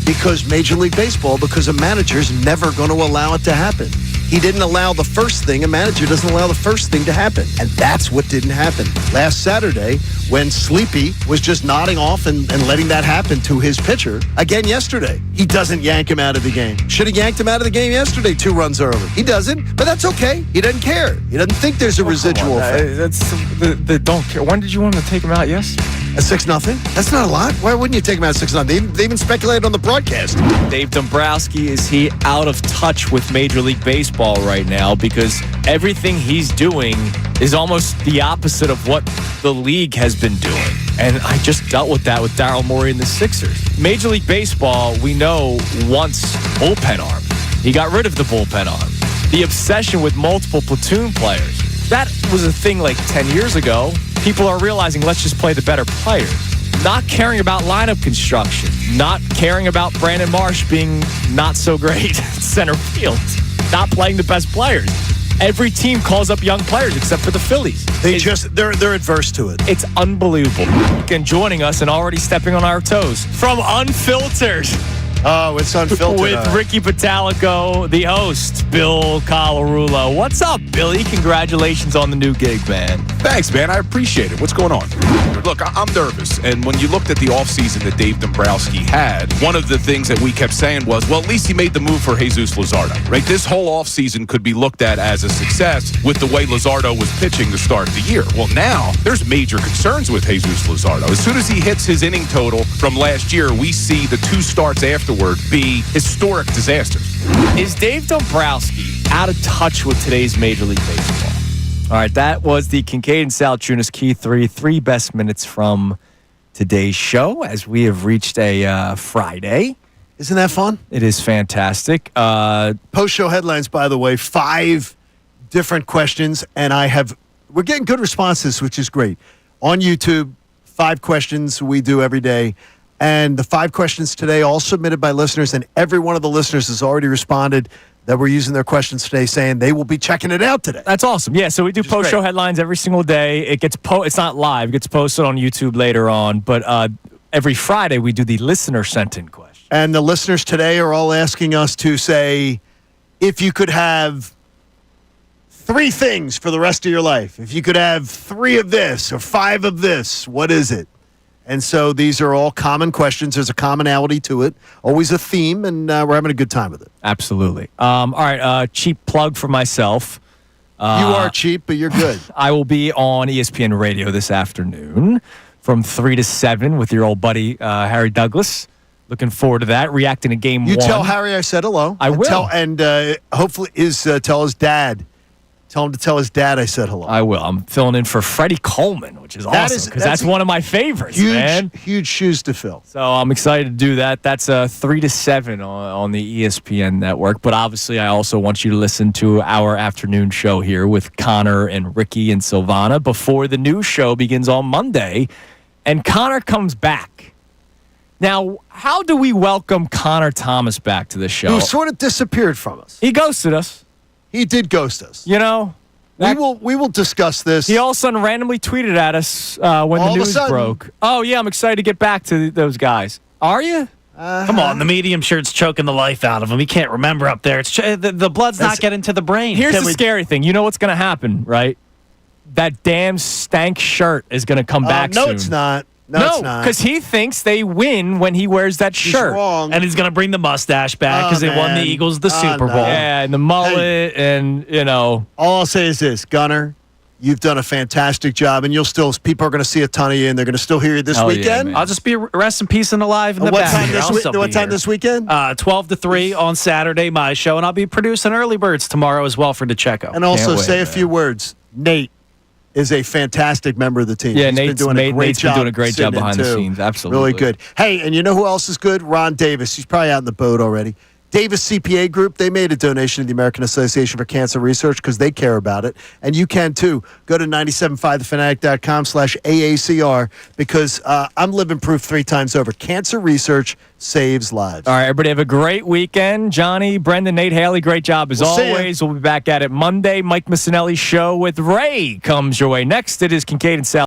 Because Major League Baseball, because a manager's never going to allow it to happen. He didn't allow the first thing. A manager doesn't allow the first thing to happen. And that's what didn't happen last Saturday when Sleepy was just nodding off and letting that happen to his pitcher. Again yesterday. He doesn't yank him out of the game. Should have yanked him out of the game yesterday 2 runs early. He doesn't, but that's okay. He doesn't care. He doesn't think there's a residual effect. That's the don't care. When did you want to take him out yesterday? At 6-0? That's not a lot. Why wouldn't you take him out 6-0? They even speculated on the broadcast. Dave Dombrowski, is he out of touch with Major League Baseball right now? Because everything he's doing is almost the opposite of what the league has been doing. And I just dealt with that with Daryl Morey and the Sixers. Major League Baseball, we know, wants bullpen arm. He got rid of the bullpen arm. The obsession with multiple platoon players. That was a thing like 10 years ago. People are realizing, let's just play the better players. Not caring about lineup construction. Not caring about Brandon Marsh being not so great at center field. Not playing the best players. Every team calls up young players except for the Phillies. They're adverse to it. It's unbelievable. And joining us and already stepping on our toes from Unfiltered. Oh, it's Unfiltered. With Ricky Bottalico, the host, Bill Karulo. What's up, Billy? Congratulations on the new gig, man. Thanks, man. I appreciate it. What's going on? Look, I'm nervous. And when you looked at the offseason that Dave Dombrowski had, one of the things that we kept saying was, well, at least he made the move for Jesus Luzardo, right? This whole offseason could be looked at as a success with the way Luzardo was pitching to start the year. Well, now there's major concerns with Jesus Luzardo. As soon as he hits his inning total from last year, we see the 2 starts afterward be historic disasters. Is Dave Dombrowski out of touch with today's Major League Baseball? All right, that was the Kincade Salciunas Key 3 best minutes from today's show as we have reached a Friday. Isn't that fun? It is fantastic. Post-show headlines, by the way, 5 different questions, and we're getting good responses, which is great. On YouTube, 5 questions we do every day. And the 5 questions today, all submitted by listeners, and every one of the listeners has already responded that we're using their questions today, saying they will be checking it out today. That's awesome. Yeah, so we do post-show headlines every single day. It gets it's not live. It gets posted on YouTube later on. But every Friday, we do the listener-sent-in question. And the listeners today are all asking us to say, if you could have 3 things for the rest of your life, if you could have 3 of this or 5 of this, what is it? And so these are all common questions. There's a commonality to it, always a theme, and we're having a good time with it. Absolutely. All right, cheap plug for myself. You are cheap, but you're good. I will be on ESPN Radio this afternoon from 3 to 7 with your old buddy Harry Douglas. Looking forward to that. Reacting to Game 1. You tell Harry I said hello. I will. Hopefully tell his dad. Tell him to tell his dad I said hello. I will. I'm filling in for Freddie Coleman, which is awesome because that's one of my favorites, man. Huge shoes to fill. So I'm excited to do that. That's 3 to 7 on the ESPN network. But obviously, I also want you to listen to our afternoon show here with Connor and Ricky and Silvana before the new show begins on Monday. And Connor comes back. Now, how do we welcome Connor Thomas back to the show? Who sort of disappeared from us. He ghosted us. He did ghost us. You know, we will discuss this. He all of a sudden randomly tweeted at us when the news broke. Oh yeah, I'm excited to get back to those guys. Are you? Come on, the medium shirt's choking the life out of him. He can't remember up there. It's the blood's not getting to the brain. Here's the scary thing. You know what's going to happen, right? That damn stank shirt is going to come back soon. No, it's not. No, it's not. Because he thinks they win when he wears that shirt. He's wrong. And he's going to bring the mustache back because they won the Eagles the Super Bowl. Yeah, and the mullet and, you know. All I'll say is this, Gunner, you've done a fantastic job, and people are going to see a ton of you, and they're going to still hear you this weekend. Yeah, I'll just be rest in peace and alive in the back. What time this weekend? 12 to 3 on Saturday, my show, and I'll be producing Early Birds tomorrow as well for DeCheco. And also say a few words. Nate is a fantastic member of the team. Yeah, Nate's been doing a great job behind the scenes. Absolutely. Really good. Hey, and you know who else is good? Ron Davis. He's probably out in the boat already. Davis CPA Group, they made a donation to the American Association for Cancer Research because they care about it. And you can too. Go to 975thefanatic.com/AACR because I'm living proof 3 times over. Cancer research saves lives. All right, everybody have a great weekend. Johnny, Brendan, Nate, Haley, great job as always. We'll be back at it Monday. Mike Missanelli's show with Ray comes your way next. It is Kincade and Sal.